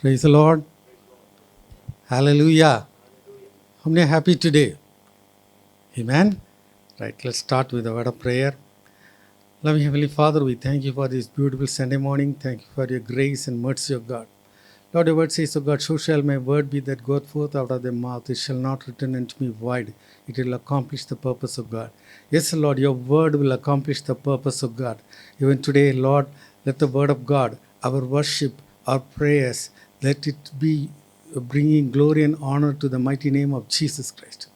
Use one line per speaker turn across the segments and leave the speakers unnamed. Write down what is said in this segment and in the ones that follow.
Praise the Lord. Hallelujah. How many are happy today? Amen. Right, let's start with a word of prayer. Loving Heavenly Father, we thank you for this beautiful Sunday morning. Thank you for your grace and mercy, O God. Lord, your word says, O God, so shall my word be that goeth forth out of their mouth. It shall not return unto me void. It will accomplish the purpose of God. Yes, Lord, your word will accomplish the purpose of God. Even today, Lord, let the word of God, our worship, our prayers, let it be bringing glory and honor to the mighty name of Jesus Christ.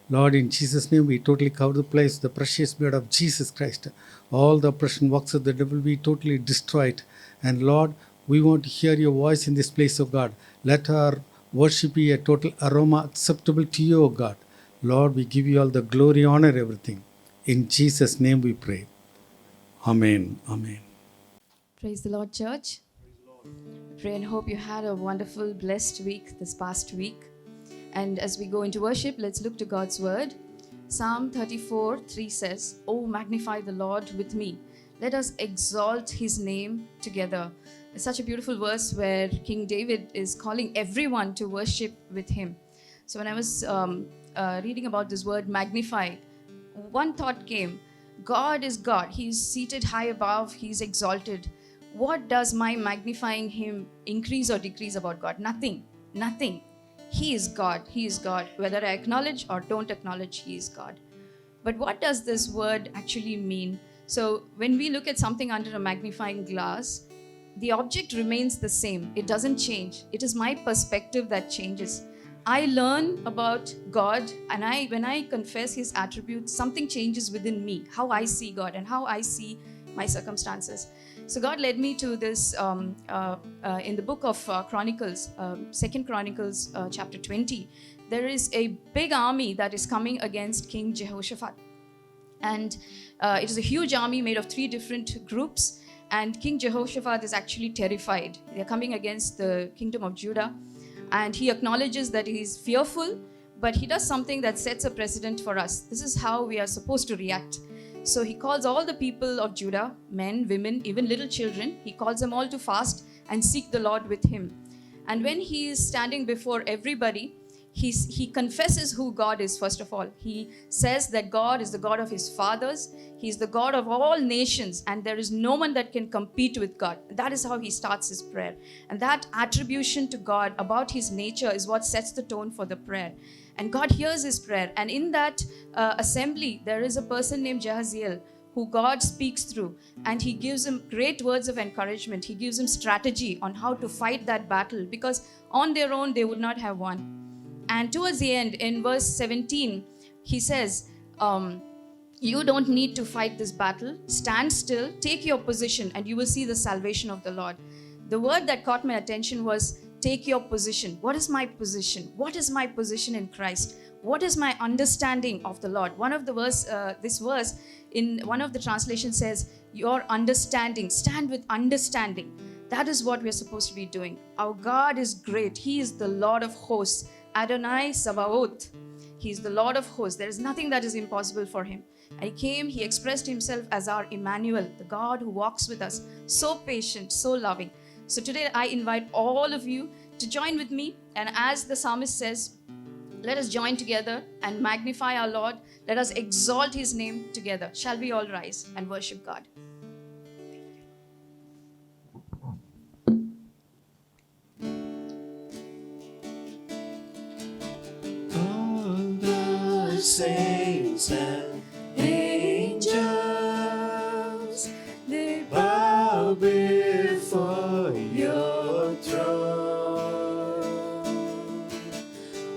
Lord, in Jesus' name, we totally cover the place, the precious blood of Jesus Christ. All the oppression works of the devil be totally destroyed. And Lord, we want to hear your voice in this place, O God. Let our worship be a total aroma acceptable to you, O God. Lord, we give you all the glory, honor, everything. In Jesus' name we pray. Amen. Amen.
Praise the Lord, church. Pray and hope you had a wonderful, blessed week this past week. And as we go into worship, let's look to God's word. Psalm 34:3 says, "Oh, magnify the Lord with me. Let us exalt his name together." It's such a beautiful verse where King David is calling everyone to worship with him. So when I was reading about this word magnify, one thought came: God is God. He's seated high above, he's exalted. What does my magnifying him increase or decrease about God? Nothing. Nothing. He is God. He is God. Whether I acknowledge or don't acknowledge, he is God. But what does this word actually mean? So, when we look at something under a magnifying glass, the object remains the same. It doesn't change. It is my perspective that changes. I learn about God, and when I confess his attributes, something changes within me, how I see God and how I see my circumstances. So God led me to this in the book of Chronicles, 2nd Chronicles chapter 20. There is a big army that is coming against King Jehoshaphat. And it is a huge army made of 3 different groups. And King Jehoshaphat is actually terrified. They're coming against the kingdom of Judah. And he acknowledges that he's fearful, but he does something that sets a precedent for us. This is how we are supposed to react. So he calls all the people of Judah, men, women, even little children, he calls them all to fast and seek the Lord with him. And when he is standing before everybody, he confesses who God is, first of all. He says that God is the God of his fathers. He's the God of all nations, and there is no one that can compete with God. That is how he starts his prayer. And that attribution to God about his nature is what sets the tone for the prayer. And God hears his prayer. And in that assembly, there is a person named Jahaziel who God speaks through, and he gives him great words of encouragement. He gives him strategy on how to fight that battle, because on their own, they would not have won. And towards the end, in verse 17, he says, you don't need to fight this battle. Stand still, take your position, and you will see the salvation of the Lord. The word that caught my attention was take your position. What is my position? What is my position in Christ? What is my understanding of the Lord? One of the this verse in one of the translations says, your understanding. Stand with understanding. That is what we're supposed to be doing. Our God is great. He is the Lord of hosts. Adonai Sabaoth. He is the Lord of hosts. There is nothing that is impossible for him. And he came, he expressed himself as our Emmanuel, the God who walks with us. So patient, so loving. So today I invite all of you to join with me. And as the psalmist says, let us join together and magnify our Lord. Let us exalt his name together. Shall we all rise and worship God?
All the saints and angels, they bow before your throne.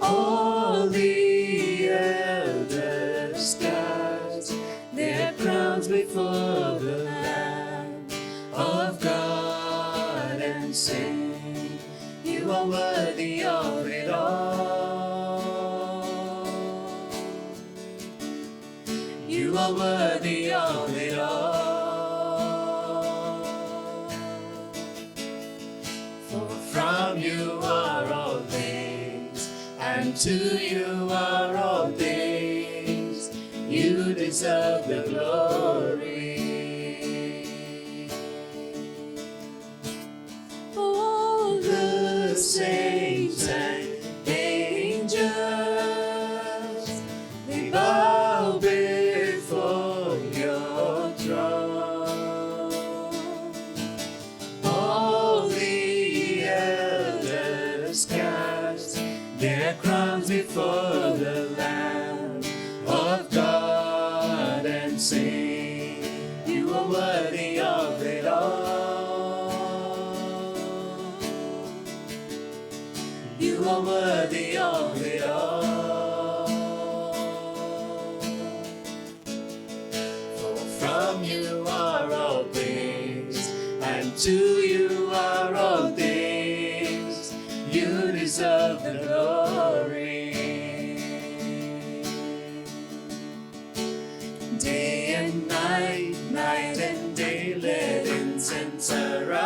All the elders cast their crowns before the Lamb of God and sing, you are worthy of it all. You are worthy of it all. For from you are all things, and to you are all things. You deserve the glory. All the saints and angels, they bow before your throne. All the elders cast their crowns before the Lamb of God and sing, you are worthy of it all. You are worthy of it all. For from you are all things, and to you are all things. You deserve the glory. Day and night, night and day, let incense arise.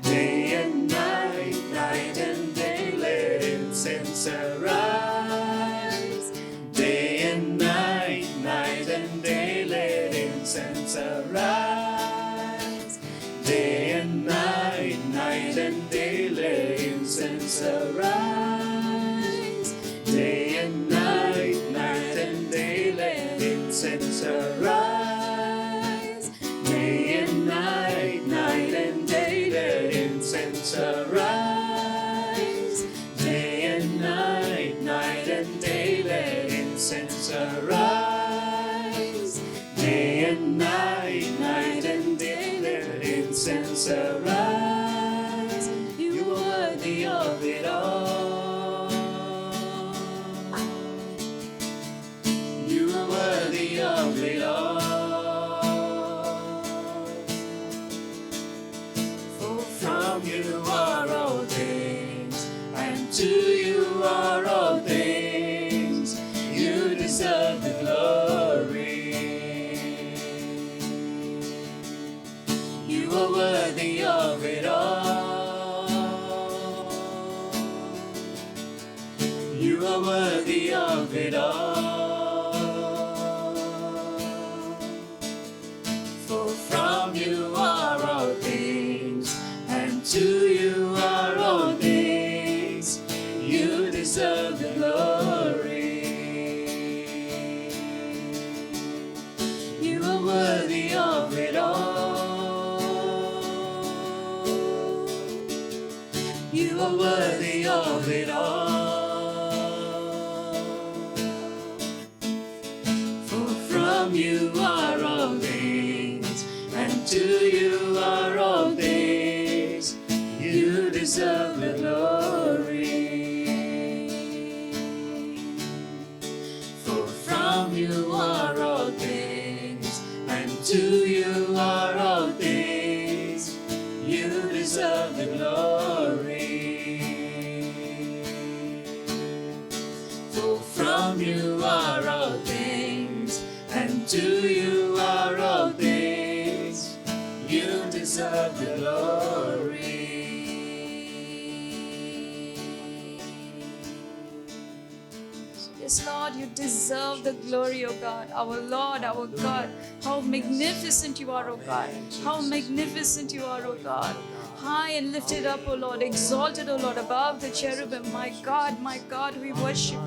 Day and night, night and day, let incense arise. Day and night, night and day, let incense arise. Day and night, night and day, let incense arise. Day and night, night and day, let incense arise. Day and night, night and day, let incense arise. Day and night, night and day, let incense arise. Day and night, night and day, let incense arise. You are worthy of it all. You are worthy of it all. For from you are all things, and to you are all things. You deserve the glory. You are worthy of it all. You are worthy of it all. For from you are all things, and to you are all things. You deserve the glory. You are worthy of it all. You are worthy of it all. For from you are all things, and to you are all things. You deserve the glory. For from you are all things, and to you are all things. You deserve the glory. For from you are all things, and to you are all things. You deserve the glory.
Yes, Lord, you deserve the glory, O God. Our Lord, our God. How magnificent you are, O God. How magnificent you are, O God. High and lifted up, O Lord. Exalted, O Lord, above the cherubim. My God, we worship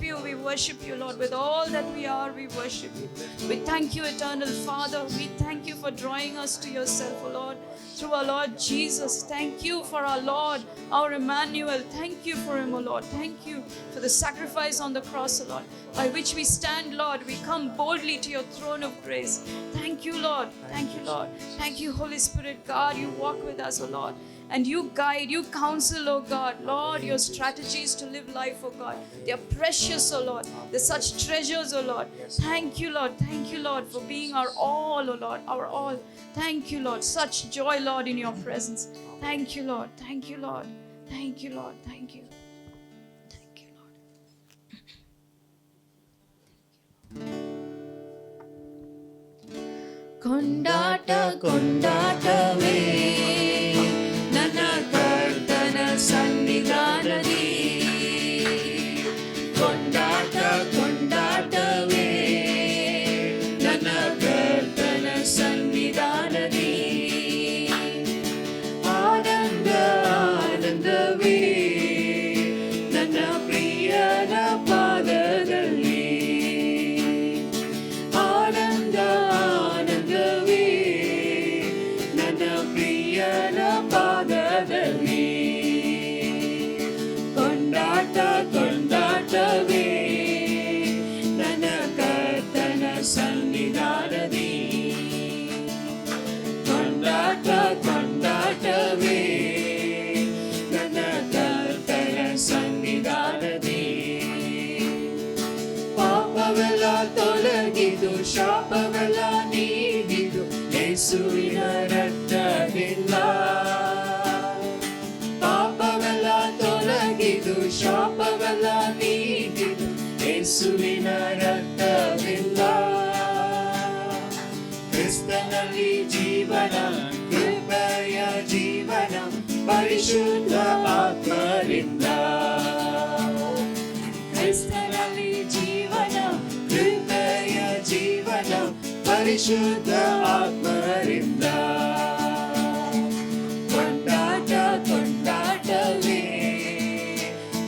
you. We worship you, Lord. With all that we are, we worship you. We thank you, eternal Father. We thank you for drawing us to yourself, O Lord, through our Lord Jesus. Thank you for our Lord, our Emmanuel. Thank you for him, O Lord. Thank you for the sacrifice on the cross, O Lord, by which we stand, Lord. We come boldly to your throne of grace. Thank you, Lord. Thank you, Lord. Thank you, Holy Spirit, God. You walk with us, O Lord. And you guide, you counsel, oh God. Lord, your strategies to live life, oh God. They are precious, oh Lord. They're such treasures, oh Lord. Thank you, Lord. Thank you, Lord, for being our all, oh Lord. Our all. Thank you, Lord. Such joy, Lord, in your presence. Thank you, Lord. Thank you, Lord. Thank you, Lord. Thank you. Thank you, Lord. ಕೊಂಡಾಟವೇ ನನ್ನ ಕರ್ತನ ಸನ್ನಿಧಾನದಿ ಕೊಂಡಾಟವೇ ನನ್ನ ಕರ್ತನ ಸನ್ನಿಧಾನದಿ ಆನಂದ
ಕೊಂಡಾಟವೇ ನನ್ನ ಕರ್ತನ ಸನ್ನಿಧಾನದಿ. ಪಾಪವೆಲ್ಲ ತೊಲಗಿದು ಶಾಪವೆಲ್ಲ ನೀಗಿದು ಯೇಸುವಿನ ರಕ್ತದಿಂದ. ಪಾಪವೆಲ್ಲ ತೊಲಗಿದು ಶಾಪವೆಲ್ಲ ನೀಗಿದು ಯೇಸುವಿನ ರಕ್ತದಿಂದ. ಕ್ರಿಸ್ತನಲ್ಲಿ ಜೀವನ ಕೃಪೆಯ ಜೀವನ ಪರಿಶುದ್ಧ ಆತ್ಮರಿಂದ. ಕ್ರಿಸ್ತನಲ್ಲಿ ಜೀವನ ಕೃಪೆಯ ಜೀವನ ಪರಿಶುದ್ಧ ಆತ್ಮರಿಂದ. ಕೊಂಡಾಟ ಕೊಂಡಾಟವೇ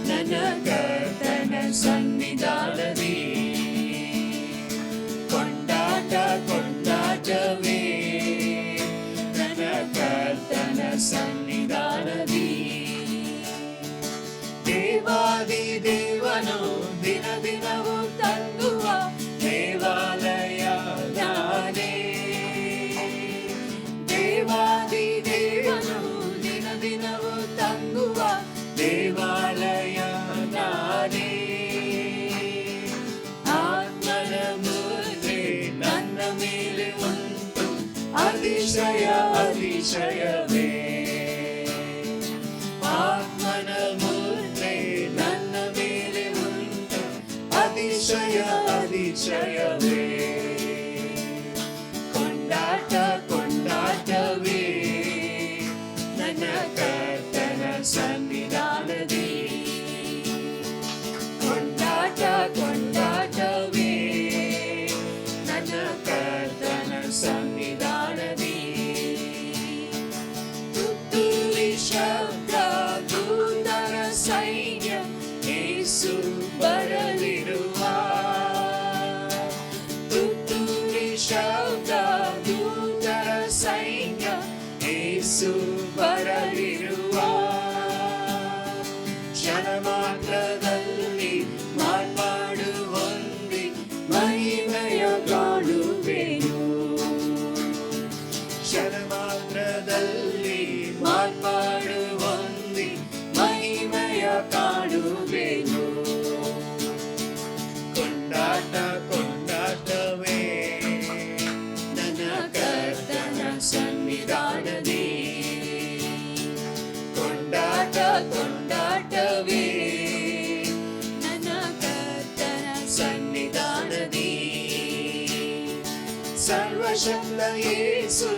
ನನ್ನ ಕರ್ತನ ಸನ್ನಿಧಾನದಿ. ಕೊಂಡಾಟ ಕೊಂಡಾಟವೇ ನನ್ನ ಕರ್ತನ ಸನ್ನಿಧಾನದಿ. ದೇವಾದಿ ದೇವನು ದಿನ ದಿನವೂ ತಂಗುವ ದೇವಾಲಯ ನಾನೇ. ದೇವಾದಿ ದೇವನು ದಿನ ದಿನವೂ ತಂಗುವ ದೇವಾಲಯ ನಾನೇ. ಆತ್ಮನ ಮುದ್ರೆ ನನ್ನ ಮೇಲೆ ಉಂಟು ಅತಿಶಯ ಅತಿಶಯವೇ. ಆತ್ಮನ ಮುದ್ರೆ ನನ್ನ ಮೇಲೆ ಉಂಟು ಅತಿಶಯ ಅತಿಶಯವೇ. ಕೊಂಡಾಟ ಕೊಂಡಾಟವೇ ನನ್ನ ಕರ್ತನ ಸನ್ನಿಧಾನದಿ. ಕೊಂಡಾಟ ಕೊಂಡಾಟವೇ ನನ್ನ ಕರ್ತನ ಸನ್ನಿಧಾನದಿ. ತುತ್ತೂರಿ ಶಬ್ದ ದೂತರ ಸೈನ್ಯ ಯೇಸು ಬರಲಿರುವ. ತುತ್ತೂರಿ ಶಬ್ದ ದೂತರ ಸೈನ್ಯ ಯೇಸು ಬರಲಿರುವ. ಕ್ಷಣ ಮಾತ್ರದಲ್ಲಿ ಮಾರ್ಪಾಡು ಹೊಂದಿ ಮಹಿಮೆಯ ಕಾಣುವೆನು. ಕ್ಷಣ ಮಾತ್ರದಲ್ಲಿ ಮಾರ್ಪಾಡು ಹೊಂದಿ ಮಹಿಮೆಯ ಕಾಣುವೆನು. ಕೊಂಡಾಟ ಕೊಂಡಾಟವೇ ನನ್ನ ಕರ್ತನ ಸನ್ನಿಧಾನದಿ. ಕೊಂಡಾಟ ಕೊಂಡಾಟವೇ ನನ್ನ ಕರ್ತನ ಸನ್ನಿಧಾನದಿ. ಸರ್ವಶಕ್ತ ಯೇಸು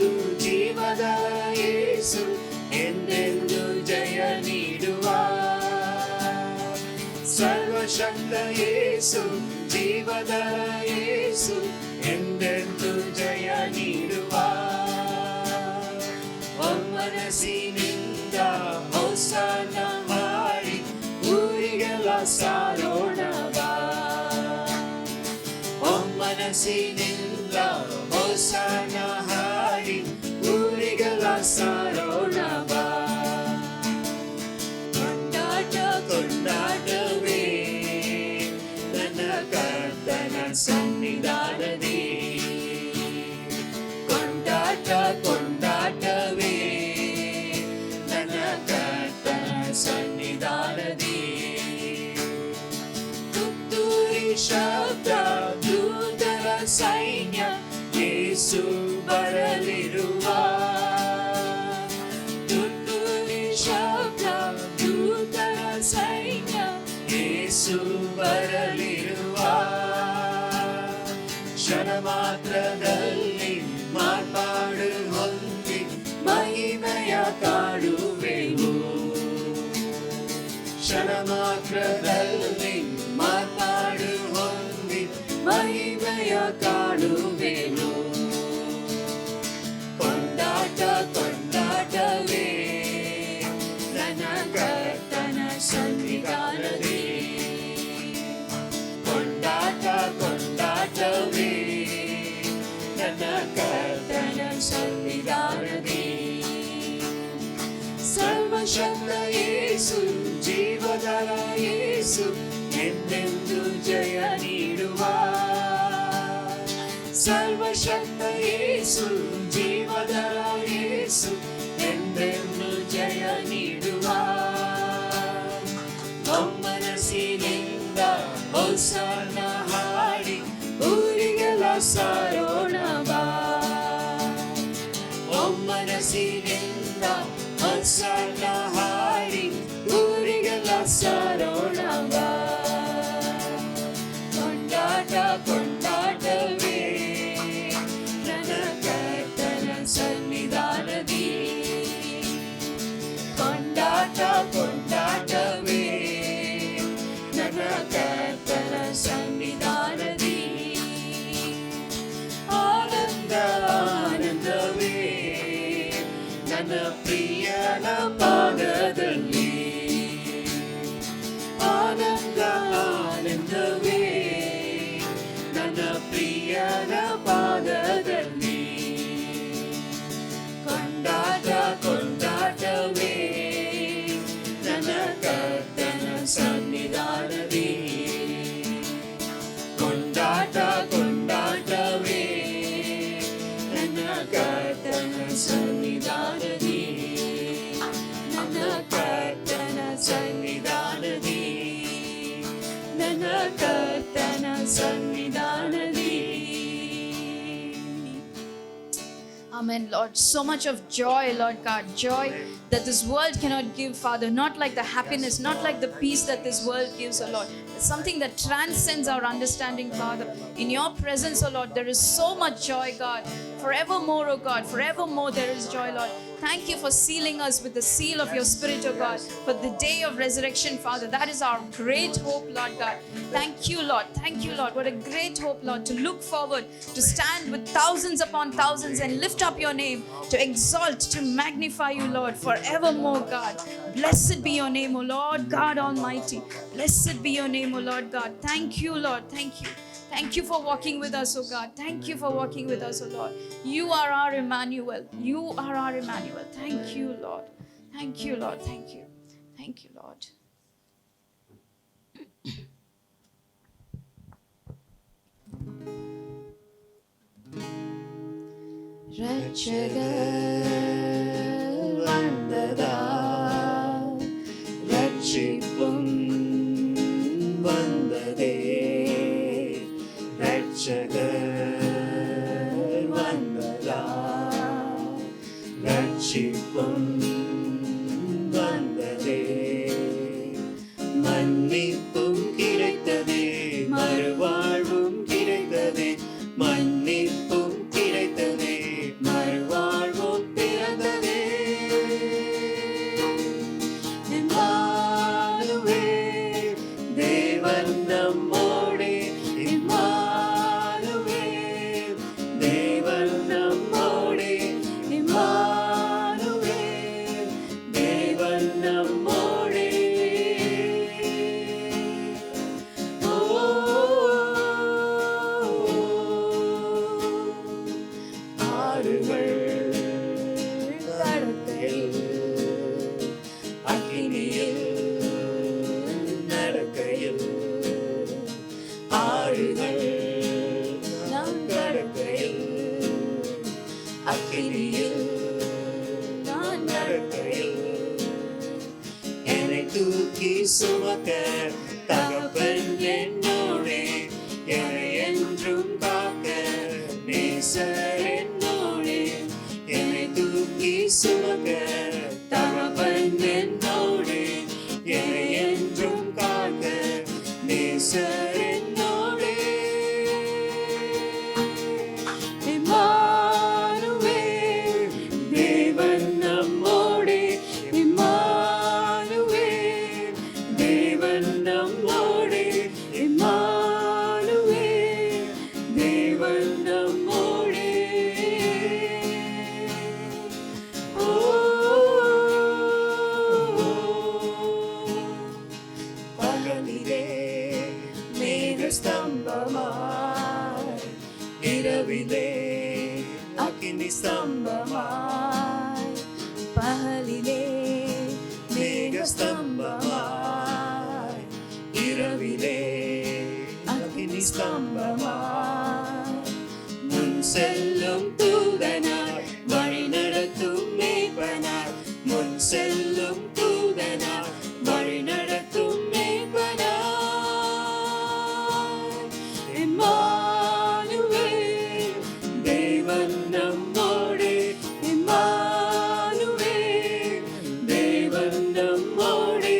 ಜೀವದ ಯೇಸು ಎಂದೆಂದು ಜಯ ನೀಡುವ. ಸರ್ವಶಕ್ತ ಯೇಸು ಜೀವದ ಯೇಸು ಎಂದೆಂದು ಜಯ ನೀಡುವ. ಒಮ್ಮನಸ್ಸಿನಿಂದ ಹೊಸನ ಮಾಡಿ ಊರಿಗೆಲ್ಲ ಸಾರೋಣ ಬಾ. ಒಮ್ಮನಸ್ಸಿನಿಂದ ಹೊಸನ ಹಾಡಿ ಊರಿಗೆಲ್ಲ ಸಾರೋಣ ಬಾ. ಕೊಂಡಾಟ ಕೊಂಡಾಟವೇ ನನ್ನ ಕರ್ತನ ಸನ್ನಿಧಾನದಿ. ಕೊಂಡಾಟ ಕೊಂಡಾಟವೇ ನನ್ನ ಕರ್ತನ ಸನ್ನಿಧಾನದಿ. ತುತ್ತೂರಿ ಶಬ್ದ ದೂತರ ಸೈನ್ಯ ಯೇಸು ಬರಲಿರುವ. ತುತ್ತೂರಿ ಶಬ್ದ ದೂತರ ಸೈನ್ಯ ಯೇಸು ಬರಲಿರುವ. ಕ್ಷಣ ಮಾತ್ರದಲ್ಲಿ ಮಾರ್ಪಾಡು ಹೊಂದಿ ಮಹಿಮೆಯ ಕಾಣುವೆವು. ಕ್ಷಣ ಮಾತ್ರದಲ್ಲಿ ಮಾರ್ಪಾಡು ಹೊಂದಿ ಮಹಿಮೆಯ ಕಾಣುವೆವು. ಕೊಂಡಾಟ ಕೊಂಡಾಟವೇ ನನ್ನ ಕರ್ತನ ಸನ್ನಿಧಾನದಿ. ಕೊಂಡಾಟ ಕೊಂಡಾಟವೇ ನನ್ನ ಕರ್ತನ ಸನ್ನಿಧಾನದಿ. ಸರ್ವಶಕ್ತ ಯೇಸು ಜೀವದರ ಯೇಸು ಎಂದೆಂದು ಜಯ ನೀಡುವ. ಸರ್ವಶಕ್ತ ಯೇಸು ಜೀವದರ ಯೇಸು ಕೊಂಡಾಟವೇ ನನ್ನ ಕರ್ತನ ಸನ್ನಿಧಾನದಿ ಆನಂದ ಆನಂದವೇ ನನ್ನ ಪ್ರಿಯನ ಪಾದದಲ್ಲಿ ಆನಂದ ಆನಂದವೇ ನನ್ನ ಪ್ರಿಯನ ಪಾದದಲ್ಲಿ ಕೊಂಡಾಟ ಕೊಂಡಾಟವೇ ನನ್ನ ಕರ್ತನ ಸನ್ನಿಧಾನದಿ ಕೊಂಡಾಟ ಕೊಂಡಾಟವೇ ನನ್ನ ಕರ್ತನ ಸನ್ನಿಧಾನದಿ ನನ್ನ ಕರ್ತನ ಸನ್ನಿಧಾನದಿ ನನ್ನ ಕರ್ತನ ಸನ್ನಿಧಾನದಿ.
Amen, Lord. So much of joy, Lord God. Joy that this world cannot give, Father. Not like the happiness, not like the peace that this world gives, oh Lord. It's something that transcends our understanding, Father. In your presence, oh Lord, there is so much joy, God. Forevermore, oh God. Forevermore there is joy, Lord. Thank you for sealing us with the seal of your Spirit, oh God, for the day of resurrection, Father. That is our great hope, Lord God. Thank you, Lord. Thank you, Lord. What a great hope, Lord, to look forward, to stand with thousands upon thousands and lift up your name, to exalt, to magnify you, Lord, forevermore, God. Blessed be your name, O Lord God Almighty. Blessed be your name, O Lord God. Thank you, Lord. Thank you. Thank you for walking with us, oh God. Thank you for walking with us, oh Lord. You are our Emmanuel. You are our Emmanuel. Thank you, Lord. Thank you, Lord. Thank you. Thank you, Lord.
ரட்சகர் வந்ததால் ரட்சிப்பும் வந்ததே ரட்சகர் வந்ததால் ரட்சிப்பும் வந்ததே மன்னிப்பும் கிடைத்ததே மறுவாழ்வும் கிடைத்ததே மன்னிப்பும் கிடைத்ததே மறுவாழ்வும் பிறந்ததே Emmanuel தேவன் நம்மோடே இம்மானுவேல் தேவன் நம்மோடே இம்மானுவேல் தேவன் நம்மோடே ஆறுகள் கடக்கையில் அக்கினியில் நடக்கையில் ஆறுகள் நாம் கடக்கையில் அக்கினியில் நான் நடக்கையில் என்னை தூக்கி சுமக்க தகப்பன் என்னோடே என்னை என்றும் காக்க நேசர் என்னோடே என்னை தூக்கி சுமக்க தகப்பன் என்னோடே என்னை என்றும் காக்க நேசர் என்னோடே இம்மானுவேல் தேவன் நம்மோடே இம்மானுவேல் தேவன் நம்மோடே இம்மானுவேல் தேவன் நம்மோடே ஓ பகலிலே மேகஸ்தம்பமாய் இரவிலே அக்கினி ஸ்தம்பமாய் பகலிலே மேகஸ்தம்பமாய் இரவிலே அக்கினி ஸ்தம்பமாய் முன் செல்லும் தூதனாய் வழி நடத்தும் மேய்ப்பனாய் முன் செல்லும் தூதனாய் வழி நடத்தும் மேய்ப்பனாய் இம்மானுவேல் தேவன் நம்மோடே இம்மானுவேல் தேவன் நம்மோடே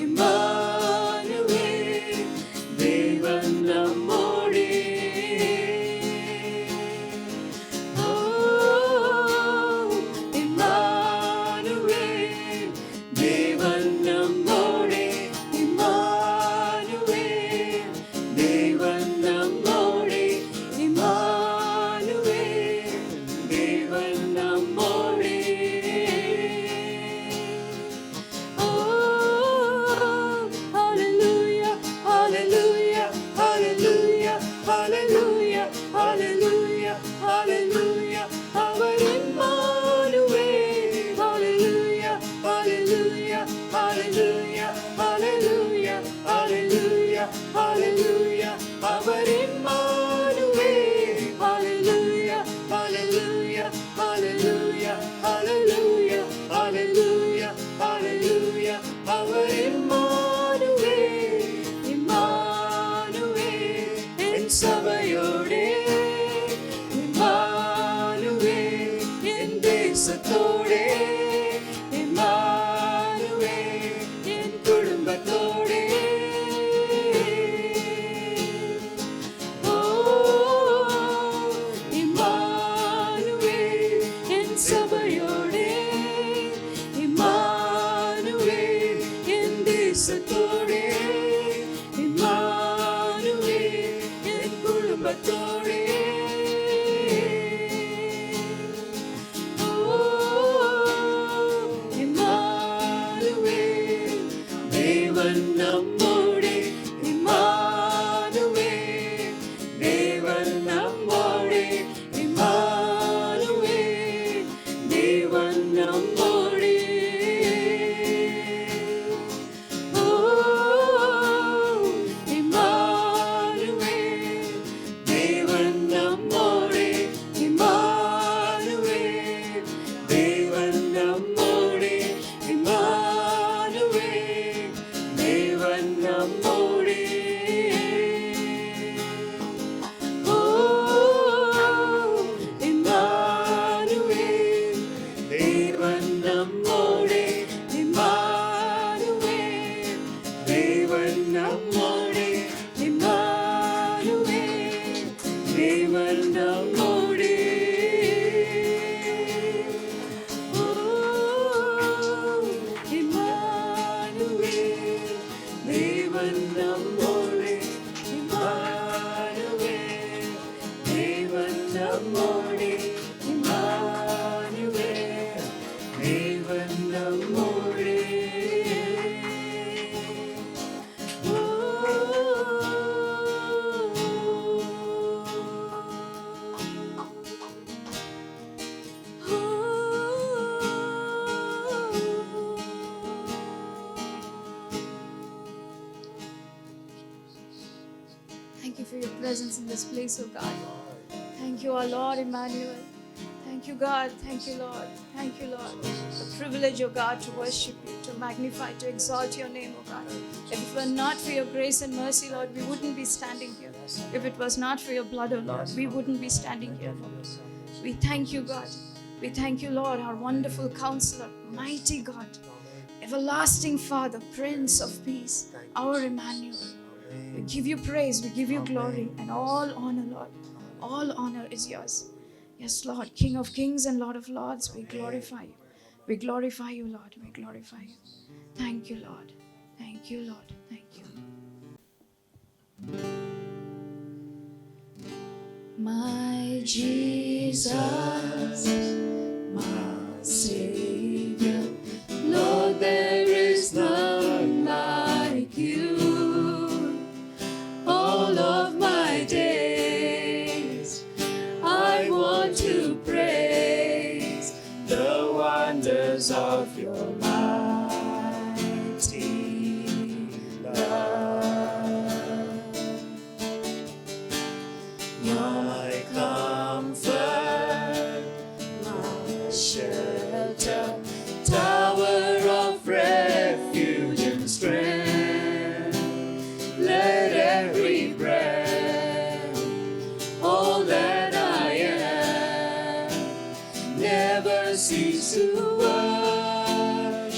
இம்மானுவேல் தேவன் நம்மோடே ஓ இம்மானுவேல் hallelujah, அவர் Emmanuel. Hallelujah, hallelujah, hallelujah, hallelujah, hallelujah, hallelujah, அவர் Emmanuel. Emmanuel, என் சபையோடே, Emmanuel, என் தேசத்தோடே, Emmanuel, என் குடும்பத்தோடே. Emmanuel, என் சபையோடே, Emmanuel, என் தேசத்தோடே, Emmanuel, என் குடும்பத்தோடே. Emmanuel, தேவன் நம்மோடே, Emmanuel, தேவன் நம்மோடே, Emmanuel, தேவன் நம்மோடே. Emmanuel, தேவன் நம்மோடே, Emmanuel, தேவன் நம்மோடே, Emmanuel, தேவன் நம்மோடே. Emmanuel, தேவன் நம்மோடே, Emmanuel, தேவன் நம்மோடே, Emmanuel, தேவன் நம்மோடே. Emmanuel, தேவன் நம்மோடே, Emmanuel, தேவன் நம்மோடே, Emmanuel, தேவன் நம்மோடே.
Thank you for your presence in this place, oh God. Thank you, our Lord Emmanuel. Thank you, God. Thank you, Lord. Thank you, Lord. The privilege, oh God, to worship you, to magnify, to exalt your name, oh God. If it were not for your grace and mercy, Lord, we wouldn't be standing here. If it was not for your blood, oh Lord, we wouldn't be standing here, Lord. We thank you, God. We thank you, Lord, our wonderful counselor, mighty God, everlasting Father, Prince of Peace, our Emmanuel. We give you praise, we give you glory, and all honor, Lord. All honor is yours. Yes, Lord, King of kings and Lord of lords, we glorify you. We glorify you, Lord. We glorify you. Thank you, Lord. Thank you, Lord. Thank you. My Jesus, my Savior, Lord, there is none like you. All of my days, I want to praise the wonders of your mighty love. My comfort, my shelter, tower of refuge and strength. Let every breath, all that I am, never cease to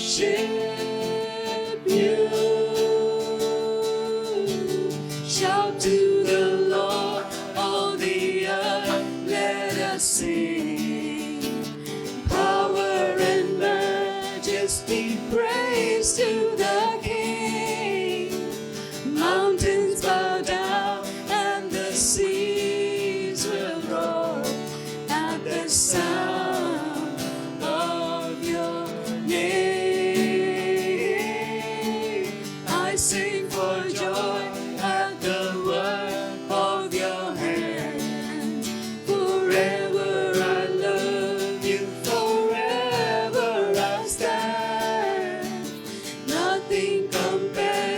worship you. Shout to the Lord, all the earth, let us sing. Power and majesty, praise to the King. Mountains bow down and the seas will roar at the sound of your name. I sing for joy at the work of your hand. Forever I love you, forever I stand. Nothing compares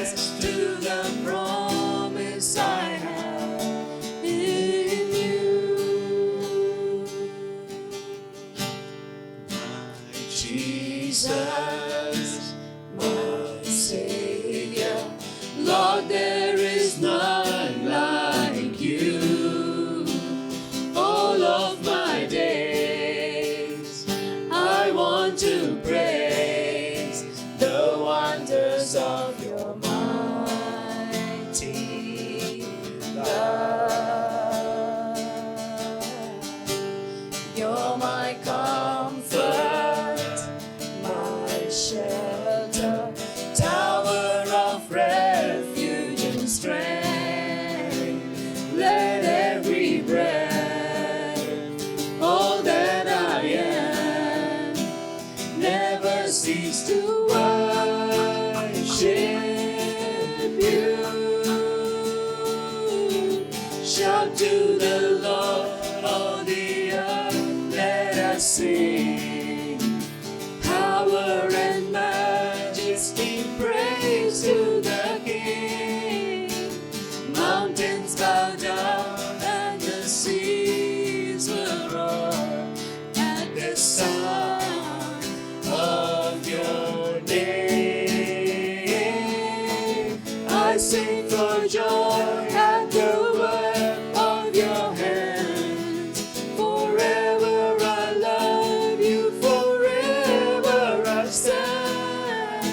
sing for joy at the work of your hands. Forever I love you, forever I stand.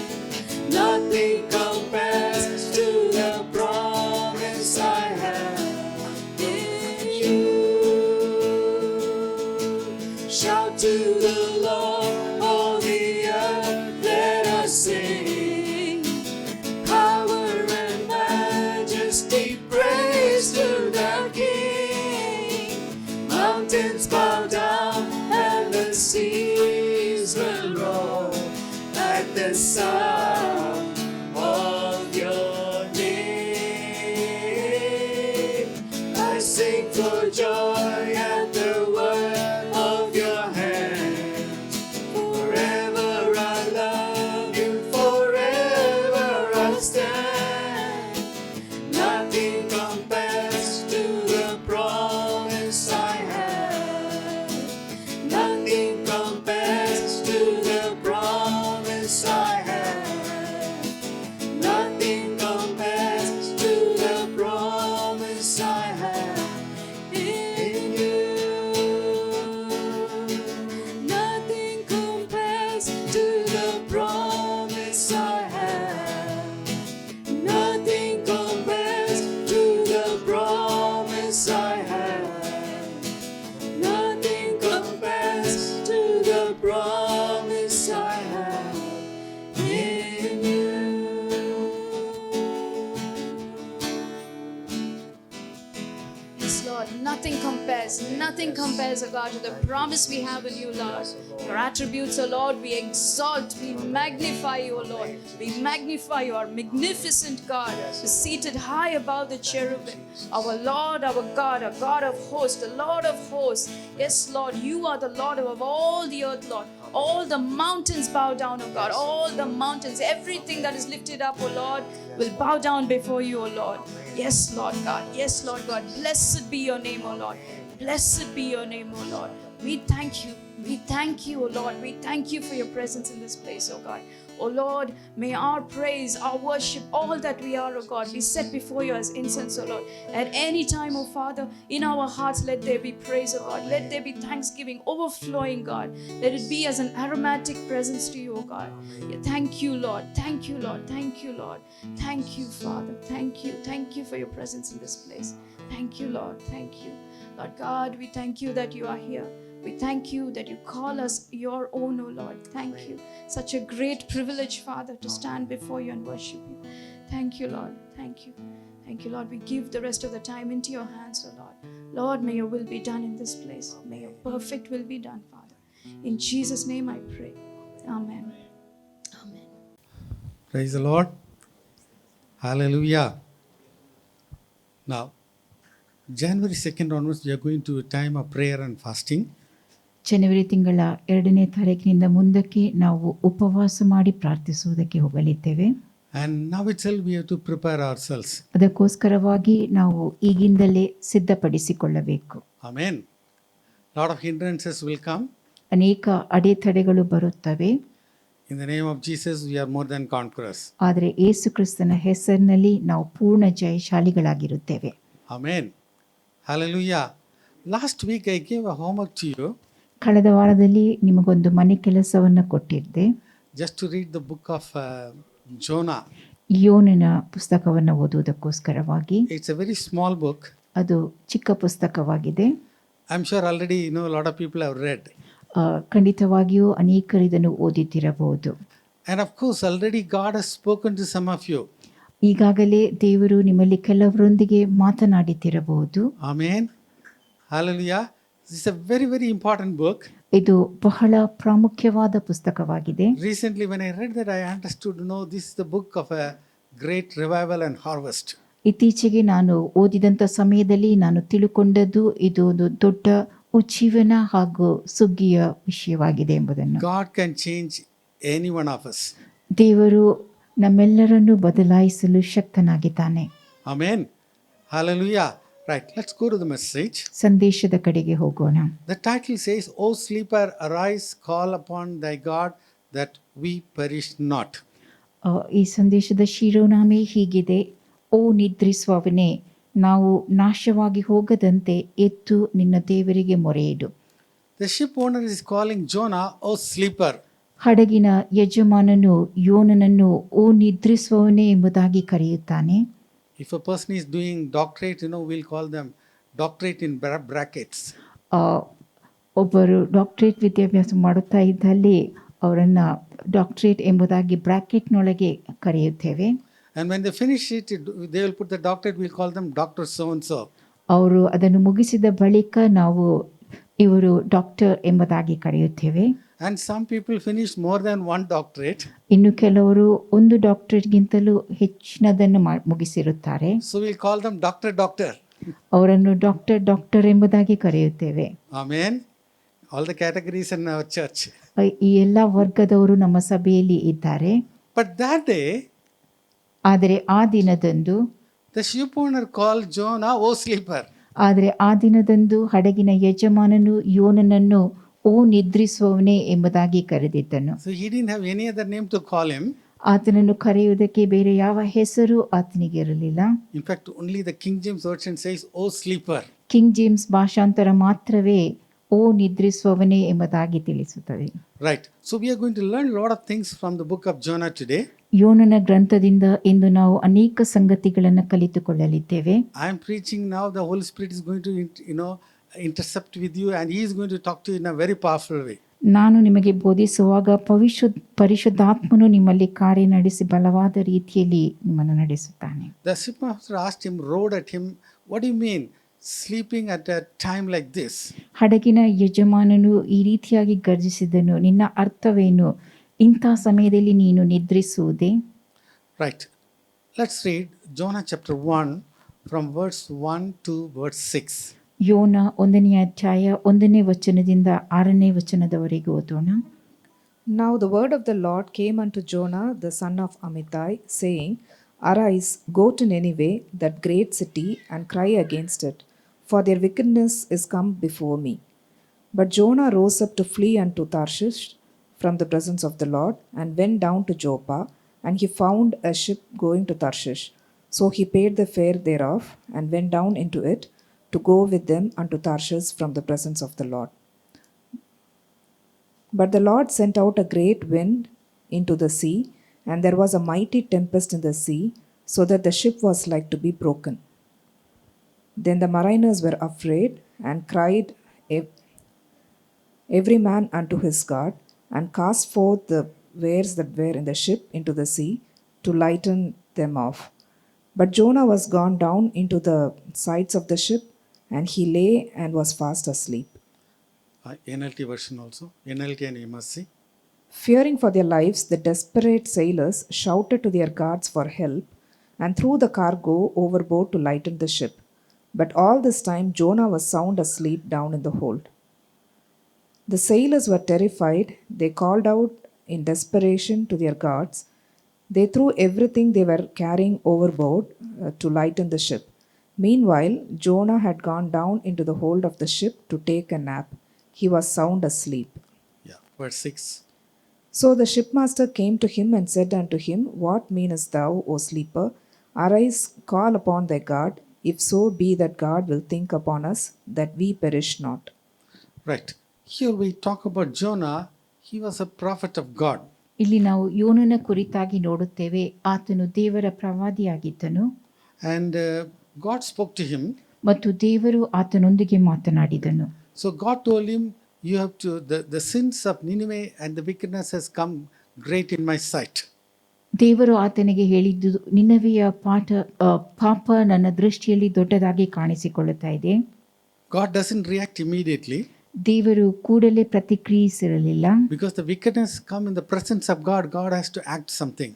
Nothing compares to the promise I have in you. Shout to the Lord, all the earth, let us sing. Power and majesty, praise to the King. Mountains bow down and the seas will roar at the sound of your name. I sing for joy at the work of your hands. Forever I love you, forever I stand. Nothing compares to the promise I have. Nothing compares to the promise I have. Nothing compares to the promise I have in you. Nothing compares to the promise I have. Nothing compares to the promise I have. Nothing compares to the promise I have in you.
Yes, Lord, nothing compares, oh God, to the promise we have in you, Lord. Your attributes, oh Lord, we exalt, we magnify you, oh Lord. We magnify you, our magnificent God, who's seated high above the cherubim. Our Lord, our God of hosts, the Lord of hosts. Yes, Lord, you are the Lord above all the earth, Lord. All the mountains bow down, oh God. All the mountains, everything that is lifted up, oh Lord, will bow down before you, oh Lord. Yes, Lord God. Yes, Lord God. Blessed be your name, oh Lord. Blessed be your name, oh Lord. We thank you. We thank you, oh Lord. We thank you for your presence in this place, oh God. Oh Lord, may our praise, our worship, all that we are, oh God, be set before you as incense, oh Lord. At any time, oh Father, in our hearts, let there be praise, oh God. Let there be thanksgiving overflowing, God. Let it be as an aromatic presence to you, oh God. Yeah, thank you, Lord. Thank you, Lord. Thank you, Lord. Thank you, Father. Thank you. Thank you for your presence in this place. Thank you, Lord. Thank you. Lord God, we thank you that you are here. We thank you that you call us your own, oh Lord. Thank you. Such a great privilege, Father, to stand before you and worship you. Thank you, Lord. Thank you. Thank you, Lord. We give the rest of the time into your hands, oh Lord. Lord, may your will be done in this place. May your perfect will be done, Father. In Jesus' name I pray. Amen. Amen.
Praise the Lord. Hallelujah. Now, January 2nd onwards, we are going to a time of prayer and fasting.
ಜನವರಿ ತಿಂಗಳ 2ನೇ ತಾರೀಕಿನಿಂದ ಮುಂದಕ್ಕೆ ನಾವು ಉಪವಾಸ ಮಾಡಿ ಪ್ರಾರ್ಥಿಸುವುದಕ್ಕೆ ಹೋಗಲಿದ್ದೇವೆ.
And now itself we have to prepare ourselves.
ಅದಕ್ಕೋಸ್ಕರವಾಗಿ ನಾವು ಈಗಿಂದಲೇ ಸಿದ್ಧಪಡಿಸಿಕೊಳ್ಳಬೇಕು.
Amen. Lot of hindrances will come.
ಅನೇಕ ಅಡೆತಡೆಗಳು ಬರುತ್ತವೆ.
In the name of Jesus, we are more than conquerors.
ಆದರೆ ಯೇಸು ಕ್ರಿಸ್ತನ ಹೆಸರಿನಲ್ಲಿ ನಾವು ಪೂರ್ಣ ಜಯಶಾಲಿಗಳಾಗಿರುತ್ತೇವೆ.
Amen. Hallelujah. Last week I gave a homework to you.
ಕಳೆದ ವಾರದಲ್ಲಿ ನಿಮಗೊಂದು ಮನೆ ಕೆಲಸವನ್ನು ಕೊಟ್ಟಿದ್ದೆ.
Just to read the book of Jonah.
ಯೋನನ ಪುಸ್ತಕವನ್ನು ಓದುವುದಕ್ಕೋಸ್ಕರವಾಗಿ.
It's a very small book.
ಅದು ಚಿಕ್ಕ ಪುಸ್ತಕವಾಗಿದೆ.
I'm sure already a lot of people have read.
ಖಂಡಿತವಾಗಿಯೂ ಅನೇಕರು ಇದನ್ನು ಓದಿದ್ದಿರಬಹುದು.
And of course already God has spoken to some of you.
ಈಗಾಗಲೇ ದೇವರು ನಿಮ್ಮಲ್ಲಿ ಕೆಲವರೊಂದಿಗೆ ಮಾತನಾಡಿದ್ದಿರಬಹುದು.
Amen. Hallelujah. This is a very, very important book.
ಇದು ಬಹಳ ಪ್ರಾಮುಖ್ಯವಾದ ಪುಸ್ತಕವಾಗಿದೆ.
Recently when I read that, I understood, this is the book of a great revival and harvest.
ಇತ್ತೀಚೆಗೆ ನಾನು ಓದಿದಂಥ ಸಮಯದಲ್ಲಿ ನಾನು ತಿಳುಕೊಂಡದ್ದು ಇದು ಒಂದು ದೊಡ್ಡ ಉಜ್ಜೀವನ ಹಾಗೂ ಸುಗ್ಗಿಯ ವಿಷಯವಾಗಿದೆ ಎಂಬುದನ್ನು.
God can change any one of us.
ದೇವರು ನಮ್ಮೆಲ್ಲರನ್ನು ಬದಲಾಯಿಸಲು ಶಕ್ತನಾಗಿದ್ದಾನೆ.
Amen. Hallelujah. Right, let's go to the message.
ಸಂದೇಶದ ಕಡೆಗೆ ಹೋಗೋಣ.
The title says, O sleeper, arise, call upon thy God that we perish not.
ಈ ಸಂದೇಶದ ಶಿರೋನಾಮೆ ಹೀಗಿದೆ, ಓ ನಿದ್ರಿಸುವವನೇ, ನಾವು ನಾಶವಾಗಿ ಹೋಗದಂತೆ ಎದ್ದು ನಿನ್ನ ದೇವರಿಗೆ ಮೊರೆಯಿಡು.
The ship owner is calling Jonah, oh sleeper.
ಹಡಗಿನ ಯಜಮಾನನು ಯೋನನನ್ನು ಓ ನಿದ್ರಿಸುವವನೇ ಎಂಬುದಾಗಿ ಕರೆಯುತ್ತಾನೆ.
If a person is doing doctorate, we'll call them doctorate in brackets.
ಒಬ್ಬರು ಡಾಕ್ಟರೇಟ್ ವಿದ್ಯಾಭ್ಯಾಸ ಮಾಡುತ್ತಾ ಇದ್ದಲ್ಲಿ ಅವರನ್ನು ಡಾಕ್ಟರೇಟ್ ಎಂಬುದಾಗಿ ಬ್ರಾಕೆಟ್ನೊಳಗೆ ಕರೆಯುತ್ತೇವೆ.
And when they finish it, they will put the doctorate, we'll call them Dr. So-and-so.
ಅವರು ಅದನ್ನು ಮುಗಿಸಿದ ಬಳಿಕ ನಾವು ಇವರು ಡಾಕ್ಟರ್ ಎಂಬುದಾಗಿ ಕರೆಯುತ್ತೇವೆ.
And some people finish more than one doctorate.
ಇನ್ನು ಕೆಲವರು ಒಂದು ಡಾಕ್ಟರೇಟ್ಗಿಂತಲೂ ಹೆಚ್ಚಿನದನ್ನು ಮುಗಿಸಿರುತ್ತಾರೆ.
So we'll call them doctor.
ಅವರನ್ನು ಡಾಕ್ಟರ್ ಎಂಬುದಾಗಿ ಕರೆಯುತ್ತೇವೆ.
Amen. All the categories in our church.
ಈ ಎಲ್ಲ ವರ್ಗದವರು ನಮ್ಮ ಸಭೆಯಲ್ಲಿ ಇದ್ದಾರೆ.
But that day,
ಆದರೆ ಆ ದಿನದಂದು
the ship owner called Jonah, oh sleeper.
ಆದರೆ ಆ ದಿನದಂದು ಹಡಗಿನ ಯಜಮಾನನು ಯೋನನನ್ನು ಓ ನಿದ್ರಿಸುವವನೇ ಎಂಬುದಾಗಿ ಕರೆದಿದ್ದನು.
So he didn't have any other name to call him.
ಆತನನ್ನು ಕರೆಯುವುದಕ್ಕೆ ಬೇರೆ ಯಾವ ಹೆಸರು ಆತನಿಗೆ ಇರಲಿಲ್ಲ.
In fact, only the King James version says, oh sleeper.
King James ಭಾಷಾಂತರ ಮಾತ್ರವೇ ಓ ನಿದ್ರಿಸುವವನೇ ಎಂಬುದಾಗಿ ತಿಳಿಸುತ್ತದೆ.
Right. So we are going to learn a lot of things from the book of Jonah today.
ಯೋನನ ಗ್ರಂಥದಿಂದ ಇಂದು ನಾವು ಅನೇಕ ಸಂಗತಿಗಳನ್ನು ಕಲಿತುಕೊಳ್ಳಲಿದ್ದೇವೆ.
I am preaching now. The Holy Spirit is going to, intercept with you, and He is going to talk to you in a very powerful way.
ನಾನು ನಿಮಗೆ ಬೋಧಿಸುವಾಗ ಪರಿಶುದ್ಧಾತ್ಮನು ನಿಮ್ಮಲ್ಲಿ ಕಾರ್ಯ ನಡೆಸಿ ಬಲವಾದ ರೀತಿಯಲ್ಲಿ ನಿಮ್ಮನ್ನು ನಡೆಸುತ್ತಾನೆ.
The shipmaster asked him, roared at him, what do you mean sleeping at a time like this?
ಹಡಗಿನ ಯಜಮಾನನು ಈ ರೀತಿಯಾಗಿ ಗರ್ಜಿಸಿದನು, ನಿನ್ನ ಅರ್ಥವೇನು, ಇಂಥ ಸಮಯದಲ್ಲಿ ನೀನು ನಿದ್ರಿಸುವುದೇ?
Right. Let's read Jonah chapter 1 from verse 1 to verse 6.
ಯೋನ 1ನೇ ಅಧ್ಯಾಯ 1ನೇ ವಚನದಿಂದ 6ನೇ ವಚನದವರೆಗೆ ಓದೋಣ.
Now the word of the Lord came unto Jonah the son of Amittai, saying, Arise, go to Nineveh, that great city, and cry against it, for their wickedness is come before me. But Jonah rose up to flee unto Tarshish from the presence of the Lord, and went down to Joppa, and he found a ship going to Tarshish. So he paid the fare thereof, and went down into it, to go with them unto Tarshish from the presence of the Lord. But the Lord sent out a great wind into the sea, and there was a mighty tempest in the sea, so that the ship was like to be broken. Then the mariners were afraid, and cried every man unto his God, and cast forth the wares that were in the ship into the sea, to lighten them off. But Jonah was gone down into the sides of the ship, and he lay and was fast asleep.
NLT version also, NLT and MSC.
Fearing for their lives, the desperate sailors shouted to their guards for help, and threw the cargo overboard to lighten the ship. But all this time Jonah was sound asleep down in the hold. The sailors were terrified. They called out in desperation to their guards. They threw everything they were carrying overboard to lighten the ship. Meanwhile, Jonah had gone down into the hold of the ship to take a nap. He was sound asleep.
Yeah, verse 6.
So the shipmaster came to him and said unto him, What meanest thou, O sleeper? Arise, call upon thy God, if so be that God will think upon us, that we perish not.
Right. Here we talk about Jonah. He was a prophet of God.
ಇಲ್ಲಿ ನಾವು ಯೋನನ ಕುರಿತಾಗಿ ನೋಡುತ್ತೇವೆ. ಆತನು ದೇವರ ಪ್ರವಾದಿಯಾಗಿದ್ದನು.
And God spoke to him.
ಮತ್ತು ದೇವರು ಆತನೊಂದಿಗೆ ಮಾತನಾಡಿದನು.
So God told him, you have to, the sins of Nineveh and the wickedness has come great in my sight.
ದೇವರು ಆತನಿಗೆ ಹೇಳಿದ್ದು, ನಿನವೆಯ ಪಾಪ ನನ್ನ ದೃಷ್ಟಿಯಲ್ಲಿ ದೊಡ್ಡದಾಗಿ ಕಾಣಿಸಿಕೊಳ್ಳುತ್ತಾ ಇದೆ.
God doesn't react immediately.
ದೇವರು ಕೂಡಲೇ ಪ್ರತಿಕ್ರಿಯಿಸಿರಲಿಲ್ಲ.
Because the wickedness come in the presence of God, God has to act something.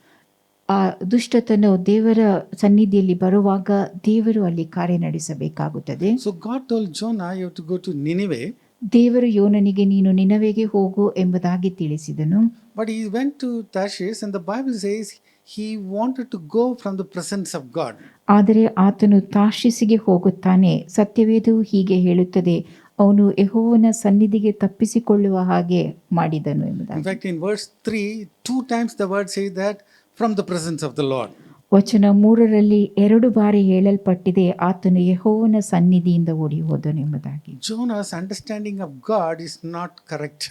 ಆ ದುಷ್ಟತನ ದೇವರ ಸನ್ನಿಧಿಯಲ್ಲಿ ಬರುವಾಗ ದೇವರು ಅಲ್ಲಿ ಕಾರ್ಯ ನಡೆಸಬೇಕಾಗುತ್ತದೆ.
So God told Jonah, you have to go to Nineveh.
ದೇವರು ಯೋನನಿಗೆ ನೀನು ನಿನವೆಗೆ ಹೋಗು ಎಂಬುದಾಗಿ ತಿಳಿಸಿದನು.
But he went to Tarshish, and the Bible says he wanted to go from the presence of God.
ಆದರೆ ಆತನು ತಾರ್ಷಿಸಿಗೆ ಹೋಗುತ್ತಾನೆ. ಸತ್ಯವೇದವು ಹೀಗೆ ಹೇಳುತ್ತದೆ, ಅವನು ಯೆಹೋವನ ಸನ್ನಿಧಿಗೆ ತಪ್ಪಿಸಿಕೊಳ್ಳುವ ಹಾಗೆ ಮಾಡಿದನು ಎಂಬುದಾಗಿ.
In fact, in verse 3, 2 times the word says that from the presence of the Lord.
ವಚನ 3ರಲ್ಲಿ 2 ಬಾರಿ ಹೇಳಲ್ಪಟ್ಟಿದೆ, ಆತನು ಯೆಹೋವನ ಸನ್ನಿಧಿಯಿಂದ ಓಡಿ ಹೋದನೆಂಬುದಾಗಿ.
Jonah's understanding of God is not correct.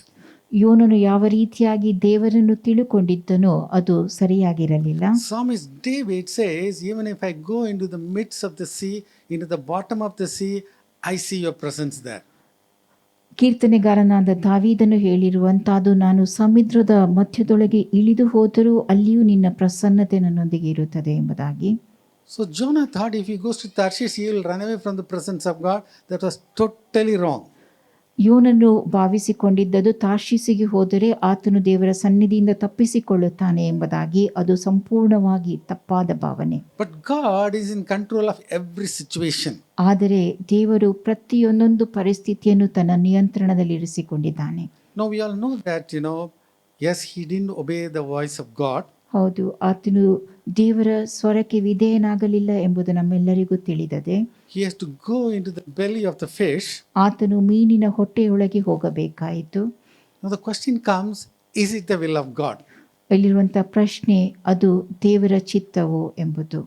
ಯೋನನು ಯಾವ ರೀತಿಯಾಗಿ ದೇವರನ್ನು ತಿಳುಕೊಂಡಿದ್ದನೋ ಅದು ಸರಿಯಾಗಿರಲಿಲ್ಲ.
Psalmist David says, even if I go into the midst of the sea, into the bottom of the sea, I see your presence there.
ಕೀರ್ತನೆಗಾರನಾದ ದಾವೀದನು ಹೇಳಿರುವಂತಾದು, ನಾನು ಸಮುದ್ರದ ಮಧ್ಯದೊಳಗೆ ಇಳಿದು ಹೋದರೂ ಅಲ್ಲಿಯೂ ನಿನ್ನ ಪ್ರಸನ್ನತೆ ನನ್ನೊಂದಿಗೆ ಇರುತ್ತದೆ ಎಂಬುದಾಗಿ.
So Jonah thought if he goes to Tarshish, he will run away from the presence of God. That was totally wrong.
ಯೋನನು ಭಾವಿಸಿಕೊಂಡಿದ್ದದು ತಾರ್ಷೀಸಿಗೆ ಹೋದರೆ ಆತನು ದೇವರ ಸನ್ನಿಧಿಯಿಂದ ತಪ್ಪಿಸಿಕೊಳ್ಳುತ್ತಾನೆ ಎಂಬುದಾಗಿ. ಅದು ಸಂಪೂರ್ಣವಾಗಿ ತಪ್ಪಾದ ಭಾವನೆ.
But God is in control of every situation.
ಆದರೆ ದೇವರು ಪ್ರತಿಯೊಂದೊಂದು ಪರಿಸ್ಥಿತಿಯನ್ನು ತನ್ನ ನಿಯಂತ್ರಣದಲ್ಲಿರಿಸಿಕೊಂಡಿದ್ದಾನೆ.
Now we all know that, yes, he didn't obey the voice of God.
ಹೌದು, ಆತನು ದೇವರ ಸ್ವರಕ್ಕೆ ವಿಧೇಯನಾಗಲಿಲ್ಲ ಎಂಬುದು ನಮ್ಮೆಲ್ಲರಿಗೂ ತಿಳಿದದೆ.
He has to go into the belly of the fish.
ಆತನು ಮೀನಿನ ಹೊಟ್ಟೆಯೊಳಗೆ ಹೋಗಬೇಕಾಯಿತು.
Now the question comes, is it the will of God?
ಇಲ್ಲಿರುವಂಥ ಪ್ರಶ್ನೆ, ಅದು ದೇವರ ಚಿತ್ತವೋ ಎಂಬುದು.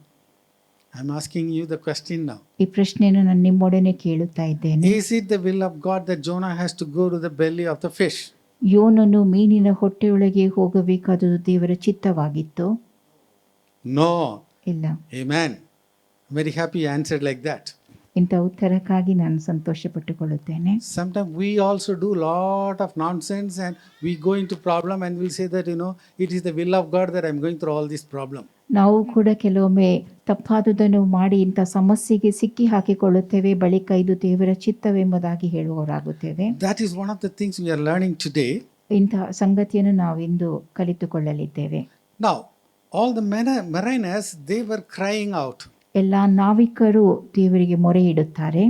I'm asking you the question now.
ಈ ಪ್ರಶ್ನೆಯನ್ನು ನಾನು ನಿಮ್ಮೊಡನೆ ಕೇಳುತ್ತಾ ಇದ್ದೇನೆ.
Is it the will of God that Jonah has to go to the belly of the fish?
ಯೋನನು ಮೀನಿನ ಹೊಟ್ಟೆಯೊಳಗೆ ಹೋಗಬೇಕಾದುದು ದೇವರ ಚಿತ್ತವಾಗಿತ್ತು?
No.
ಇಲ್ಲ.
Amen. I'm very happy you answered like that.
ಇಂಥ ಉತ್ತರಕ್ಕಾಗಿ ನಾನು ಸಂತೋಷಪಟ್ಟುಕೊಳ್ಳುತ್ತೇನೆ.
Sometimes we also do lot of nonsense and we go into problem and we'll say that, it is the will of God that I'm going through all this problem.
ನಾವು ಕೂಡ ಕೆಲವೊಮ್ಮೆ ತಪ್ಪಾದುದನ್ನು ಮಾಡಿ ಇಂಥ ಸಮಸ್ಯೆಗೆ ಸಿಕ್ಕಿ ಹಾಕಿಕೊಳ್ಳುತ್ತೇವೆ, ಬಳಿಕ ಇದು ದೇವರ ಚಿತ್ತವೆಂಬುದಾಗಿ ಹೇಳುವವರಾಗುತ್ತೇವೆ.
That is one of the things we are learning today.
ಇಂಥ ಸಂಗತಿಯನ್ನು ನಾವಿಂದು ಕಲಿತುಕೊಳ್ಳಲಿದ್ದೇವೆ.
Now, all the mariners, they were crying out.
ಎಲ್ಲ ನಾವಿಕರು ದೇವರಿಗೆ ಮೊರೆ ಇಡುತ್ತಾರೆ.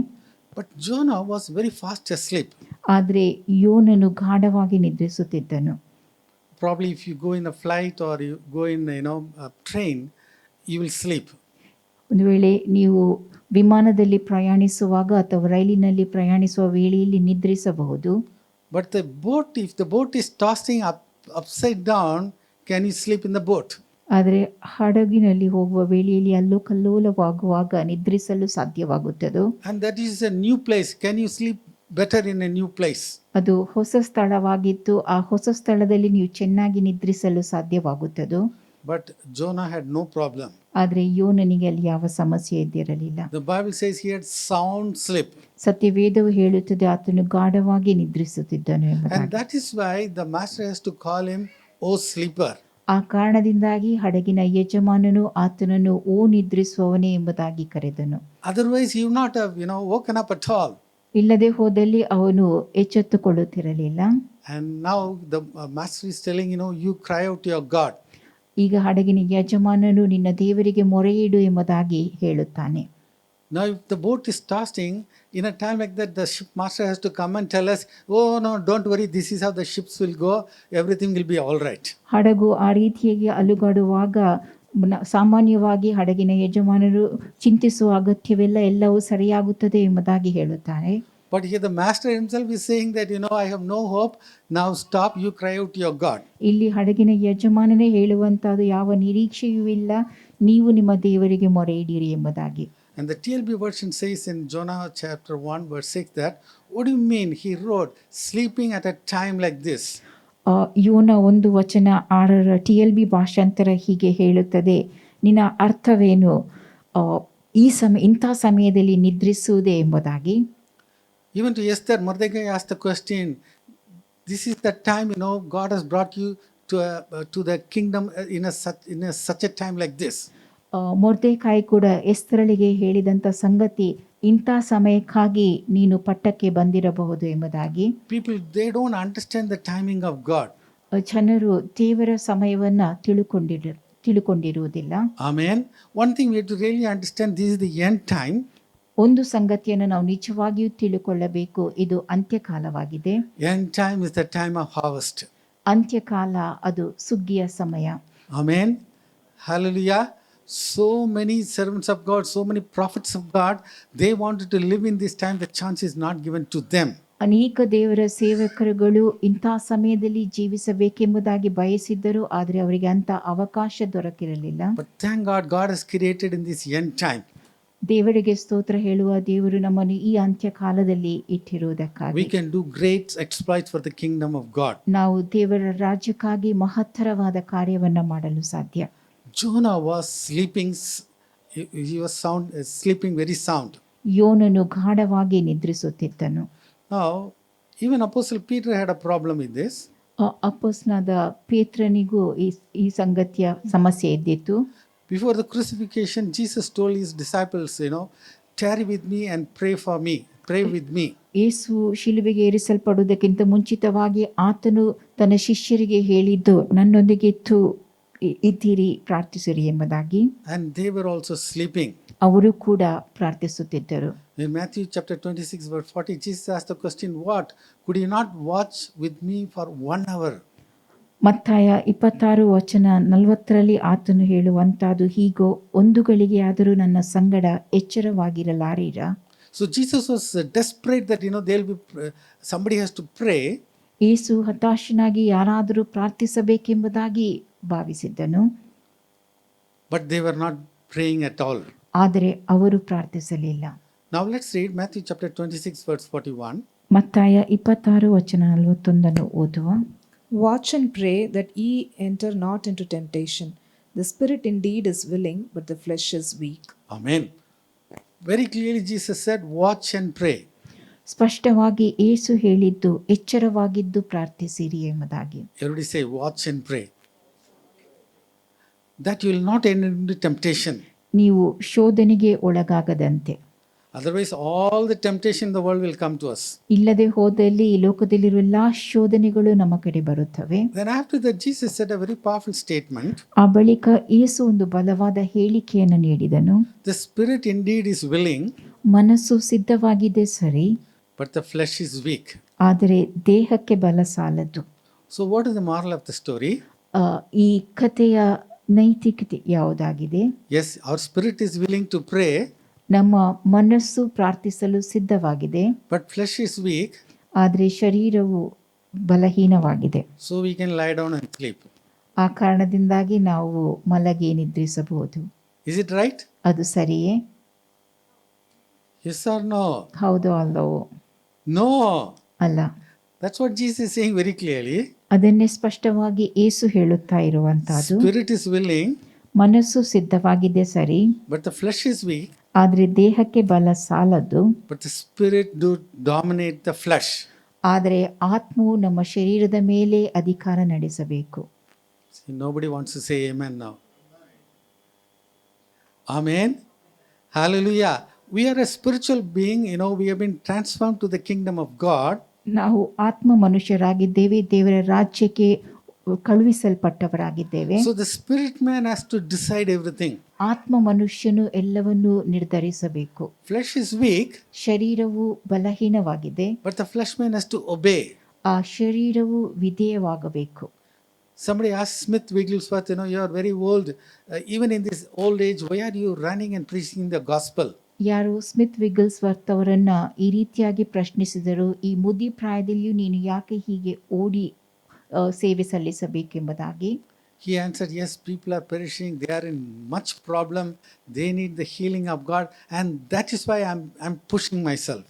But Jonah was very fast asleep.
ಆದರೆ ಯೋನನು ಗಾಢವಾಗಿ ನಿದ್ರಿಸುತ್ತಿದ್ದನು.
Probably if you go in a flight or you go in, a train, you will sleep.
ಒಂದು ವೇಳೆ ನೀವು ವಿಮಾನದಲ್ಲಿ ಪ್ರಯಾಣಿಸುವಾಗ ಅಥವಾ ರೈಲಿನಲ್ಲಿ ಪ್ರಯಾಣಿಸುವ ವೇಳೆಯಲ್ಲಿ ನಿದ್ರಿಸಬಹುದು.
But if the boat is tossing upside down, can you sleep in the boat?
ಆದರೆ ಹಡಗಿನಲ್ಲಿ ಹೋಗುವ ವೇಳೆಯಲ್ಲಿ ಅಲ್ಲೋ ಕಲ್ಲೋಲವಾಗುವಾಗ ನಿದ್ರಿಸಲು ಸಾಧ್ಯವಾಗುತ್ತದೋ?
And that is a new place. Can you sleep better in a new place?
ಅದು ಹೊಸ ಸ್ಥಳವಾಗಿತ್ತು, ಆ ಹೊಸ ಸ್ಥಳದಲ್ಲಿ ನೀವು ಚೆನ್ನಾಗಿ ನಿದ್ರಿಸಲು ಸಾಧ್ಯವಾಗುತ್ತದೋ?
But Jonah had no problem.
ಆದರೆ ಯೋನನಿಗೆ ಅಲ್ಲಿ ಯಾವ ಸಮಸ್ಯೆ ಇದ್ದಿರಲಿಲ್ಲ.
The Bible says he had sound sleep.
ಸತ್ಯವೇದವು ಹೇಳುತ್ತದೆ ಆತನು ಗಾಢವಾಗಿ ನಿದ್ರಿಸುತ್ತಿದ್ದನು
And
ಎಂಬುದಾಗಿ.
that is why the master has to call him, "O sleeper."
ಆ ಕಾರಣದಿಂದಾಗಿ ಹಡಗಿನ ಯಜಮಾನನು ಆತನನ್ನು ಓ ನಿದ್ರಿಸುವವನೇ ಎಂಬುದಾಗಿ ಕರೆದನು.
Otherwise he would not have, woken up at all.
ಇಲ್ಲದೆ ಹೋದಲ್ಲಿ ಅವನು ಎಚ್ಚೆತ್ತುಕೊಳ್ಳುತ್ತಿರಲಿಲ್ಲ.
And now the master is telling, you cry out to your God.
ಈಗ ಹಡಗಿನ ಯಜಮಾನನು ನಿನ್ನ ದೇವರಿಗೆ ಮೊರೆಯಿಡು ಎಂಬುದಾಗಿ ಹೇಳುತ್ತಾನೆ.
Now if the boat is tossing, in a time like that, the ship master has to come and tell us, "Oh no, don't worry, this is how the ships will go, everything will be all right."
ಹಡಗು ಆ ರೀತಿಯಾಗಿ ಅಲುಗಾಡುವಾಗ ಸಾಮಾನ್ಯವಾಗಿ ಹಡಗಿನ ಯಜಮಾನರು ಚಿಂತಿಸುವ ಅಗತ್ಯವಿಲ್ಲ, ಎಲ್ಲವೂ ಸರಿಯಾಗುತ್ತದೆ ಎಂಬುದಾಗಿ ಹೇಳುತ್ತಾರೆ.
But here the master himself is saying that, I have no hope, now stop, you cry out to your God.
ಇಲ್ಲಿ ಹಡಗಿನ ಯಜಮಾನನೇ ಹೇಳುವಂತಹದ್ದು, ಯಾವ ನಿರೀಕ್ಷೆಯೂ ಇಲ್ಲ, ನೀವು ನಿಮ್ಮ ದೇವರಿಗೆ ಮೊರೆಯಿಡಿರಿ ಎಂಬುದಾಗಿ.
And the TLB version says in Jonah chapter 1 verse 6 that, what do you mean he wrote sleeping at a time like this?
ಯೋನ 1:6 TLB ಭಾಷಾಂತರ ಹೀಗೆ ಹೇಳುತ್ತದೆ, ನಿನ್ನ ಅರ್ಥವೇನು, ಇಂಥ ಸಮಯದಲ್ಲಿ ನಿದ್ರಿಸುವುದೇ ಎಂಬುದಾಗಿ.
Even to Esther, Mordecai asked the question, this is the time, God has brought you to the kingdom in such a time like this.
ಮೊರ್ದೆಕಾಯಿ ಕೂಡ ಎಸ್ತರಳಿಗೆ ಹೇಳಿದಂಥ ಸಂಗತಿ, ಇಂಥ ಸಮಯಕ್ಕಾಗಿ ನೀನು ಪಟ್ಟಕ್ಕೆ ಬಂದಿರಬಹುದು ಎಂಬುದಾಗಿ.
People, they don't understand the timing of God.
ಜನರು ದೇವರ ಸಮಯವನ್ನ ತಿಳುಕೊಂಡಿರುವುದಿಲ್ಲ.
Amen. One thing we have to really understand, this is the end time.
ಒಂದು ಸಂಗತಿಯನ್ನು ನಾವು ನಿಜವಾಗಿಯೂ ತಿಳುಕೊಳ್ಳಬೇಕು, ಇದು ಅಂತ್ಯಕಾಲವಾಗಿದೆ.
End time is the time of harvest.
ಅಂತ್ಯಕಾಲ ಅದು ಸುಗ್ಗಿಯ ಸಮಯ.
Amen. Hallelujah. So many servants of God, so many prophets of God, they wanted to live in this time. The chance is not given to them.
ಅನೇಕ ದೇವರ ಸೇವಕರುಗಳು ಇಂಥ ಸಮಯದಲ್ಲಿ ಜೀವಿಸಬೇಕೆಂಬುದಾಗಿ ಬಯಸಿದ್ದರು, ಆದರೆ ಅವರಿಗೆ ಅಂಥ ಅವಕಾಶ ದೊರಕಿರಲಿಲ್ಲ.
But thank God, God has created in this end time.
ದೇವರಿಗೆ ಸ್ತೋತ್ರ ಹೇಳುವ ದೇವರು ನಮ್ಮನ್ನು ಈ ಅಂತ್ಯ ಕಾಲದಲ್ಲಿ ಇಟ್ಟಿರುವುದಕ್ಕಾಗಿ
We can do great exploits for the kingdom of God.
ನಾವು ದೇವರ ರಾಜ್ಯಕ್ಕಾಗಿ ಮಹತ್ತರವಾದ ಕಾರ್ಯವನ್ನ ಮಾಡಲು ಸಾಧ್ಯ.
Jonah was sleeping, he was sleeping very sound.
ಯೋನನು ಗಾಢವಾಗಿ ನಿದ್ರಿಸುತ್ತಿದ್ದನು.
Now, even Apostle Peter had a problem with this.
ಅಪೊಸ್ತಲನಾದ ಪೇತ್ರನಿಗೂ ಈ ಸಂಗತಿಯ ಸಮಸ್ಯೆ ಇದ್ದಿತ್ತು.
Before the crucifixion, Jesus told his disciples, tarry with me and pray for me, pray with me.
ಯೇಸು ಶಿಲುಬೆಗೆ ಏರಿಸಲ್ಪಡುವುದಕ್ಕಿಂತ ಮುಂಚಿತವಾಗಿ ಆತನು ತನ್ನ ಶಿಷ್ಯರಿಗೆ ಹೇಳಿದ್ದು, ನನ್ನೊಂದಿಗೆ ಇದ್ದೀರಿ, ಪ್ರಾರ್ಥಿಸಿರಿ ಎಂಬುದಾಗಿ.
And they were also sleeping.
ಅವರು ಕೂಡ ಪ್ರಾರ್ಥಿಸುತ್ತಿದ್ದರು.
In Matthew chapter 26 verse 40, Jesus asked the question, what? Could you not watch with me for 1 hour?
ಮತ್ತಾಯ 26:40 ಆತನು ಹೇಳುವಂತಾದು ಹೀಗೋ, 1 ಗಳಿಗೆಯಾದರೂ ನನ್ನ ಸಂಗಡ ಎಚ್ಚರವಾಗಿರಲಾರೀರಾ?
So Jesus was desperate that there'll be somebody has to pray.
ಯೇಸು ಹತಾಶನಾಗಿ ಯಾರಾದರೂ ಪ್ರಾರ್ಥಿಸಬೇಕೆಂಬುದಾಗಿ ಭಾವಿಸಿದ್ದನು.
But they were not praying at all.
ಆದರೆ ಅವರು ಪ್ರಾರ್ಥಿಸಲಿಲ್ಲ.
Now let's read Matthew chapter 26 verse 41.
ಮತ್ತಾಯ 26:41 ಓದುವ.
Watch and pray that ye enter not into temptation. The spirit indeed is willing, but the flesh is weak.
Amen. Very clearly Jesus said, watch and pray.
ಸ್ಪಷ್ಟವಾಗಿ ಯೇಸು ಹೇಳಿದ್ದು, ಎಚ್ಚರವಾಗಿದ್ದು ಪ್ರಾರ್ಥಿಸಿರಿ ಎಂಬುದಾಗಿ.
Everybody say, watch and pray. That you will not enter into temptation.
ನೀವು ಶೋಧನೆಗೆ ಒಳಗಾಗದಂತೆ.
Otherwise, all the temptation in the world will come to us.
ಇಲ್ಲದೆ ಹೋದಲ್ಲಿ ಈ ಲೋಕದಲ್ಲಿರುವ ಎಲ್ಲಾ ಶೋಧನೆಗಳು ನಮ್ಮ ಕಡೆ ಬರುತ್ತವೆ.
Then after that, Jesus said a very powerful statement.
ಆ ಬಳಿಕ ಯೇಸು ಒಂದು ಬಲವಾದ ಹೇಳಿಕೆಯನ್ನು ನೀಡಿದನು.
The spirit indeed is willing,
ಮನಸ್ಸು ಸಿದ್ಧವಾಗಿದೆ ಸರಿ,
but the flesh is weak.
ಆದರೆ ದೇಹಕ್ಕೆ ಬಲ ಸಾಲದು.
So what is the moral of the story?
ಈ ಕಥೆಯ ನೈತಿಕತೆ ಯಾವುದಾಗಿದೆ?
Yes, our spirit is willing to pray,
ನಮ್ಮ ಮನಸ್ಸು ಪ್ರಾರ್ಥಿಸಲು ಸಿದ್ಧವಾಗಿದೆ,
but flesh is weak.
ಆದರೆ ಶರೀರವು ಬಲಹೀನವಾಗಿದೆ.
So we can lie down and sleep.
ಆ ಕಾರಣದಿಂದಾಗಿ ನಾವು ಮಲಗಿ ನಿದ್ರಿಸಬಹುದು.
Is it right?
ಅದು ಸರಿಯೇ?
Yes or no?
ಹೌದು ಅಲ್ಲವೋ?
No.
ಅಲ್ಲ.
That's what Jesus is saying very clearly.
ಅದನ್ನೇ ಸ್ಪಷ್ಟವಾಗಿ ಯೇಸು ಹೇಳುತ್ತಾ ಇರುವಂತಹದ್ದು.
Spirit is willing,
ಮನಸ್ಸು ಸಿದ್ಧವಾಗಿದೆ ಸರಿ,
but the flesh is weak.
ಆದರೆ ದೇಹಕ್ಕೆ ಬಲ ಸಾಲದು.
But the spirit do dominate the flesh.
ಆದರೆ ಆತ್ಮವು ನಮ್ಮ ಶರೀರದ ಮೇಲೆ ಅಧಿಕಾರ ನಡೆಸಬೇಕು.
See, nobody wants to say amen now. Amen. Hallelujah. We are a spiritual being, we have been transformed to the kingdom of God.
ನಾವು ಆತ್ಮ ಮನುಷ್ಯರಾಗಿದ್ದೇವೆ, ದೇವರ ರಾಜ್ಯಕ್ಕೆ ಕಳುಹಿಸಲ್ಪಟ್ಟವರಾಗಿದ್ದೇವೆ.
So the spirit man has to decide everything.
ಆತ್ಮ ಮನುಷ್ಯನು ಎಲ್ಲವನ್ನೂ ನಿರ್ಧರಿಸಬೇಕು.
Flesh is weak,
ಶರೀರವು ಬಲಹೀನವಾಗಿದೆ,
but the flesh man has to obey.
ಆ ಶರೀರವು ವಿಧೇಯವಾಗಬೇಕು.
Somebody asked Smith Wigglesworth, you are very old. Even in this old age, why are you running and preaching the gospel?
ಯಾರು Smith ವಿಗಲ್ಸ್ವರ್ತ್ ಅವರನ್ನ ಈ ರೀತಿಯಾಗಿ ಪ್ರಶ್ನಿಸಿದರು, ಈ ಮುದಿ ಪ್ರಾಯದಲ್ಲಿಯೂ ನೀನು ಯಾಕೆ ಹೀಗೆ ಓಡಿ ಸೇವೆ ಸಲ್ಲಿಸಬೇಕೆಂಬುದಾಗಿ.
He answered, yes, people are perishing, they are in much problem, they need the healing of God, and that is why I'm pushing myself.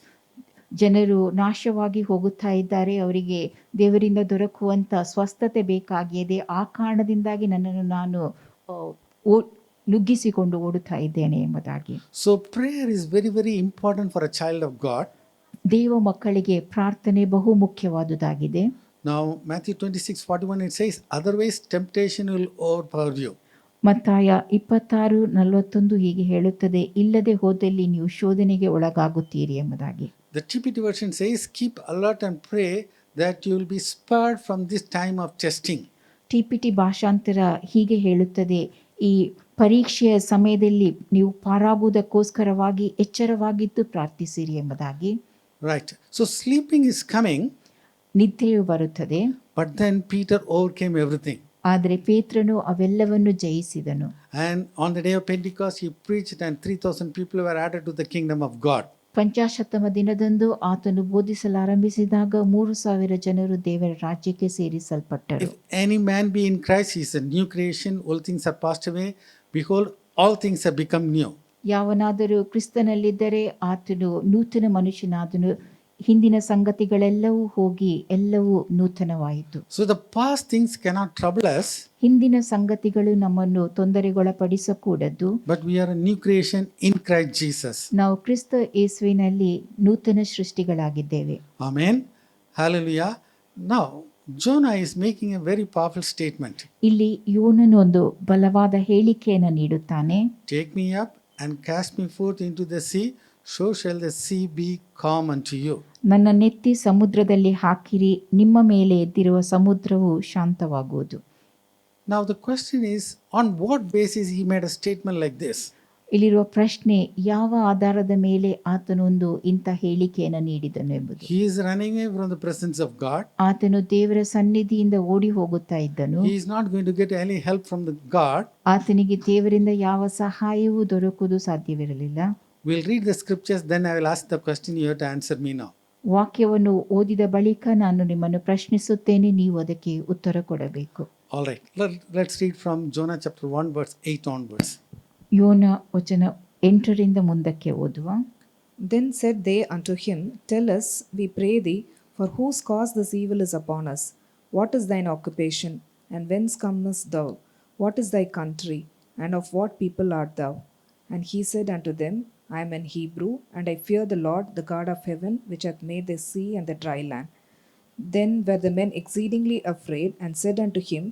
ಜನರು ನಾಶವಾಗಿ ಹೋಗುತ್ತಾ ಇದ್ದಾರೆ, ಅವರಿಗೆ ದೇವರಿಂದ ದೊರಕುವಂತ ಸ್ವಸ್ಥತೆ ಬೇಕಾಗಿದೆ, ಆ ಕಾರಣದಿಂದಾಗಿ ನನ್ನನ್ನು ನಾನು ನುಗ್ಗಿಸಿಕೊಂಡು ಓಡುತ್ತಾ ಇದ್ದೇನೆ ಎಂಬುದಾಗಿ.
So prayer is very, very important for a child of God.
ದೇವ ಮಕ್ಕಳಿಗೆ ಪ್ರಾರ್ಥನೆ ಬಹು ಮುಖ್ಯವಾದುದಾಗಿದೆ.
Now Matthew 26:41 it says, otherwise temptation will overpower you.
ಮತ್ತಾಯ 26:41 ಹೀಗೆ ಹೇಳುತ್ತದೆ, ಇಲ್ಲದೆ ಹೋದಲ್ಲಿ ನೀವು ಶೋಧನೆಗೆ ಒಳಗಾಗುತ್ತೀರಿ ಎಂಬುದಾಗಿ.
The TPT version says, keep alert and pray that you will be spared from this time of testing.
TPT ಭಾಷಾಂತರ ಹೀಗೆ ಹೇಳುತ್ತದೆ, ಈ ಪರೀಕ್ಷೆಯ ಸಮಯದಲ್ಲಿ ನೀವು ಪಾರಾಗುವುದಕ್ಕೋಸ್ಕರವಾಗಿ ಎಚ್ಚರವಾಗಿದ್ದು ಪ್ರಾರ್ಥಿಸಿರಿ ಎಂಬುದಾಗಿ.
Right. So sleeping is coming.
ನಿದ್ರೆಯು ಬರುತ್ತದೆ.
But then Peter overcame everything.
ಆದರೆ ಪೇತ್ರನು ಅವೆಲ್ಲವನ್ನು ಜಯಿಸಿದನು.
And on the day of Pentecost he preached and 3,000 people were added to the kingdom of God.
ಪಂಚಾಶತ್ತಮ ದಿನದಂದು ಆತನು ಬೋಧಿಸಲಾರಂಭಿಸಿದಾಗ 3,000 ಜನರು ದೇವರ ರಾಜ್ಯಕ್ಕೆ ಸೇರಿಸಲ್ಪಟ್ಟರು.
If any man be in Christ, he is a new creation. All things are passed away. Behold, all things have become new.
ಯಾವನಾದರೂ ಕ್ರಿಸ್ತನಲ್ಲಿದ್ದರೆ ಆತನು ನೂತನ ಮನುಷ್ಯನಾದನು, ಹಿಂದಿನ ಸಂಗತಿಗಳೆಲ್ಲವೂ ಹೋಗಿ ಎಲ್ಲವೂ ನೂತನವಾಯಿತು.
So the past things cannot trouble us,
ಹಿಂದಿನ ಸಂಗತಿಗಳು ನಮ್ಮನ್ನು ತೊಂದರೆಗೊಳಪಡಿಸಕೂಡದು.
but we are a new creation in Christ Jesus.
ನಾವು ಕ್ರಿಸ್ತ ಯೇಸುವಿನಲ್ಲಿ ನೂತನ ಸೃಷ್ಟಿಗಳಾಗಿದ್ದೇವೆ.
Amen. Hallelujah. Now, Jonah is making a very powerful statement.
ಇಲ್ಲಿ ಯೋನನು ಒಂದು ಬಲವಾದ ಹೇಳಿಕೆಯನ್ನು ನೀಡುತ್ತಾನೆ.
Take me up and cast me forth into the sea, so shall the sea be calm unto you.
ನನ್ನ ನೆತ್ತಿ ಸಮುದ್ರದಲ್ಲಿ ಹಾಕಿರಿ, ನಿಮ್ಮ ಮೇಲೆ ಎದ್ದಿರುವ ಸಮುದ್ರವು ಶಾಂತವಾಗುವುದು.
Now the question is, on what basis he made a statement like this?
ಇಲ್ಲಿರುವ ಪ್ರಶ್ನೆ, ಯಾವ ಆಧಾರದ ಮೇಲೆ ಆತನೊಂದು ಇಂಥ ಹೇಳಿಕೆಯನ್ನು ನೀಡಿದನು ಎಂಬುದು.
He is running away from the presence of God.
ಆತನು ದೇವರ ಸನ್ನಿಧಿಯಿಂದ ಓಡಿ ಹೋಗುತ್ತಾ ಇದ್ದನು.
He is not going to get any help from the God.
ಆತನಿಗೆ ದೇವರಿಂದ ಯಾವ ಸಹಾಯವೂ ದೊರಕುವುದು ಸಾಧ್ಯವಿರಲಿಲ್ಲ.
We'll read the scriptures, then I will ask the question, you have to answer me now.
ವಾಕ್ಯವನ್ನು ಓದಿದ ಬಳಿಕ ನಾನು ನಿಮ್ಮನ್ನು ಪ್ರಶ್ನಿಸುತ್ತೇನೆ, ನೀವು ಅದಕ್ಕೆ ಉತ್ತರ ಕೊಡಬೇಕು.
All right, let's read from Jonah chapter 1 verse 8 onwards.
ಯೋನ ವಚನ 8ರಿಂದ ಮುಂದಕ್ಕೆ ಓದುವ.
Then said they unto him, Tell us, we pray thee, for whose cause this evil is upon us? What is thine occupation? And whence comest thou? What is thy country? And of what people art thou? And he said unto them, I am an Hebrew, and I fear the Lord, the God of heaven, which hath made the sea and the dry land. Then were the men exceedingly afraid, and said unto him,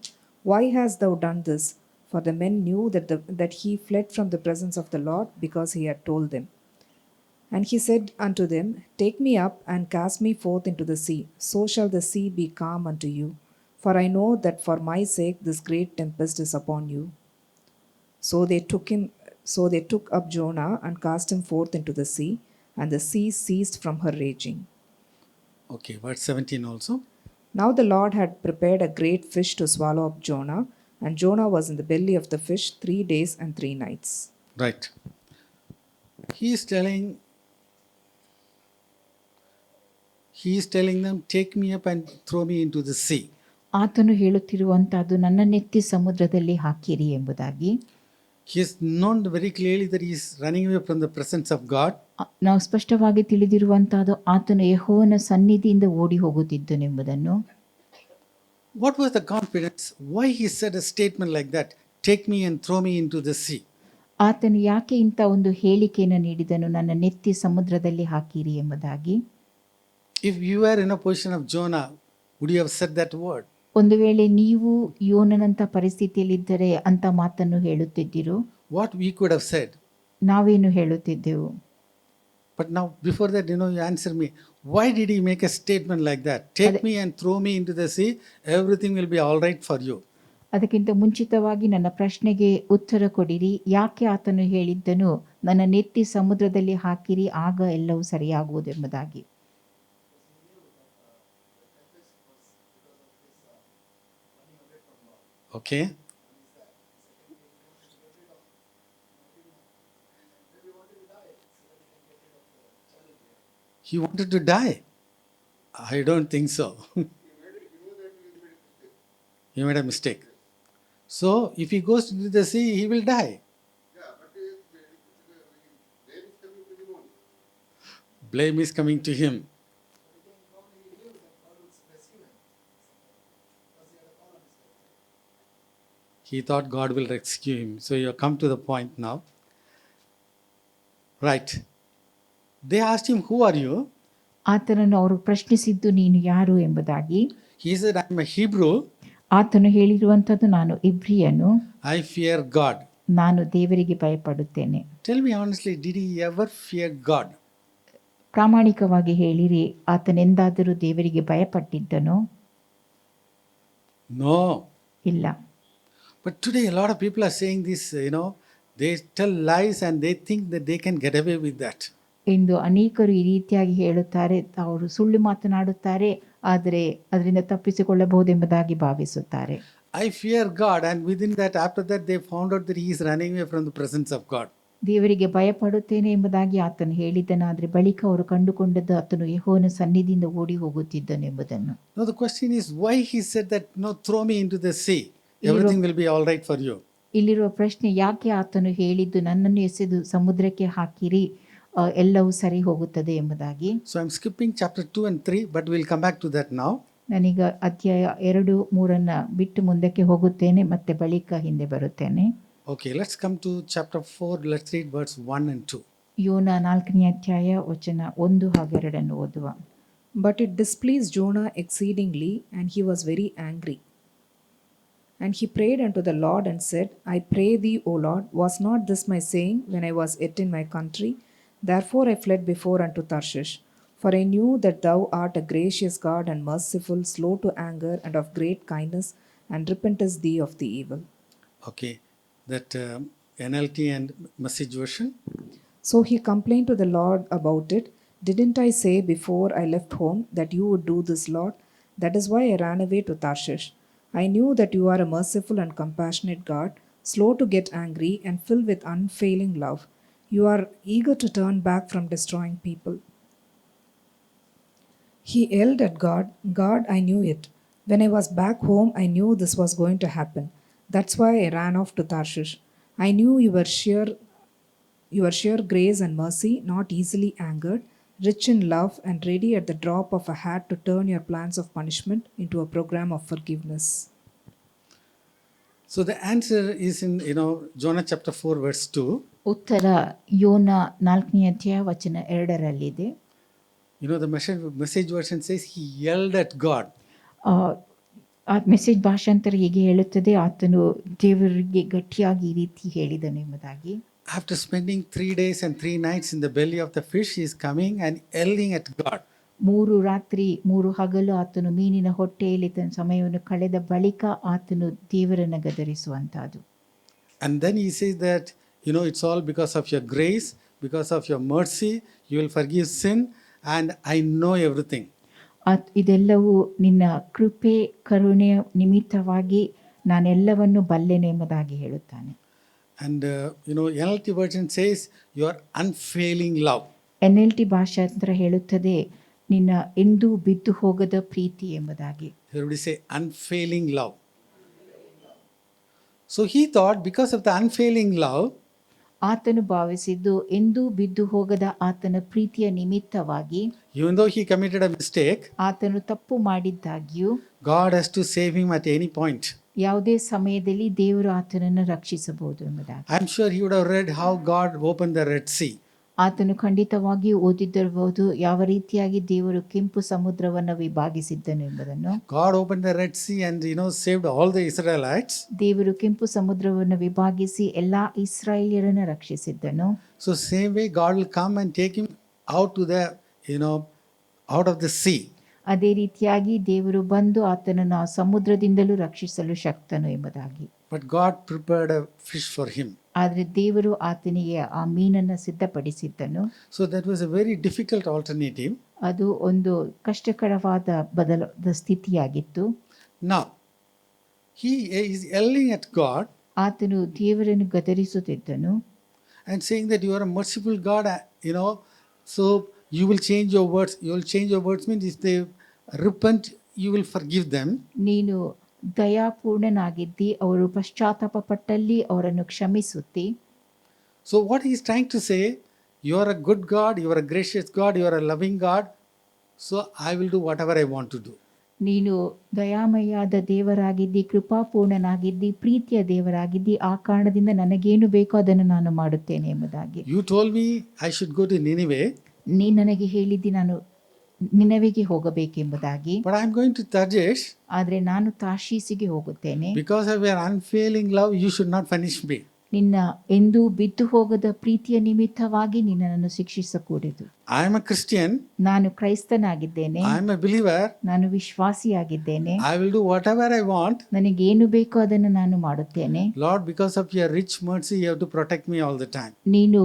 Why hast thou done this? For the men knew that he fled from the presence of the Lord, because he had told them. And he said unto them, Take me up and cast me forth into the sea, so shall the sea be calm unto you. For I know that for my sake this great tempest is upon you. So they took up Jonah and cast him forth into the sea, and the sea ceased from her raging.
Okay, verse 17 also.
Now the Lord had prepared a great fish to swallow up Jonah, and Jonah was in the belly of the fish 3 days and 3 nights.
Right. He is telling them, take me up and throw me into the sea.
ಆತನು ಹೇಳುತ್ತಿರುವಂತಹದ್ದು, ನನ್ನ ನೆತ್ತಿ ಸಮುದ್ರದಲ್ಲಿ ಹಾಕಿರಿ ಎಂಬುದಾಗಿ.
He has known very clearly that he is running away from the presence of God.
ನಾವು ಸ್ಪಷ್ಟವಾಗಿ ತಿಳಿದಿರುವಂತಹದ್ದು, ಆತನು ಯೆಹೋವನ ಸನ್ನಿಧಿಯಿಂದ ಓಡಿ ಹೋಗುತ್ತಿದ್ದನೆಂಬುದನ್ನು.
What was the confidence? Why he said a statement like that? Take me and throw me into the sea.
ಆತನು ಯಾಕೆ ಇಂಥ ಒಂದು ಹೇಳಿಕೆಯನ್ನು ನೀಡಿದನು, ನನ್ನ ನೆತ್ತಿ ಸಮುದ್ರದಲ್ಲಿ ಹಾಕಿರಿ ಎಂಬುದಾಗಿ?
If you were in a position of Jonah, would you have said that word?
ಒಂದು ವೇಳೆ ನೀವು ಯೋನನಂತ ಪರಿಸ್ಥಿತಿಯಲ್ಲಿದ್ದರೆ ಅಂತ ಮಾತನ್ನು ಹೇಳುತ್ತಿದ್ದಿರೋ?
What we could have said.
ನಾವೇನು ಹೇಳುತ್ತಿದ್ದೆವು?
But now, before that, you answer me. Why did he make a statement like that? Take me and throw me into the sea. Everything will be all right for you.
ಅದಕ್ಕಿಂತ ಮುಂಚಿತವಾಗಿ ನನ್ನ ಪ್ರಶ್ನೆಗೆ ಉತ್ತರ ಕೊಡಿರಿ. ಯಾಕೆ ಆತನು ಹೇಳಿದ್ದನು, ನನ್ನ ನೆತ್ತಿ ಸಮುದ್ರದಲ್ಲಿ ಹಾಕಿರಿ, ಆಗ ಎಲ್ಲವೂ ಸರಿಯಾಗುವುದೆಂಬುದಾಗಿ?
Okay. He wanted to die. I don't think so. He made a mistake. So, if he goes into the sea, he will die. Blame is coming to him. He thought God will rescue him. So, you have come to the point now. Right. They asked him, who are you?
ಆತನನ್ನು ಅವರು ಪ್ರಶ್ನಿಸಿದ್ದು, ನೀನು ಯಾರು ಎಂಬುದಾಗಿ.
He said, I am a Hebrew.
ಆತನು ಹೇಳಿರುವಂಥದ್ದು, ನಾನು ಇಬ್ರಿಯನು,
I fear God.
ನಾನು ದೇವರಿಗೆ ಭಯಪಡುತ್ತೇನೆ.
Tell me honestly, did he ever fear God?
ಪ್ರಾಮಾಣಿಕವಾಗಿ ಹೇಳಿರಿ, ಆತನೆಂದಾದರೂ ದೇವರಿಗೆ ಭಯಪಟ್ಟಿದ್ದನೋ?
No.
ಇಲ್ಲ.
But today a lot of people are saying this, they tell lies and they think that they can get away with that.
ಇಂದು ಅನೇಕರು ಈ ರೀತಿಯಾಗಿ ಹೇಳುತ್ತಾರೆ, ಅವರು ಸುಳ್ಳು ಮಾತನಾಡುತ್ತಾರೆ, ಆದರೆ ಅದರಿಂದ ತಪ್ಪಿಸಿಕೊಳ್ಳಬಹುದೆಂಬುದಾಗಿ ಭಾವಿಸುತ್ತಾರೆ.
I fear God, and within that, after that, they found out that he is running away from the presence of God.
ದೇವರಿಗೆ ಭಯಪಡುತ್ತೇನೆ ಎಂಬುದಾಗಿ ಆತನು ಹೇಳಿದ್ದನಾದರೆ ಬಳಿಕ ಅವರು ಕಂಡುಕೊಂಡದ್ದು ಆತನು ಯೆಹೋವನ ಸನ್ನಿಧಿಯಿಂದ ಓಡಿ ಹೋಗುತ್ತಿದ್ದನು ಎಂಬುದನ್ನು.
Now the question is why he said that, no, throw me into the sea. Everything will be all right for you.
ಇಲ್ಲಿರುವ ಪ್ರಶ್ನೆ, ಯಾಕೆ ಆತನು ಹೇಳಿದ್ದು ನನ್ನನ್ನು ಎಸೆದು ಸಮುದ್ರಕ್ಕೆ ಹಾಕಿರಿ, ಎಲ್ಲವೂ ಸರಿ ಹೋಗುತ್ತದೆ ಎಂಬುದಾಗಿ.
So I'm skipping chapter 2 and 3, but we'll come back to that now.
ನಾನೀಗ ಅಧ್ಯಾಯ 2, 3 ಬಿಟ್ಟು ಮುಂದಕ್ಕೆ ಹೋಗುತ್ತೇನೆ, ಮತ್ತೆ ಬಳಿಕ ಹಿಂದೆ ಬರುತ್ತೇನೆ.
Okay, let's come to chapter 4. Let's read verse 1 and 2.
ಯೋನ 4ನೇ ಅಧ್ಯಾಯ ವಚನ 1 ಹಾಗೂ 2 ಓದುವ.
But it displeased Jonah exceedingly, and he was very angry. And he prayed unto the Lord and said, I pray thee, O Lord, was not this my saying when I was yet in my country? Therefore I fled before unto Tarshish. For I knew that thou art a gracious God and merciful, slow to anger, and of great kindness, and repentest thee of the evil.
Okay, that NLT and Message version.
So he complained to the Lord about it. Didn't I say before I left home that you would do this, Lord? That is why I ran away to Tarshish. I knew that you are a merciful and compassionate God, slow to get angry, and filled with unfailing love. You are eager to turn back from destroying people. He yelled at God, God, I knew it. When I was back home, I knew this was going to happen. That's why I ran off to Tarshish. I knew you were sheer grace and mercy, not easily angered, rich in love, and ready at the drop of a hat to turn your plans of punishment into a program of forgiveness.
So the answer is in, Jonah chapter 4 verse 2.
ಉತ್ತರ ಯೋನ 4ನೇ ಅಧ್ಯಾಯ ವಚನ 2ರಲ್ಲಿದೆ.
The message version says he yelled at God.
ಆ message ಭಾಷಾಂತರ ಹೀಗೆ ಹೇಳುತ್ತದೆ, ಆತನು ದೇವರಿಗೆ ಗಟ್ಟಿಯಾಗಿ ಈ ರೀತಿ ಹೇಳಿದನು ಎಂಬುದಾಗಿ.
After spending 3 days and 3 nights in the belly of the fish, he is coming and yelling at God.
3 ರಾತ್ರಿ 3 ಹಗಲು ಆತನು ಮೀನಿನ ಹೊಟ್ಟೆಯಲ್ಲಿ ತನ್ನ ಸಮಯವನ್ನು ಕಳೆದ ಬಳಿಕ ಆತನು ದೇವರನ್ನು ಗದರಿಸುವಂತಹದ್ದು.
And then he says that, it's all because of your grace, because of your mercy, you will forgive sin, and I know everything.
ಇದೆಲ್ಲವೂ ನಿನ್ನ ಕೃಪೆ ಕರುಣೆಯ ನಿಮಿತ್ತವಾಗಿ ನಾನೆಲ್ಲವನ್ನು ಬಲ್ಲೆನು ಎಂಬುದಾಗಿ ಹೇಳುತ್ತಾನೆ.
And NLT version says your unfailing love.
NLT ಭಾಷಾಂತರ ಹೇಳುತ್ತದೆ ನಿನ್ನ ಎಂದೂ ಬಿದ್ದು ಹೋಗದ ಪ್ರೀತಿ ಎಂಬುದಾಗಿ.
Everybody say unfailing love. So he thought because of the unfailing love,
ಆತನು ಭಾವಿಸಿದ್ದು ಎಂದೂ ಬಿದ್ದು ಹೋಗದ ಆತನ ಪ್ರೀತಿಯ ನಿಮಿತ್ತವಾಗಿ,
even though he committed a mistake,
ಆತನು ತಪ್ಪು ಮಾಡಿದ್ದಾಗ್ಯೂ
God has to save him at any point.
ಯಾವುದೇ ಸಮಯದಲ್ಲಿ ದೇವರು ಆತನನ್ನು ರಕ್ಷಿಸಬಹುದು ಎಂಬುದಾಗಿ.
I'm sure he would have read how God opened the Red Sea.
ಆತನು ಖಂಡಿತವಾಗಿ ಓದಿದ್ದಿರಬಹುದು ಯಾವ ರೀತಿಯಾಗಿ ದೇವರು ಕೆಂಪು ಸಮುದ್ರವನ್ನು ವಿಭಾಗಿಸಿದ್ದನು ಎಂಬುದನ್ನು.
God opened the Red Sea and saved all the Israelites.
ದೇವರು ಕೆಂಪು ಸಮುದ್ರವನ್ನು ವಿಭಾಗಿಸಿ ಎಲ್ಲಾ ಇಸ್ರಾಯೇಲ್ಯರನ್ನು ರಕ್ಷಿಸಿದ್ದನು.
So same way God will come and take him out to the out of the sea.
ಅದೇ ರೀತಿಯಾಗಿ ದೇವರು ಬಂದು ಆತನನ್ನು ಆ ಸಮುದ್ರದಿಂದಲೂ ರಕ್ಷಿಸಲು ಶಕ್ತನು ಎಂಬುದಾಗಿ.
But God prepared a fish for him.
ಆದರೆ ದೇವರು ಆತನಿಗೆ ಆ ಮೀನನ್ನು ಸಿದ್ಧಪಡಿಸಿದ್ದನು.
So that was a very difficult alternative.
ಅದು ಒಂದು ಕಷ್ಟಕರವಾದ ಬದಲಾದ ಸ್ಥಿತಿಯಾಗಿತ್ತು.
Now he is yelling at God.
ಆತನು ದೇವರನ್ನು ಗದರಿಸುತ್ತಿದ್ದನು.
And saying that you are a merciful God, so you will change your words. You will change your words means if they repent, you will forgive them.
ನೀನು ದಯಾಪೂರ್ಣನಾಗಿದ್ದಿ, ಅವರು ಪಶ್ಚಾತ್ತಾಪ ಪಟ್ಟಲ್ಲಿ ಅವರನ್ನು ಕ್ಷಮಿಸುತ್ತಿ.
So what he is trying to say, you are a good God, you are a gracious God, you are a loving God, so I will do whatever I want to do.
ನೀನು ದಯಾಮಯಾದ ದೇವರಾಗಿದ್ದಿ, ಕೃಪಾಪೂರ್ಣನಾಗಿದ್ದಿ, ಪ್ರೀತಿಯ ದೇವರಾಗಿದ್ದಿ, ಆ ಕಾರಣದಿಂದ ನನಗೇನು ಬೇಕೋ ಅದನ್ನು ನಾನು ಮಾಡುತ್ತೇನೆ ಎಂಬುದಾಗಿ.
You told me I should go to Nineveh.
ನೀ ನನಗೆ ಹೇಳಿದ್ದಿ ನಾನು ನಿನವೆಗೆ ಹೋಗಬೇಕೆಂಬುದಾಗಿ.
But I am going to Tarshish.
ಆದರೆ ನಾನು ತಾರ್ಷೀಸಿಗೆ ಹೋಗುತ್ತೇನೆ.
Because of your unfailing love, you should not punish me.
ನಿನ್ನ ಎಂದೂ ಬಿದ್ದು ಹೋಗದ ಪ್ರೀತಿಯ ನಿಮಿತ್ತವಾಗಿ ನಿನ್ನನ್ನು ಶಿಕ್ಷಿಸಕೂಡದು.
I am a Christian.
ನಾನು ಕ್ರೈಸ್ತನಾಗಿದ್ದೇನೆ.
I am a believer.
ನಾನು ವಿಶ್ವಾಸಿಯಾಗಿದ್ದೇನೆ.
I will do whatever I want.
ನನಗೇನು ಬೇಕೋ ಅದನ್ನು ನಾನು ಮಾಡುತ್ತೇನೆ.
Lord, because of your rich mercy, you have to protect me all the time.
ನೀನು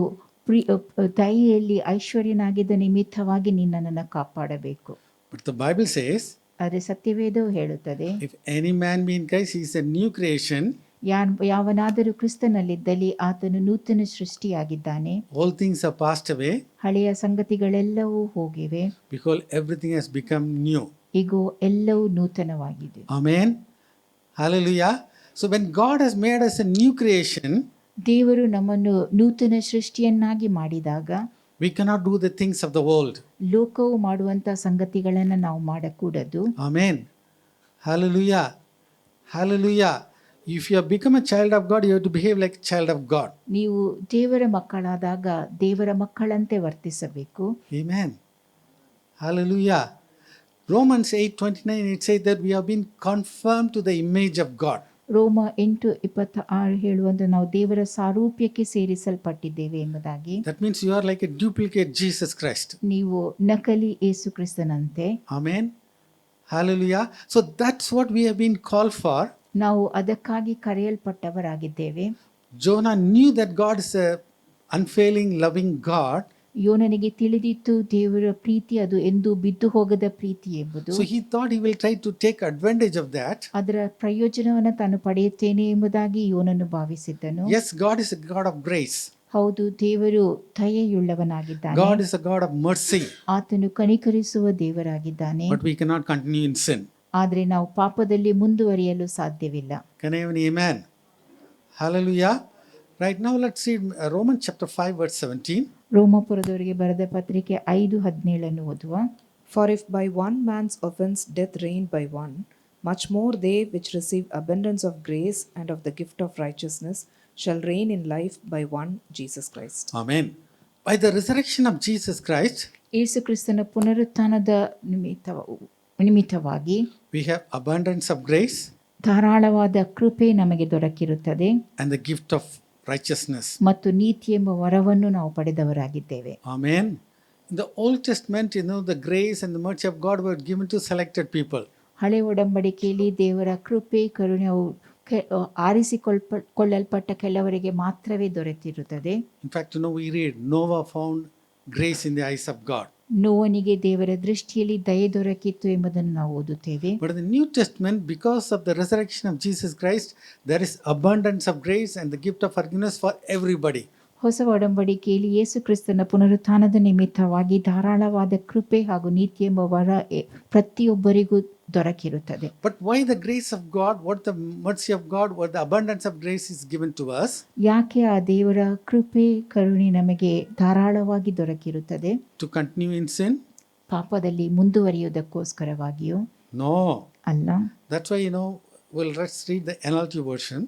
ದಯೆಯಲ್ಲಿ ಐಶ್ವರ್ಯನಾಗಿದ್ದ ನಿಮಿತ್ತವಾಗಿ ನಿನ್ನನ್ನು ಕಾಪಾಡಬೇಕು.
But the Bible says,
ಆದರೆ ಸತ್ಯವೇದವು ಹೇಳುತ್ತದೆ,
if any man be in Christ, he is a new creation.
ಯಾವನಾದರೂ ಕ್ರಿಸ್ತನಲ್ಲಿದ್ದಲ್ಲಿ ಆತನು ನೂತನ ಸೃಷ್ಟಿಯಾಗಿದ್ದಾನೆ.
All things are passed away.
ಹಳೆಯ ಸಂಗತಿಗಳೆಲ್ಲವೂ ಹೋಗಿವೆ,
Because everything has become new.
ಇಗೋ ಎಲ್ಲವೂ ನೂತನವಾಗಿದೆ.
Amen. Hallelujah. So when God has made us a new creation,
ದೇವರು ನಮ್ಮನ್ನು ನೂತನ ಸೃಷ್ಟಿಯನ್ನಾಗಿ ಮಾಡಿದಾಗ
we cannot do the things of the world.
ಲೋಕವು ಮಾಡುವಂಥ ಸಂಗತಿಗಳನ್ನು ನಾವು ಮಾಡಕೂಡದು.
Amen. Hallelujah. Hallelujah. If you have become a child of God, you have to behave like a child of God.
ನೀವು ದೇವರ ಮಕ್ಕಳಾದಾಗ ದೇವರ ಮಕ್ಕಳಂತೆ ವರ್ತಿಸಬೇಕು.
Amen. Hallelujah. Romans 8:29, it says that we have been conformed to the image of God.
ರೋಮ 8:26 ಹೇಳುವಂತೆ ನಾವು ದೇವರ ಸಾರೂಪ್ಯಕ್ಕೆ ಸೇರಿಸಲ್ಪಟ್ಟಿದ್ದೇವೆ ಎಂಬುದಾಗಿ.
That means you are like a duplicate Jesus Christ.
ನೀವು ನಕಲಿ ಯೇಸು ಕ್ರಿಸ್ತನಂತೆ.
Amen. Hallelujah. So that's what we have been called for.
ನಾವು ಅದಕ್ಕಾಗಿ ಕರೆಯಲ್ಪಟ್ಟವರಾಗಿದ್ದೇವೆ.
Jonah knew that God is a unfailing, loving God.
ಯೋನನಿಗೆ ತಿಳಿದಿತ್ತು ದೇವರ ಪ್ರೀತಿ ಅದು ಎಂದೂ ಬಿದ್ದು ಹೋಗದ ಪ್ರೀತಿ ಎಂಬುದು.
So he thought he will try to take advantage of that.
ಅದರ ಪ್ರಯೋಜನವನ್ನು ತಾನು ಪಡೆಯುತ್ತೇನೆ ಎಂಬುದಾಗಿ ಯೋನನು ಭಾವಿಸಿದ್ದನು.
Yes, God is a God of grace.
ಹೌದು, ದೇವರು ದಯೆಯುಳ್ಳವನಾಗಿದ್ದಾನೆ.
God is a God of mercy.
ಆತನು ಕನಿಕರಿಸುವ ದೇವರಾಗಿದ್ದಾನೆ.
But we cannot continue in sin.
ಆದರೆ ನಾವು ಪಾಪದಲ್ಲಿ ಮುಂದುವರಿಯಲು ಸಾಧ್ಯವಿಲ್ಲ.
Can I have an amen? Hallelujah. Right now let's read Romans chapter 5 verse 17.
ರೋಮಪುರದವರಿಗೆ ಬರೆದ ಪತ್ರಿಕೆ 5:17 ಓದುವ.
For if by one man's offense death reigned by one, much more they which receive abundance of grace and of the gift of righteousness shall reign in life by one Jesus Christ.
Amen. By the resurrection of Jesus Christ,
ಯೇಸು ಕ್ರಿಸ್ತನ ಪುನರುತ್ಥಾನದ ನಿಮಿತ್ತವಾಗಿ
we have abundance of grace
ಧಾರಾಳವಾದ ಕೃಪೆ ನಮಗೆ ದೊರಕಿರುತ್ತದೆ
and the gift of righteousness.
ಮತ್ತು ನೀತಿ ಎಂಬ ವರವನ್ನು ನಾವು ಪಡೆದವರಾಗಿದ್ದೇವೆ.
Amen. In the Old Testament, the grace and the mercy of God were given to selected people.
ಹಳೆ ಒಡಂಬಡಿಕೆಯಲ್ಲಿ ದೇವರ ಕೃಪೆ ಕರುಣೆಯು ಆರಿಸಿಕೊಳ್ಳಲ್ಪಟ್ಟ ಕೆಲವರಿಗೆ ಮಾತ್ರವೇ ದೊರೆತಿರುತ್ತದೆ.
In fact, we read Noah found grace in the eyes of God.
ನೋವನಿಗೆ ದೇವರ ದೃಷ್ಟಿಯಲ್ಲಿ ದಯೆ ದೊರಕಿತ್ತು ಎಂಬುದನ್ನು ನಾವು ಓದುತ್ತೇವೆ.
But in the New Testament, because of the resurrection of Jesus Christ, there is abundance of grace and the gift of forgiveness for everybody.
ಹೊಸ ಒಡಂಬಡಿಕೆಯಲ್ಲಿ ಯೇಸು ಕ್ರಿಸ್ತನ ಪುನರುತ್ಥಾನದ ನಿಮಿತ್ತವಾಗಿ ಧಾರಾಳವಾದ ಕೃಪೆ ಹಾಗೂ ನೀತಿ ಎಂಬ ವರ ಪ್ರತಿಯೊಬ್ಬರಿಗೂ ದೊರಕಿರುತ್ತದೆ.
But why the grace of God, what the mercy of God, what the abundance of grace is given to us?
ಯಾಕೆ ಆ ದೇವರ ಕೃಪೆ ಕರುಣೆ ನಮಗೆ ಧಾರಾಳವಾಗಿ ದೊರಕಿರುತ್ತದೆ?
To continue in sin?
ಪಾಪದಲ್ಲಿ ಮುಂದುವರಿಯುವುದಕ್ಕೋಸ್ಕರವಾಗಿಯೂ
No.
ಅಲ್ಲ.
That's why, let's read the NLT version.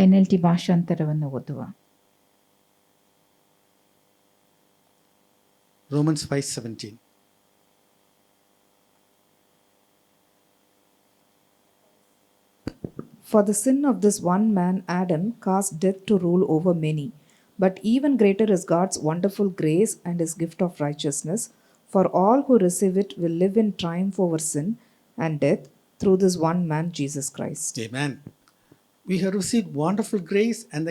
NLT ಭಾಷಾಂತರವನ್ನು ಓದುವ.
Romans 5:17.
For the sin of this one man, Adam, caused death to rule over many. But even greater is God's wonderful grace and his gift of righteousness. For all who receive it will live in triumph over sin and death through this one man, Jesus Christ.
Amen. We have received wonderful grace and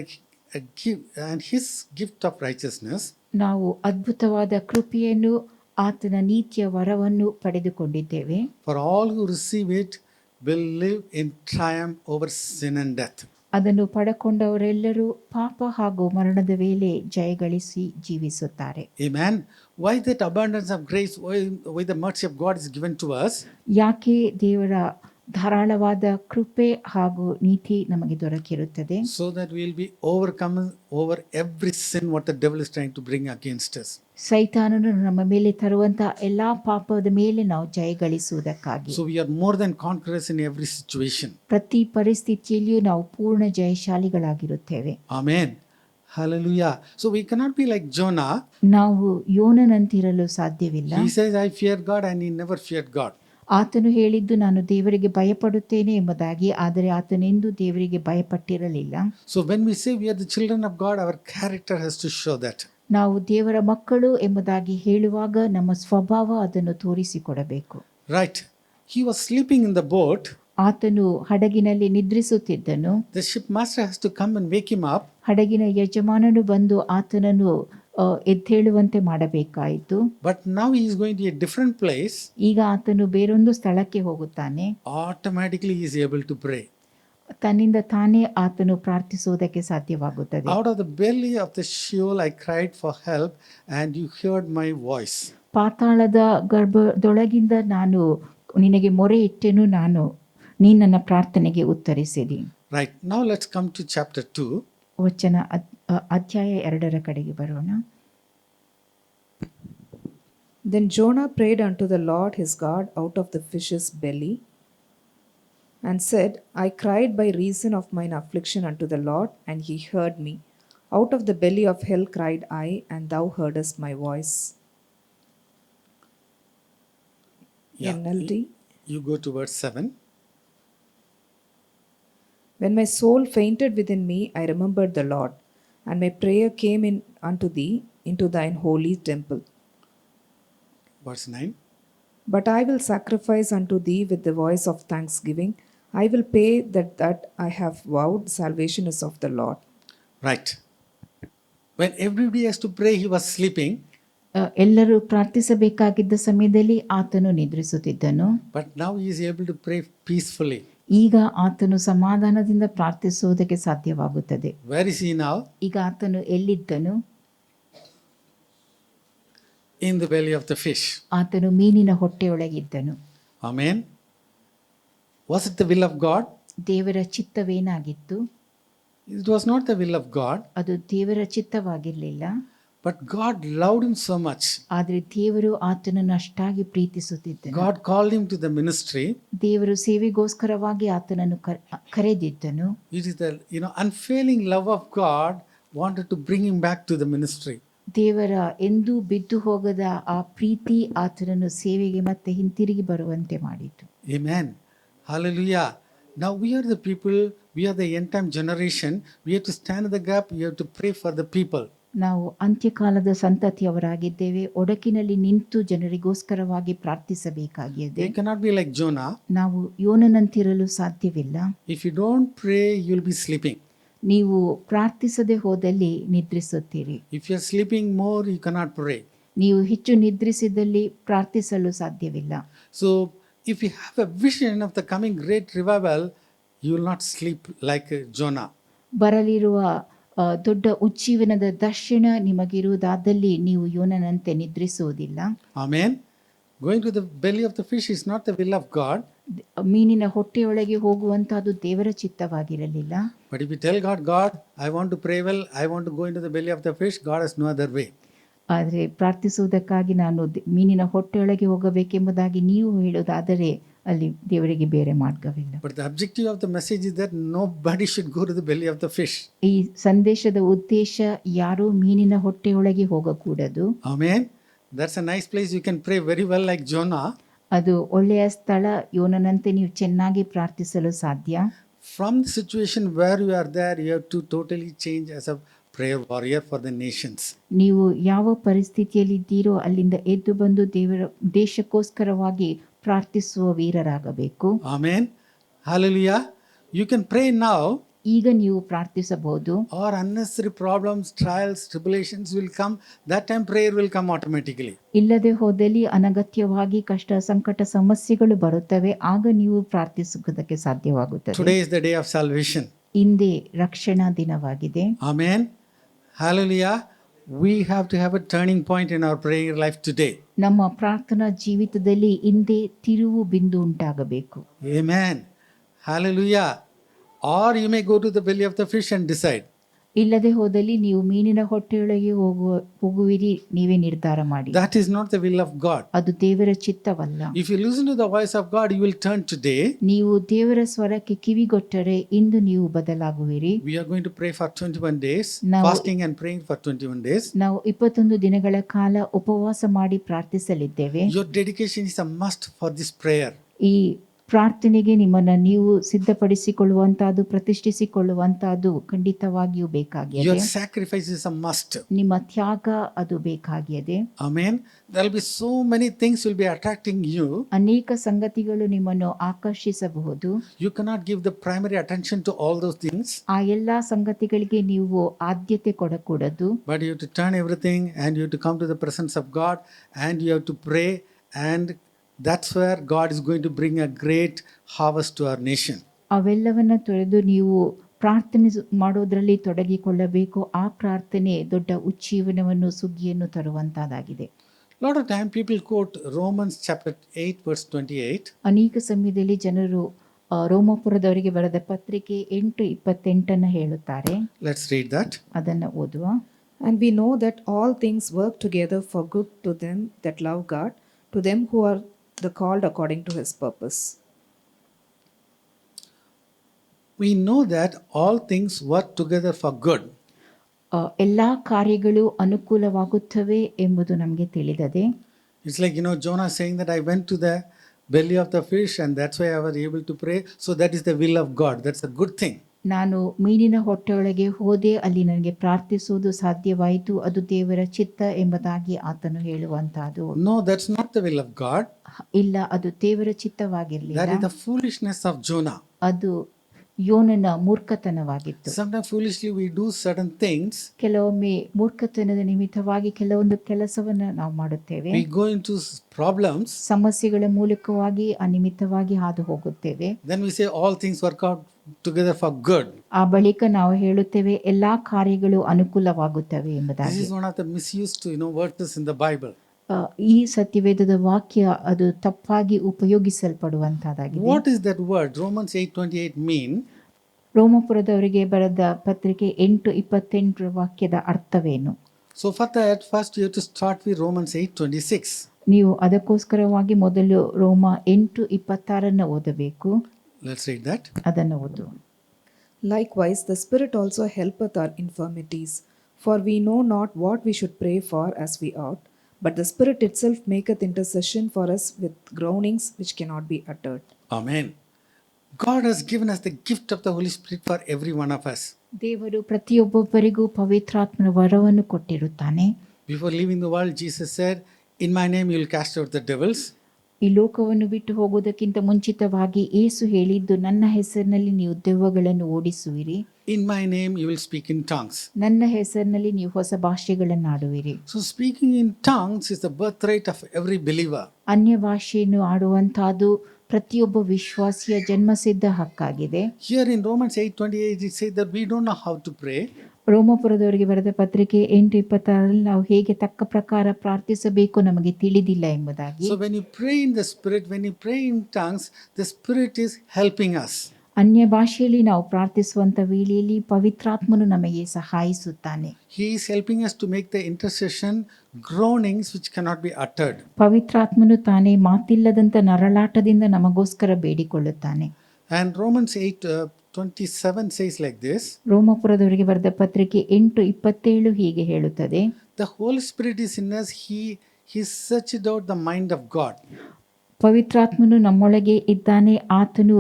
his gift of righteousness.
ನಾವು ಅದ್ಭುತವಾದ ಕೃಪೆಯನ್ನು ಆತನ ನೀತಿಯ ವರವನ್ನು ಪಡೆದುಕೊಂಡಿದ್ದೇವೆ.
For all who receive it will live in triumph over sin and death.
ಅದನ್ನು ಪಡೆಕೊಂಡವರೆಲ್ಲರೂ ಪಾಪ ಹಾಗೂ ಮರಣದ ವೇಳೆ ಜಯಗಳಿಸಿ ಜೀವಿಸುತ್ತಾರೆ.
Amen. Why that abundance of grace, why the mercy of God is given to us?
ಯಾಕೆ ದೇವರ ಧಾರಾಳವಾದ ಕೃಪೆ ಹಾಗೂ ನೀತಿ ನಮಗೆ ದೊರಕಿರುತ್ತದೆ?
So that we will be overcome over every sin what the devil is trying to bring against us.
ಸೈತಾನನು ನಮ್ಮ ಮೇಲೆ ತರುವಂತ ಎಲ್ಲಾ ಪಾಪದ ಮೇಲೆ ನಾವು ಜಯಗಳಿಸುವುದಕ್ಕಾಗಿ.
So we are more than conquerors in every situation.
ಪ್ರತಿ ಪರಿಸ್ಥಿತಿಯಲ್ಲಿಯೂ ನಾವು ಪೂರ್ಣ ಜಯಶಾಲಿಗಳಾಗಿರುತ್ತೇವೆ.
Amen. Hallelujah. So we cannot be like Jonah.
ನಾವು ಯೋನನಂತಿರಲು ಸಾಧ್ಯವಿಲ್ಲ.
He says, I fear God, and he never feared God.
ಆತನು ಹೇಳಿದ್ದು ನಾನು ದೇವರಿಗೆ ಭಯಪಡುತ್ತೇನೆ ಎಂಬುದಾಗಿ, ಆದರೆ ಆತನೆಂದೂ ದೇವರಿಗೆ ಭಯಪಟ್ಟಿರಲಿಲ್ಲ.
So when we say we are the children of God, our character has to show that.
ನಾವು ದೇವರ ಮಕ್ಕಳು ಎಂಬುದಾಗಿ ಹೇಳುವಾಗ ನಮ್ಮ ಸ್ವಭಾವ ಅದನ್ನು ತೋರಿಸಿಕೊಡಬೇಕು.
Right. He was sleeping in the boat.
ಆತನು ಹಡಗಿನಲ್ಲಿ ನಿದ್ರಿಸುತ್ತಿದ್ದನು.
The ship master has to come and wake him up.
ಹಡಗಿನ ಯಜಮಾನನು ಬಂದು ಆತನನ್ನು ಎದ್ದೇಳುವಂತೆ ಮಾಡಬೇಕಾಯಿತು.
But now he is going to a different place.
ಈಗ ಆತನು ಬೇರೊಂದು ಸ್ಥಳಕ್ಕೆ ಹೋಗುತ್ತಾನೆ.
Automatically he is able to pray.
ತನ್ನಿಂದ ತಾನೇ ಆತನು ಪ್ರಾರ್ಥಿಸುವುದಕ್ಕೆ ಸಾಧ್ಯವಾಗುತ್ತದೆ.
Out of the belly of the Sheol I cried for help, and you heard my voice.
ಪಾತಾಳದ ಗರ್ಭದೊಳಗಿಂದ ನಾನು ನಿನಗೆ ಮೊರೆ ಇಟ್ಟೆನು, ನೀ ನನ್ನ ಪ್ರಾರ್ಥನೆಗೆ ಉತ್ತರಿಸಿದಿ.
Right, now let's come to chapter 2.
ಅಧ್ಯಾಯ 2 ಕಡೆಗೆ ಬರೋಣ.
Then Jonah prayed unto the Lord his God out of the fish's belly, and said, I cried by reason of mine affliction unto the Lord, and he heard me. Out of the belly of hell cried I, and thou heardest my voice.
Yeah.
NLT.
You go to verse 7.
When my soul fainted within me, I remembered the Lord, and my prayer came in unto thee into thine holy temple.
Verse 9.
But I will sacrifice unto thee with the voice of thanksgiving. I will pay that I have vowed. Salvation is of the Lord.
Right. When everybody has to pray, he was sleeping.
ಎಲ್ಲರೂ ಪ್ರಾರ್ಥಿಸಬೇಕಾಗಿದ್ದ ಸಮಯದಲ್ಲಿ ಆತನು ನಿದ್ರಿಸುತ್ತಿದ್ದನು.
But now he is able to pray peacefully.
ಈಗ ಆತನು ಸಮಾಧಾನದಿಂದ ಪ್ರಾರ್ಥಿಸುವುದಕ್ಕೆ ಸಾಧ್ಯವಾಗುತ್ತದೆ.
Where is he now?
ಈಗ ಆತನು ಎಲ್ಲಿದ್ದನು?
In the belly of the fish.
ಆತನು ಮೀನಿನ ಹೊಟ್ಟೆಯೊಳಗಿದ್ದನು.
Amen. Was it the will of God?
ದೇವರ ಚಿತ್ತವೇನಾಗಿತ್ತು?
It was not the will of God.
ಅದು ದೇವರ ಚಿತ್ತವಾಗಿರಲಿಲ್ಲ.
But God loved him so much.
ಆದರೆ ದೇವರು ಆತನನ್ನು ಅಷ್ಟಾಗಿ ಪ್ರೀತಿಸುತ್ತಿದ್ದನು.
God called him to the ministry.
ದೇವರು ಸೇವೆಗೋಸ್ಕರವಾಗಿ ಆತನನ್ನು ಕರೆದಿದ್ದನು.
It is the unfailing love of God wanted to bring him back to the ministry.
ದೇವರ ಎಂದೂ ಬಿದ್ದು ಹೋಗದ ಆ ಪ್ರೀತಿ ಆತನನ್ನು ಸೇವೆಗೆ ಮತ್ತೆ ಹಿಂತಿರುಗಿ ಬರುವಂತೆ ಮಾಡಿತು.
Amen. Hallelujah. Now we are the people, we are the end time generation. We have to stand in the gap, we have to pray for the people.
ನಾವು ಅಂತ್ಯಕಾಲದ ಸಂತತಿಯವರಾಗಿದ್ದೇವೆ. ಒಡಕಿನಲ್ಲಿ ನಿಂತು ಜನರಿಗೋಸ್ಕರವಾಗಿ ಪ್ರಾರ್ಥಿಸಬೇಕಾಗಿದೆ.
You cannot be like Jonah.
ನಾವು ಯೋನನಂತಿರಲು ಸಾಧ್ಯವಿಲ್ಲ.
If you don't pray, you will be sleeping.
ನೀವು ಪ್ರಾರ್ಥಿಸದೆ ಹೋದಲ್ಲಿ ನಿದ್ರಿಸುತ್ತೀರಿ.
If you are sleeping more, you cannot pray.
ನೀವು ಹೆಚ್ಚು ನಿದ್ರಿಸಿದಲ್ಲಿ ಪ್ರಾರ್ಥಿಸಲು ಸಾಧ್ಯವಿಲ್ಲ.
So if you have a vision of the coming great revival, you will not sleep like Jonah.
ಬರಲಿರುವ ದೊಡ್ಡ ಉಜ್ಜೀವನದ ದರ್ಶನ ನಿಮಗಿರುವುದಾದಲ್ಲಿ ನೀವು ಯೋನನಂತೆ ನಿದ್ರಿಸುವುದಿಲ್ಲ.
Amen. Going to the belly of the fish is not the will of God.
ಮೀನಿನ ಹೊಟ್ಟೆಯೊಳಗೆ ಹೋಗುವಂತಹದ್ದು ದೇವರ ಚಿತ್ತವಾಗಿರಲಿಲ್ಲ.
But if you tell God, God, I want to pray well, I want to go into the belly of the fish, God has no other way.
ಆದರೆ ಪ್ರಾರ್ಥಿಸುವುದಕ್ಕಾಗಿ ನಾನು ಮೀನಿನ ಹೊಟ್ಟೆಯೊಳಗೆ ಹೋಗಬೇಕೆಂಬುದಾಗಿ ನೀವು ಹೇಳುವುದಾದರೆ ಅಲ್ಲಿ ದೇವರಿಗೆ ಬೇರೆ ಮಾರ್ಗವಿಲ್ಲ.
But the objective of the message is that nobody should go to the belly of the fish.
ಈ ಸಂದೇಶದ ಉದ್ದೇಶ ಯಾರೂ ಮೀನಿನ ಹೊಟ್ಟೆಯೊಳಗೆ ಹೋಗಕೂಡದು.
Amen. That's a nice place you can pray very well like Jonah.
ಅದು ಒಳ್ಳೆಯ ಸ್ಥಳ. ಯೋನನಂತೆ ನೀವು ಚೆನ್ನಾಗಿ ಪ್ರಾರ್ಥಿಸಲು ಸಾಧ್ಯ.
From the situation where you are there, you have to totally change as a prayer warrior for the nations.
ನೀವು ಯಾವ ಪರಿಸ್ಥಿತಿಯಲ್ಲಿದ್ದೀರೋ ಅಲ್ಲಿಂದ ಎದ್ದು ಬಂದು ದೇವರ ದೇಶಕ್ಕೋಸ್ಕರವಾಗಿ ಪ್ರಾರ್ಥಿಸುವ ವೀರರಾಗಬೇಕು.
Amen. Hallelujah. You can pray now.
ಈಗ ನೀವು ಪ್ರಾರ್ಥಿಸಬಹುದು.
Or unnecessary problems, trials, tribulations will come. That time prayer will come automatically.
ಇಲ್ಲದೆ ಹೋದಲ್ಲಿ ಅನಗತ್ಯವಾಗಿ ಕಷ್ಟ, ಸಂಕಟ, ಸಮಸ್ಯೆಗಳು ಬರುತ್ತವೆ. ಆಗ ನೀವು ಪ್ರಾರ್ಥಿಸುವುದಕ್ಕೆ ಸಾಧ್ಯವಾಗುತ್ತದೆ.
Today is the day of salvation.
ಇಂದೇ ರಕ್ಷಣಾ ದಿನವಾಗಿದೆ.
Amen. Hallelujah. We have to have a turning point in our prayer life today.
ನಮ್ಮ ಪ್ರಾರ್ಥನಾ ಜೀವಿತದಲ್ಲಿ ಇಂದೇ ತಿರುವು ಬಿಂದು ಉಂಟಾಗಬೇಕು.
Amen. Hallelujah. Or you may go to the belly of the fish and decide.
ಇಲ್ಲದೆ ಹೋದಲ್ಲಿ ನೀವು ಮೀನಿನ ಹೊಟ್ಟೆಯೊಳಗೆ ಹೋಗುವಿರಿ, ನೀವೇ ನಿರ್ಧಾರ ಮಾಡಿ.
That is not the will of God.
ಅದು ದೇವರ ಚಿತ್ತವಲ್ಲ.
If you listen to the voice of God, you will turn today.
ನೀವು ದೇವರ ಸ್ವರಕ್ಕೆ ಕಿವಿಗೊಟ್ಟರೆ ಇಂದು ನೀವು ಬದಲಾಗುವಿರಿ.
We are going to pray for 21 days,
Now-
fasting and praying for 21 days.
ನಾವು 21 ದಿನಗಳ ಕಾಲ ಉಪವಾಸ ಮಾಡಿ ಪ್ರಾರ್ಥಿಸಲಿದ್ದೇವೆ.
Your dedication is a must for this prayer.
ಈ ಪ್ರಾರ್ಥನೆಗೆ ನಿಮ್ಮನ್ನು ನೀವು ಸಿದ್ಧಪಡಿಸಿಕೊಳ್ಳುವಂತಹದ್ದು, ಪ್ರತಿಷ್ಠಿಸಿಕೊಳ್ಳುವಂತಹದ್ದು ಖಂಡಿತವಾಗಿಯೂ ಬೇಕಾಗಿದೆ.
Your sacrifice is a must.
ನಿಮ್ಮ ತ್ಯಾಗ ಅದು ಬೇಕಾಗಿದೆ.
Amen. There will be so many things will be attracting you.
ಅನೇಕ ಸಂಗತಿಗಳು ನಿಮ್ಮನ್ನು ಆಕರ್ಷಿಸಬಹುದು.
You cannot give the primary attention to all those things.
ಆ ಎಲ್ಲಾ ಸಂಗತಿಗಳಿಗೆ ನೀವು ಆದ್ಯತೆ ಕೊಡಕೂಡದು.
But you have to turn everything and you have to come to the presence of God and you have to pray, and that's where God is going to bring a great harvest to our nation.
ಅವೆಲ್ಲವನ್ನ ತೊರೆದು ನೀವು ಪ್ರಾರ್ಥನೆ ಮಾಡೋದ್ರಲ್ಲಿ ತೊಡಗಿಕೊಳ್ಳಬೇಕು. ಆ ಪ್ರಾರ್ಥನೆ ದೊಡ್ಡ ಉಜ್ಜೀವನವನ್ನು ಸುಗ್ಗಿಯನ್ನು ತರುವಂತಹದ್ದಾಗಿದೆ.
lot of time people quote Romans chapter 8 verse 28.
ಅನೇಕ ಸಮಯದಲ್ಲಿ ಜನರು ರೋಮಾಪುರದವರಿಗೆ ಬರೆದ ಪತ್ರಿಕೆ 8:28 ಹೇಳುತ್ತಾರೆ.
Let's read that.
ಅದನ್ನು ಓದುವ.
And we know that all things work together for good to them that love God, to them who are the called according to his purpose.
We know that all things work together for good.
ಎಲ್ಲ ಕಾರ್ಯಗಳು ಅನುಕೂಲವಾಗುತ್ತವೆ ಎಂಬುದು ನಮಗೆ ತಿಳಿದದೆ.
It's like, Jonah saying that I went to the belly of the fish and that's why I was able to pray. So that is the will of God. That's a good thing.
ನಾನು ಮೀನಿನ ಹೊಟ್ಟೆಯೊಳಗೆ ಹೋದೆ, ಅಲ್ಲಿ ನನಗೆ ಪ್ರಾರ್ಥಿಸುವುದು ಸಾಧ್ಯವಾಯಿತು, ಅದು ದೇವರ ಚಿತ್ತ ಎಂಬುದಾಗಿ ಆತನು ಹೇಳುವಂತಹದ್ದು.
No, that's not the will of God.
ಇಲ್ಲ, ಅದು ದೇವರ ಚಿತ್ತವಾಗಿರಲಿಲ್ಲ.
That is the foolishness of Jonah.
ಅದು ಯೋನನ ಮೂರ್ಖತನವಾಗಿತ್ತು.
Sometimes foolishly we do certain things.
ಕೆಲವೊಮ್ಮೆ ಮೂರ್ಖತನದ ನಿಮಿತ್ತವಾಗಿ ಕೆಲವೊಂದು ಕೆಲಸವನ್ನ ನಾವು ಮಾಡುತ್ತೇವೆ.
We go into problems.
ಸಮಸ್ಯೆಗಳ ಮೂಲಕವಾಗಿ ಆ ನಿಮಿತ್ತವಾಗಿ ಹಾದು ಹೋಗುತ್ತೇವೆ.
Then we say all things work out together for good.
ಆ ಬಳಿಕ ನಾವು ಹೇಳುತ್ತೇವೆ ಎಲ್ಲಾ ಕಾರ್ಯಗಳು ಅನುಕೂಲವಾಗುತ್ತವೆ
This
ಎಂಬುದಾಗಿ.
is one of the misused verses in the Bible.
ಈ ಸತ್ಯವೇದದ ವಾಕ್ಯ ಅದು ತಪ್ಪಾಗಿ ಉಪಯೋಗಿಸಲ್ಪಡುವಂತಹದ್ದಾಗಿದೆ.
What is that word Romans 8:28 mean?
ರೋಮಪುರದವರಿಗೆ ಬರೆದ ಪತ್ರಿಕೆ 8:28 ವಾಕ್ಯದ ಅರ್ಥವೇನು?
So for that, first you have to start with Romans 8:26.
ನೀವು ಅದಕ್ಕೋಸ್ಕರವಾಗಿ ಮೊದಲು ರೋಮ 8:26 ಓದಬೇಕು.
Let's read that.
ಅದನ್ನು ಓದು.
Likewise, the Spirit also helpeth our infirmities, for we know not what we should pray for as we ought, but the Spirit itself maketh intercession for us with groanings which cannot be uttered.
Amen. God has given us the gift of the Holy Spirit for every one of us.
ದೇವರು ಪ್ರತಿಯೊಬ್ಬೊಬ್ಬರಿಗೂ ಪವಿತ್ರಾತ್ಮನ ವರವನ್ನು ಕೊಟ್ಟಿರುತ್ತಾನೆ.
Before leaving the world, Jesus said, "In my name you will cast out the devils."
ಈ ಲೋಕವನ್ನು ಬಿಟ್ಟು ಹೋಗುವುದಕ್ಕಿಂತ ಮುಂಚಿತವಾಗಿ ಯೇಸು ಹೇಳಿದ್ದು, ನನ್ನ ಹೆಸರಿನಲ್ಲಿ ನೀವು ದೆವ್ವಗಳನ್ನು ಓಡಿಸುವಿರಿ,
In my name you will speak in tongues.
ನನ್ನ ಹೆಸರಿನಲ್ಲಿ ನೀವು ಹೊಸ ಭಾಷೆಗಳನ್ನಾಡುವಿರಿ.
So speaking in tongues is the birthright of every believer.
ಅನ್ಯ ಭಾಷೆಯನ್ನು ಆಡುವಂತಹದ್ದು ಪ್ರತಿಯೊಬ್ಬ ವಿಶ್ವಾಸಿಯ ಜನ್ಮಸಿದ್ಧ ಹಕ್ಕಾಗಿದೆ.
Here in Romans 8:28 it says that we don't know how to pray.
ರೋಮಪುರದವರಿಗೆ ಬರೆದ ಪತ್ರಿಕೆ 8:26 ನಾವು ಹೇಗೆ ತಕ್ಕ ಪ್ರಕಾರ ಪ್ರಾರ್ಥಿಸಬೇಕು ನಮಗೆ ತಿಳಿದಿಲ್ಲ ಎಂಬುದಾಗಿ.
So when you pray in the Spirit, when you pray in tongues, the Spirit is helping us.
ಅನ್ಯ ಭಾಷೆಯಲ್ಲಿ ನಾವು ಪ್ರಾರ್ಥಿಸುವಂತ ವೇಳೆಯಲ್ಲಿ ಪವಿತ್ರಾತ್ಮನು ನಮಗೆ ಸಹಾಯಿಸುತ್ತಾನೆ.
He is helping us to make the intercession groanings which cannot be uttered.
ಪವಿತ್ರಾತ್ಮನು ತಾನೇ ಮಾತಿಲ್ಲದಂತ ನರಳಾಟದಿಂದ ನಮಗೋಸ್ಕರ ಬೇಡಿಕೊಳ್ಳುತ್ತಾನೆ.
And Romans 8:27 says like this.
ರೋಮಪುರದವರಿಗೆ ಬರೆದ ಪತ್ರಿಕೆ 8:27 ಹೀಗೆ ಹೇಳುತ್ತದೆ.
The Holy Spirit is in us. He searched out the mind of God.
ಪವಿತ್ರಾತ್ಮನು ನಮ್ಮೊಳಗೆ ಇದ್ದಾನೆ, ಆತನು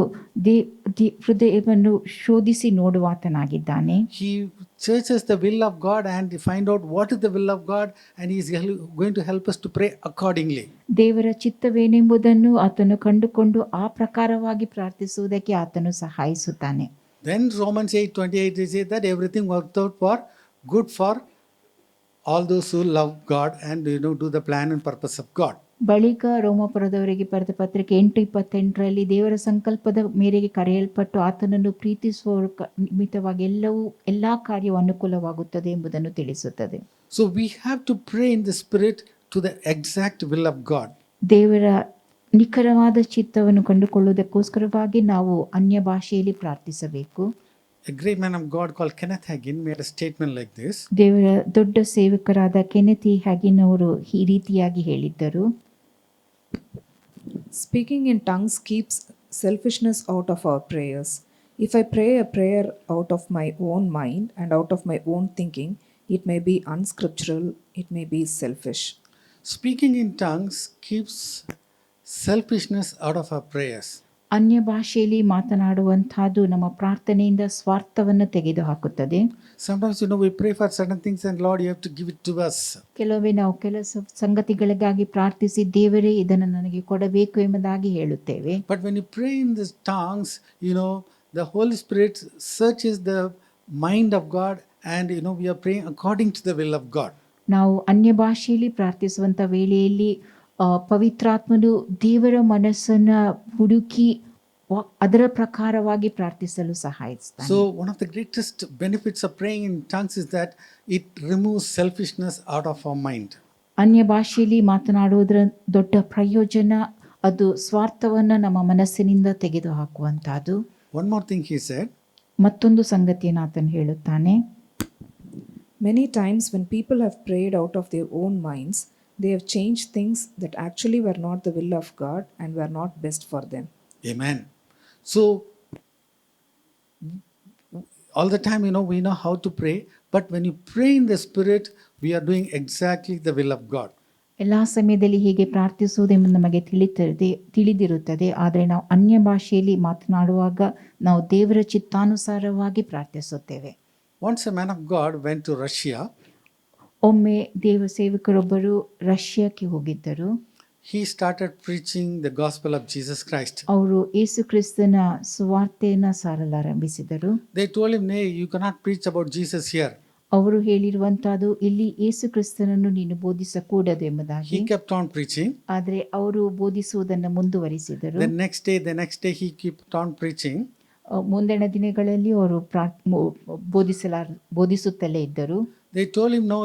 ಹೃದಯವನ್ನು ಶೋಧಿಸಿ ನೋಡುವಾತನಾಗಿದ್ದಾನೆ.
He searches the will of God and find out what is the will of God, and he is going to help us to pray accordingly.
ದೇವರ ಚಿತ್ತವೇನೆಂಬುದನ್ನು ಆತನು ಕಂಡುಕೊಂಡು ಆ ಪ್ರಕಾರವಾಗಿ ಪ್ರಾರ್ಥಿಸುವುದಕ್ಕೆ ಆತನು ಸಹಾಯಿಸುತ್ತಾನೆ.
Then Romans 8:28 says that everything worked out for good for all those who love God and do the plan and purpose of God.
ಬಳಿಕ ರೋಮಪುರದವರಿಗೆ ಬರೆದ ಪತ್ರಿಕೆ 8:28 ದೇವರ ಸಂಕಲ್ಪದ ಮೇರೆಗೆ ಕರೆಯಲ್ಪಟ್ಟು ಆತನನ್ನು ಪ್ರೀತಿಸುವವರ ನಿಮಿತ್ತವಾಗಿ ಎಲ್ಲಾ ಕಾರ್ಯವು ಅನುಕೂಲವಾಗುತ್ತದೆ ಎಂಬುದನ್ನು ತಿಳಿಸುತ್ತದೆ.
So we have to pray in the Spirit to the exact will of God.
ದೇವರ ನಿಖರವಾದ ಚಿತ್ತವನ್ನು ಕಂಡುಕೊಳ್ಳುವುದಕ್ಕೋಸ್ಕರವಾಗಿ ನಾವು ಅನ್ಯ ಭಾಷೆಯಲ್ಲಿ ಪ್ರಾರ್ಥಿಸಬೇಕು.
A great man of God called Kenneth Hagin made a statement like this.
ದೇವರ ದೊಡ್ಡ ಸೇವಕರಾದ ಕೆನೆತ್ ಹ್ಯಾಗಿನ್ ಅವರು ಈ ರೀತಿಯಾಗಿ ಹೇಳಿದ್ದರು.
Speaking in tongues keeps selfishness out of our prayers. If I pray a prayer out of my own mind and out of my own thinking, it may be unscriptural, it may be selfish.
Speaking in tongues keeps selfishness out of our prayers.
ಅನ್ಯ ಭಾಷೆಯಲ್ಲಿ ಮಾತನಾಡುವಂತಹದ್ದು ನಮ್ಮ ಪ್ರಾರ್ಥನೆಯಿಂದ ಸ್ವಾರ್ಥವನ್ನು ತೆಗೆದುಹಾಕುತ್ತದೆ.
Sometimes we pray for certain things and Lord you have to give it to us.
ಕೆಲವೇ ನಾವು ಕೆಲಸ ಸಂಗತಿಗಳಿಗಾಗಿ ಪ್ರಾರ್ಥಿಸಿ ದೇವರೇ ಇದನ್ನು ನನಗೆ ಕೊಡಬೇಕು ಎಂಬುದಾಗಿ ಹೇಳುತ್ತೇವೆ.
But when you pray in these tongues, the Holy Spirit searches the mind of God and we are praying according to the will of God.
ನಾವು ಅನ್ಯ ಭಾಷೆಯಲ್ಲಿ ಪ್ರಾರ್ಥಿಸುವಂತ ವೇಳೆಯಲ್ಲಿ ಪವಿತ್ರಾತ್ಮನು ದೇವರ ಮನಸ್ಸನ್ನ ಹುಡುಕಿ ಅದರ ಪ್ರಕಾರವಾಗಿ ಪ್ರಾರ್ಥಿಸಲು ಸಹಾಯಿಸ್ತಾನೆ.
So, one of the greatest benefits of praying in tongues is that it removes selfishness out of our mind.
ಅನ್ಯ ಭಾಷೆಯಲ್ಲಿ ಮಾತನಾಡುವುದರ ದೊಡ್ಡ ಪ್ರಯೋಜನ ಅದು ಸ್ವಾರ್ಥವನ್ನು ನಮ್ಮ ಮನಸ್ಸಿನಿಂದ ತೆಗೆದುಹಾಕುವಂತಹದ್ದು.
One more thing he said,
ಮತ್ತೊಂದು ಸಂಗತಿಯನ್ನು ಆತನು ಹೇಳುತ್ತಾನೆ.
Many times, when people have prayed out of their own minds, they have changed things that actually were not the will of God and were not best for them.
Amen. So, all the time, we know how to pray, but when you pray in the Spirit, we are doing exactly the will of God.
ಎಲ್ಲ ಸಮಯದಲ್ಲಿ ಹೀಗೆ ಪ್ರಾರ್ಥಿಸುವುದೆಂಬುದು ನಮಗೆ ತಿಳಿದಿರುತ್ತದೆ. ಆದರೆ ನಾವು ಅನ್ಯ ಭಾಷೆಯಲ್ಲಿ ಮಾತನಾಡುವಾಗ ನಾವು ದೇವರ ಚಿತ್ತಾನುಸಾರವಾಗಿ ಪ್ರಾರ್ಥಿಸುತ್ತೇವೆ.
Once a man of God went to Russia.
ಒಮ್ಮೆ ದೇವ ಸೇವಕರೊಬ್ಬರು ರಷ್ಯಾಕ್ಕೆ ಹೋಗಿದ್ದರು.
He started preaching the gospel of Jesus Christ.
ಅವರು ಯೇಸು ಕ್ರಿಸ್ತನ ಸುವಾರ್ತೆಯನ್ನು ಸಾರಲಾರಂಭಿಸಿದರು.
They told him, "Nay, you cannot preach about Jesus here."
ಅವರು ಹೇಳಿರುವಂತಹದ್ದು ಇಲ್ಲಿ ಯೇಸು ಕ್ರಿಸ್ತನನ್ನು ನೀನು ಬೋಧಿಸಕೂಡದು ಎಂಬುದಾಗಿ.
He kept on preaching.
ಆದರೆ ಅವರು ಬೋಧಿಸುವುದನ್ನು ಮುಂದುವರಿಸಿದರು.
The next day he kept on preaching.
ಮುಂದಿನ ದಿನಗಳಲ್ಲಿ ಅವರು ಬೋಧಿಸುತ್ತಲೇ ಇದ್ದರು.
They told him, "No,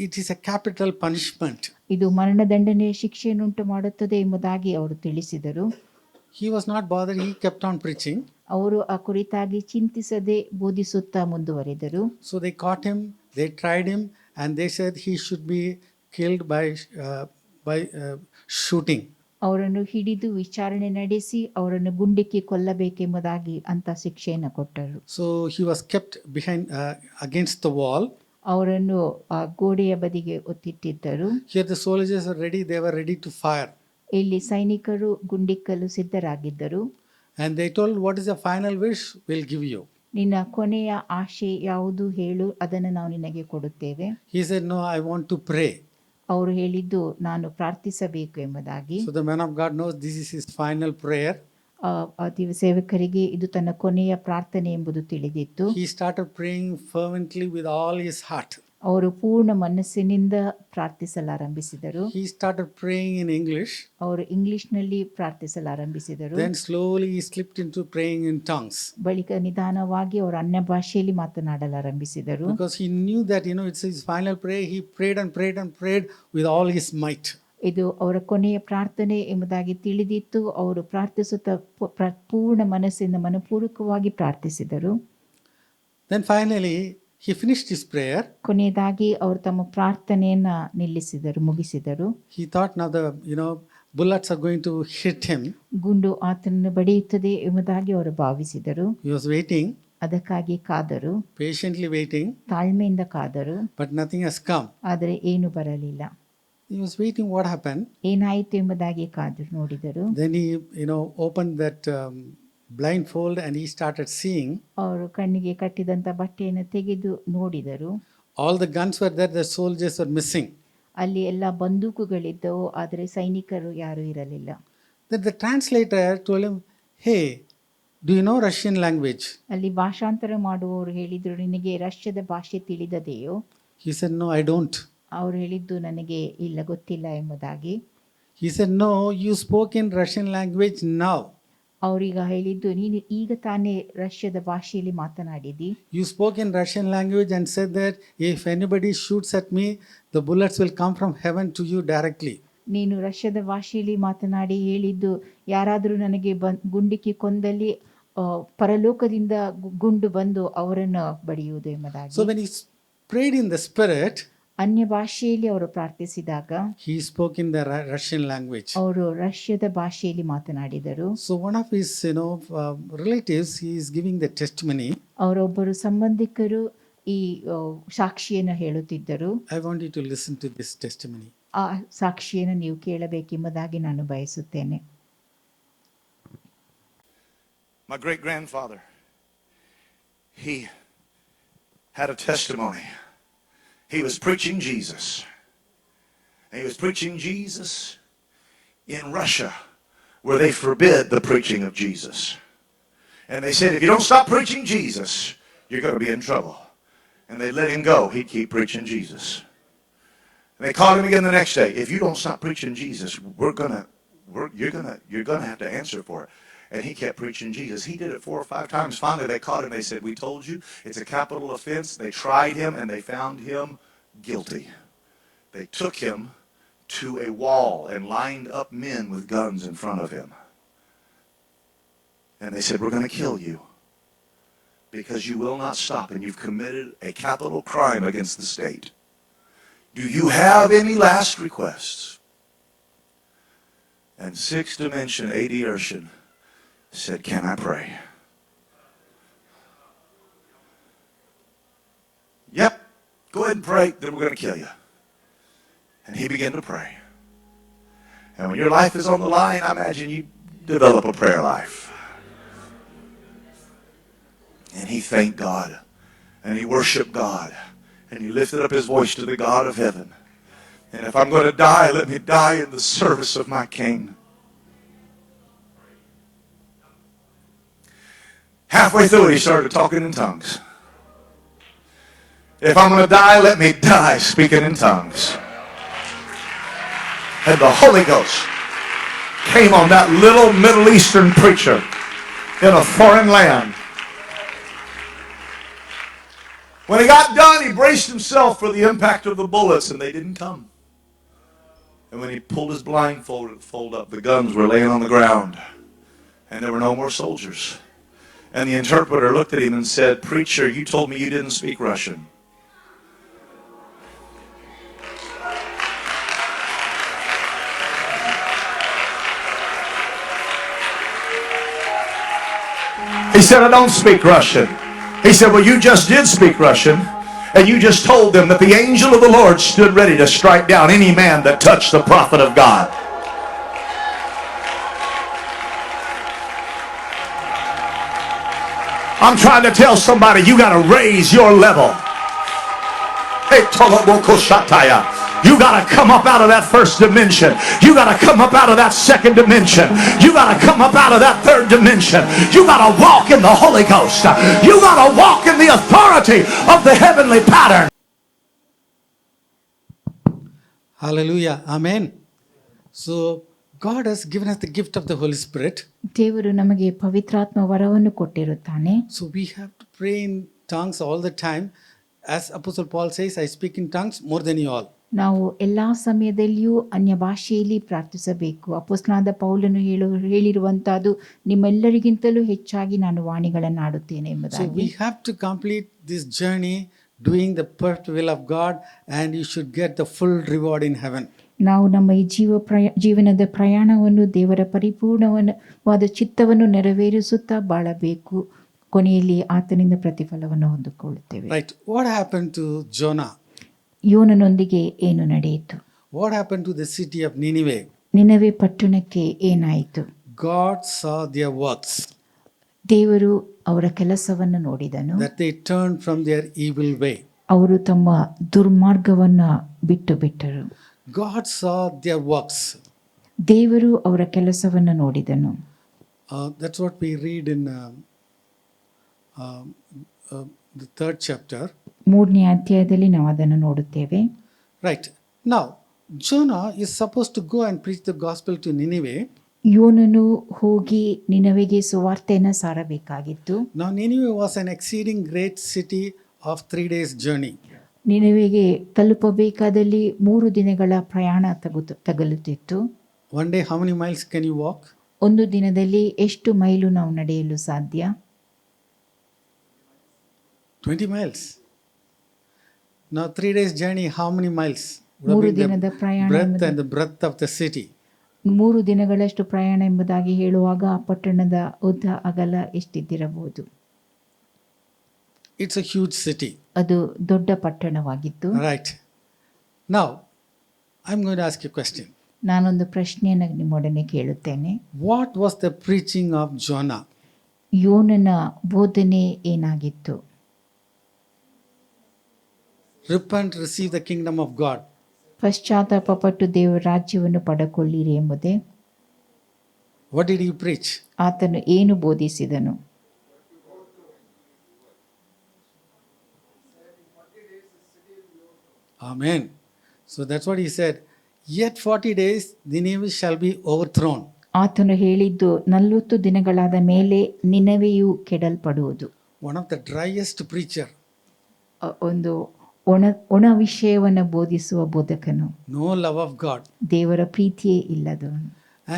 it is a capital punishment."
ಇದು ಮರಣದಂಡನೆಯ ಶಿಕ್ಷೆಯನ್ನುಂಟು ಮಾಡುತ್ತದೆ ಎಂಬುದಾಗಿ ಅವರು ತಿಳಿಸಿದರು.
He was not bothered. He kept on preaching.
ಅವರು ಆ ಕುರಿತಾಗಿ ಚಿಂತಿಸದೆ ಬೋಧಿಸುತ್ತಾ ಮುಂದುವರೆದರು.
So they caught him, they tried him, and they said he should be killed by shooting.
ಅವರನ್ನು ಹಿಡಿದು ವಿಚಾರಣೆ ನಡೆಸಿ ಅವರನ್ನು ಗುಂಡಿಕ್ಕಿ ಕೊಲ್ಲಬೇಕೆಂಬುದಾಗಿ ಅಂತ ಶಿಕ್ಷೆಯನ್ನು ಕೊಟ್ಟರು.
So he was kept behind against the wall.
ಅವರನ್ನು ಆ ಗೋಡೆಯ ಬದಿಗೆ ಒತ್ತಿಟ್ಟಿದ್ದರು.
Here the soldiers are ready. They were ready to fire.
ಇಲ್ಲಿ ಸೈನಿಕರು ಗುಂಡಿಕ್ಕಲು ಸಿದ್ಧರಾಗಿದ್ದರು.
And they told, "What is the final wish? We'll give you."
ನಿನ್ನ ಕೊನೆಯ ಆಶೆ ಯಾವುದು ಹೇಳು, ಅದನ್ನು ನಾವು ನಿನಗೆ ಕೊಡುತ್ತೇವೆ.
He said, "No, I want to pray."
ಅವರು ಹೇಳಿದ್ದು ನಾನು ಪ್ರಾರ್ಥಿಸಬೇಕು ಎಂಬುದಾಗಿ.
So the man of God knows this is his final prayer.
ದೇವ ಸೇವಕರಿಗೆ ಇದು ತನ್ನ ಕೊನೆಯ ಪ್ರಾರ್ಥನೆ ಎಂಬುದು ತಿಳಿದಿತ್ತು.
He started praying fervently with all his heart.
ಅವರು ಪೂರ್ಣ ಮನಸ್ಸಿನಿಂದ ಪ್ರಾರ್ಥಿಸಲಾರಂಭಿಸಿದರು.
He started praying in English.
ಅವರು ಇಂಗ್ಲಿಷ್ನಲ್ಲಿ ಪ್ರಾರ್ಥಿಸಲಾರಂಭಿಸಿದರು.
Then slowly he slipped into praying in tongues.
ಬಳಿಕ ನಿಧಾನವಾಗಿ ಅವರು ಅನ್ಯ ಭಾಷೆಯಲ್ಲಿ ಮಾತನಾಡಲಾರಂಭಿಸಿದರು.
Because he knew that, it's his final prayer. He prayed and prayed and prayed with all his might.
ಇದು ಅವರ ಕೊನೆಯ ಪ್ರಾರ್ಥನೆ ಎಂಬುದಾಗಿ ತಿಳಿದಿತ್ತು. ಅವರು ಪ್ರಾರ್ಥಿಸುತ್ತಾ ಪೂರ್ಣ ಮನಸ್ಸಿಂದ ಮನಪೂರ್ವಕವಾಗಿ ಪ್ರಾರ್ಥಿಸಿದರು.
Then finally he finished his prayer.
ಕೊನೆಯದಾಗಿ ಅವರು ತಮ್ಮ ಪ್ರಾರ್ಥನೆಯನ್ನ ಮುಗಿಸಿದರು.
He thought now the bullets are going to hit him.
ಗುಂಡು ಆತನನ್ನು ಬಡಿಯುತ್ತದೆ ಎಂಬುದಾಗಿ ಅವರು ಭಾವಿಸಿದರು.
He was waiting.
ಅದಕ್ಕಾಗಿ ಕಾದರು.
Patiently waiting.
ತಾಳ್ಮೆಯಿಂದ ಕಾದರು.
But nothing has come.
ಆದರೆ ಏನು ಬರಲಿಲ್ಲ.
He was waiting. What happened?
ಏನಾಯಿತು ಎಂಬುದಾಗಿ ಕಾದು ನೋಡಿದರು.
Then he opened that blindfold and he started seeing.
ಅವರು ಕಣ್ಣಿಗೆ ಕಟ್ಟಿದಂತ ಬಟ್ಟೆಯನ್ನು ತೆಗೆದು ನೋಡಿದರು.
All the guns were there. The soldiers were missing.
ಅಲ್ಲಿ ಎಲ್ಲ ಬಂದೂಕುಗಳಿದ್ದವು, ಆದರೆ ಸೈನಿಕರು ಯಾರೂ ಇರಲಿಲ್ಲ.
Then the translator told him, "Hey, do you know Russian language?"
ಅಲ್ಲಿ ಭಾಷಾಂತರ ಮಾಡುವವರು ಹೇಳಿದ್ರು, ನಿನಗೆ ರಷ್ಯಾದ ಭಾಷೆ ತಿಳಿದದೆಯೋ?
He said, "No, I don't."
ಅವರು ಹೇಳಿದ್ದು ನನಗೆ ಇಲ್ಲ, ಗೊತ್ತಿಲ್ಲ ಎಂಬುದಾಗಿ.
He said, "No, you spoke in Russian language now."
ಅವರೀಗ ಹೇಳಿದ್ದು, ನೀನು ಈಗ ತಾನೇ ರಷ್ಯಾದ ಭಾಷೆಯಲ್ಲಿ ಮಾತನಾಡಿದಿ.
You spoke in Russian language and said that if anybody shoots at me, the bullets will come from heaven to you directly.
ನೀನು ರಷ್ಯಾದ ಭಾಷೆಯಲ್ಲಿ ಮಾತನಾಡಿ ಹೇಳಿದ್ದು, ಯಾರಾದರೂ ನನಗೆ ಗುಂಡಿಕ್ಕಿ ಕೊಂದಲ್ಲಿ ಪರಲೋಕದಿಂದ ಗುಂಡು ಬಂದು ಅವರನ್ನು ಬಡಿಯುವುದು ಎಂಬುದಾಗಿ.
So when he prayed in the spirit,
ಅನ್ಯ ಭಾಷೆಯಲ್ಲಿ ಅವರು ಪ್ರಾರ್ಥಿಸಿದಾಗ
he spoke in the Russian language.
ಅವರು ರಷ್ಯಾದ ಭಾಷೆಯಲ್ಲಿ ಮಾತನಾಡಿದರು.
So one of his relatives, he is giving the testimony.
ಅವರೊಬ್ಬರು ಸಂಬಂಧಿಕರು ಈ ಸಾಕ್ಷಿಯನ್ನು ಹೇಳುತ್ತಿದ್ದರು.
I want you to listen to this testimony.
ಆ ಸಾಕ್ಷಿಯನ್ನು ನೀವು ಕೇಳಬೇಕೆಂಬುದಾಗಿ ನಾನು ಬಯಸುತ್ತೇನೆ.
My great grandfather, he had a testimony. He was preaching Jesus. And he was preaching Jesus in Russia, where they forbid the preaching of Jesus. And they said, if you don't stop preaching Jesus, you're going to be in trouble. And they let him go. He'd keep preaching Jesus. And they called him again the next day. If you don't stop preaching Jesus, you're going to have to answer for it. And he kept preaching Jesus. He did it 4 or 5 times. Finally, they caught him. They said, we told you, it's a capital offense. They tried him, and they found him guilty. They took him to a wall and lined up men with guns in front of him. And they said, we're going to kill you because you will not stop, and you've committed a capital crime against the state. Do you have any last requests? And Sixth Dimension, A.D. Urshan, said, can I pray? Yep, go ahead and pray, then we're going to kill you. And he began to pray. And when your life is on the line, I imagine you develop a prayer life. And he thanked God. And he worshiped God. And he lifted up his voice to the God of heaven. And if I'm going to die, let me die in the service of my King. Halfway through it, he started talking in tongues. If I'm going to die, let me die speaking in tongues. And the Holy Ghost came on that little Middle Eastern preacher in a foreign land. When he got done, he braced himself for the impact of the bullets, and they didn't come. And when he pulled his blindfold up, the guns were laying on the ground, and there were no more soldiers. And the interpreter looked at him and said, preacher, you told me you didn't speak Russian. He said, I don't speak Russian. He said, well, you just did speak Russian, and you just told them that the angel of the Lord stood ready to strike down any man that touched the prophet of God. I'm trying to tell somebody, you got to raise your level. You got to come up out of that first dimension. You got to come up out of that second dimension. You got to come up out of that third dimension. You got to walk in the Holy Ghost. You got to walk in the authority of the heavenly pattern.
Hallelujah. Amen. So, God has given us the gift of the Holy Spirit.
ದೇವರು ನಮಗೆ ಪವಿತ್ರಾತ್ಮ ವರವನ್ನು ಕೊಟ್ಟಿರುತ್ತಾನೆ.
So, we have to pray in tongues all the time. As Apostle Paul says, I speak in tongues more than you all.
ನಾವು ಎಲ್ಲಾ ಸಮಯದಲ್ಲಿಯೂ ಅನ್ಯ ಭಾಷೆಯಲ್ಲಿ ಪ್ರಾರ್ಥಿಸಬೇಕು. ಅಪೊಸ್ತಲನಾದ ಪೌಲನು ಹೇಳಿರುವಂತಹದ್ದು, ನಿಮ್ಮೆಲ್ಲರಿಗಿಂತಲೂ ಹೆಚ್ಚಾಗಿ ನಾನು ವಾಣಿಗಳನ್ನು ಆಡುತ್ತೇನೆ
So
ಎಂಬುದಾಗಿ.
we have to complete this journey doing the perfect will of God, and you should get the full reward in heaven.
ನಾವು ನಮ್ಮ ಈ ಜೀವನದ ಪ್ರಯಾಣವನ್ನು ದೇವರ ಪರಿಪೂರ್ಣವಾದ ಚಿತ್ತವನ್ನು ನೆರವೇರಿಸುತ್ತಾ ಬಾಳಬೇಕು. ಕೊನೆಯಲ್ಲಿ ಆತನಿಂದ ಪ್ರತಿಫಲವನ್ನು ಹೊಂದಿಕೊಳ್ಳುತ್ತೇವೆ.
Right. What happened to Jonah?
ಯೋನನೊಂದಿಗೆ ಏನು ನಡೆಯಿತು?
What happened to the city of Nineveh?
Nineveh ಪಟ್ಟಣಕ್ಕೆ ಏನಾಯಿತು?
God saw their works.
ದೇವರು ಅವರ ಕೆಲಸವನ್ನು ನೋಡಿದನು.
That they turned from their evil way.
ಅವರು ತಮ್ಮ ದುರ್ಮಾರ್ಗವನ್ನು ಬಿಟ್ಟರು.
God saw their works.
ದೇವರು ಅವರ ಕೆಲಸವನ್ನು ನೋಡಿದನು.
That's what we read in the 3rd chapter.
3ನೇ ಅಧ್ಯಾಯದಲ್ಲಿ ನಾವು ಅದನ್ನು ನೋಡುತ್ತೇವೆ.
Right. Now, Jonah is supposed to go and preach the gospel to Nineveh.
ಯೋನನು ಹೋಗಿ ನಿನವೆಗೆ ಸುವಾರ್ತೆಯನ್ನು ಸಾರಬೇಕಾಗಿತ್ತು.
Now, Nineveh was an exceeding great city of 3 days journey.
ನಿನವೆಗೆ ತಲುಪಬೇಕಾದಲ್ಲಿ 3 ದಿನಗಳ ಪ್ರಯಾಣ ತಗಲುತ್ತಿತ್ತು.
One day, how many miles can you walk?
ಒಂದು ದಿನದಲ್ಲಿ ಎಷ್ಟು mile ನಾವು ನಡೆಯಲು ಸಾಧ್ಯ?
20 miles. Now 3 days journey, how many miles?
ಮೂರು ದಿನದ ಪ್ರಯಾಣ
Breadth and the breadth of the city.
3 ದಿನಗಳಷ್ಟು ಪ್ರಯಾಣ ಎಂಬುದಾಗಿ ಹೇಳುವಾಗ ಆ ಪಟ್ಟಣದ ಉದ್ದ ಅಗಲ ಎಷ್ಟಿದ್ದಿರಬಹುದು?
It's a huge city.
ಅದು ದೊಡ್ಡ ಪಟ್ಟಣವಾಗಿತ್ತು.
Right. Now, I'm going to ask you a question.
ನಾನೊಂದು ಪ್ರಶ್ನೆಯನ್ನು ನಿಮ್ಮೊಡನೆ ಕೇಳುತ್ತೇನೆ.
What was the preaching of Jonah?
ಯೋನನ ಬೋಧನೆ ಏನಾಗಿತ್ತು?
Repent, receive the kingdom of God.
ಪಶ್ಚಾತ್ತಾಪ ಪಟ್ಟು ದೇವರ ರಾಜ್ಯವನ್ನು ಪಡೆದುಕೊಳ್ಳಿರಿ ಎಂಬುದೇ.
What did he preach?
ಆತನು ಏನು ಬೋಧಿಸಿದನು?
Amen. So that's what he said. Yet 40 days, Nineveh shall be overthrown.
ಆತನು ಹೇಳಿದ್ದು 40 ದಿನಗಳಾದ ಮೇಲೆ ನಿನವೆಯು ಕೆಡಲ್ಪಡುವುದು.
One of the driest preacher.
ಒಂದು ಒಣ ವಿಷಯವನ್ನು ಬೋಧಿಸುವ ಬೋಧಕನು,
No love of God.
ದೇವರ ಪ್ರೀತಿಯೇ ಇಲ್ಲದವನು.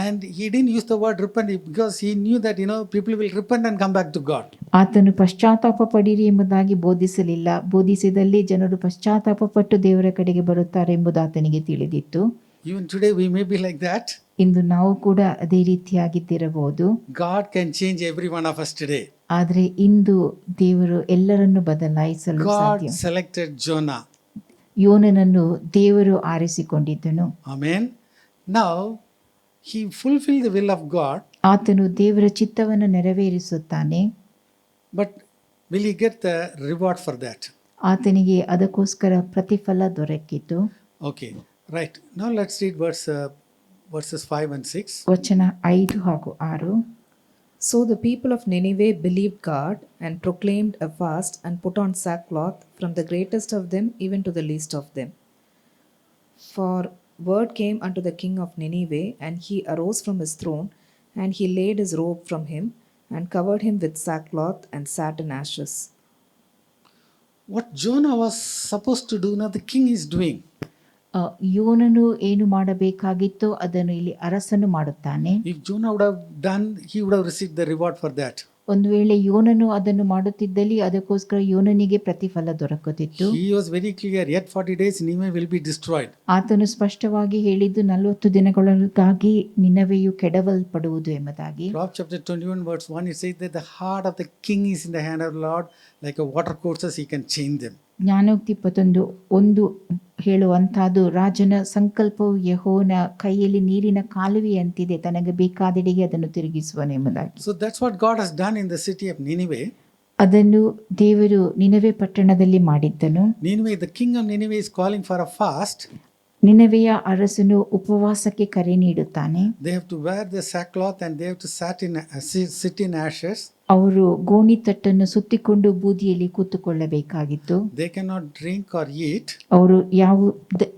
And he didn't use the word repent because he knew that, people will repent and come back to God.
ಆತನು ಪಶ್ಚಾತ್ತಾಪ ಪಡಿರಿ ಎಂಬುದಾಗಿ ಬೋಧಿಸಲಿಲ್ಲ. ಬೋಧಿಸಿದಲ್ಲಿ ಜನರು ಪಶ್ಚಾತ್ತಾಪ ಪಟ್ಟು ದೇವರ ಕಡೆಗೆ ಬರುತ್ತಾರೆ ಎಂಬುದು ಆತನಿಗೆ ತಿಳಿದಿತ್ತು.
Even today we may be like that.
ಇಂದು ನಾವು ಕೂಡ ಅದೇ ರೀತಿಯಾಗಿದ್ದಿರಬಹುದು.
God can change every one of us today.
ಆದರೆ ಇಂದು ದೇವರು ಎಲ್ಲರನ್ನು ಬದಲಾಯಿಸಲು
God
ಸಾಧ್ಯ.
selected Jonah.
ಯೋನನನ್ನು ದೇವರು ಆರಿಸಿಕೊಂಡಿದ್ದನು.
Amen. Now he fulfilled the will of God.
ಆತನು ದೇವರ ಚಿತ್ತವನ್ನು ನೆರವೇರಿಸುತ್ತಾನೆ.
But will he get the reward for that?
ಆತನಿಗೆ ಅದಕ್ಕೋಸ್ಕರ ಪ್ರತಿಫಲ ದೊರಕಿತು.
Okay, right. Now let's read verses 5 and 6.
ವಚನ 5 ಹಾಗೂ 6.
So the people of Nineveh believed God and proclaimed a fast and put on sackcloth, from the greatest of them even to the least of them. For word came unto the king of Nineveh, and he arose from his throne, and he laid his robe from him, and covered him with sackcloth, and sat in ashes.
What Jonah was supposed to do, now the king is doing.
ಯೋನನು ಏನು ಮಾಡಬೇಕಾಗಿತ್ತೋ ಅದನ್ನು ಇಲ್ಲಿ ಅರಸನು ಮಾಡುತ್ತಾನೆ.
If Jonah would have done, he would have received the reward for that.
ಒಂದು ವೇಳೆ ಯೋನನು ಅದನ್ನು ಮಾಡುತ್ತಿದ್ದಲ್ಲಿ ಅದಕ್ಕೋಸ್ಕರ ಯೋನನಿಗೆ ಪ್ರತಿಫಲ ದೊರಕುತ್ತಿತ್ತು.
He was very clear, yet 40 days Nineveh will be destroyed.
ಆತನು ಸ್ಪಷ್ಟವಾಗಿ ಹೇಳಿದ್ದು 40 ದಿನಗಳಿಗಾಗಿ ನಿನವೆಯು ಕೆಡವಲ್ಪಡುವುದು ಎಂಬುದಾಗಿ.
Proverbs chapter 21 verse 1, it says that the heart of the king is in the hand of the Lord, like a water courses he can change them.
ಜ್ಞಾನೋಕ್ತಿ 21 ಹೇಳುವಂತಹದ್ದು, ರಾಜನ ಸಂಕಲ್ಪವು ಯೆಹೋವನ ಕೈಯಲ್ಲಿ ನೀರಿನ ಕಾಲುವೆಯಂತಿದೆ, ತನಗೆ ಬೇಕಾದೆಡೆಗೆ ಅದನ್ನು ತಿರುಗಿಸುವನೆಂಬುದಾಗಿ.
So that's what God has done in the city of Nineveh.
ಅದನ್ನು ದೇವರು ನಿನವೆ ಪಟ್ಟಣದಲ್ಲಿ ಮಾಡಿದ್ದನು.
Nineveh, the king of Nineveh is calling for a fast.
ನಿನವೆಯ ಅರಸನು ಉಪವಾಸಕ್ಕೆ ಕರೆ ನೀಡುತ್ತಾನೆ.
They have to wear the sackcloth and they have to sit in ashes.
ಅವರು ಗೋಣಿತಟ್ಟನ್ನು ಸುತ್ತಿಕೊಂಡು ಬೂದಿಯಲ್ಲಿ ಕೂತುಕೊಳ್ಳಬೇಕಾಗಿತ್ತು.
They cannot drink or eat.
ಅವರು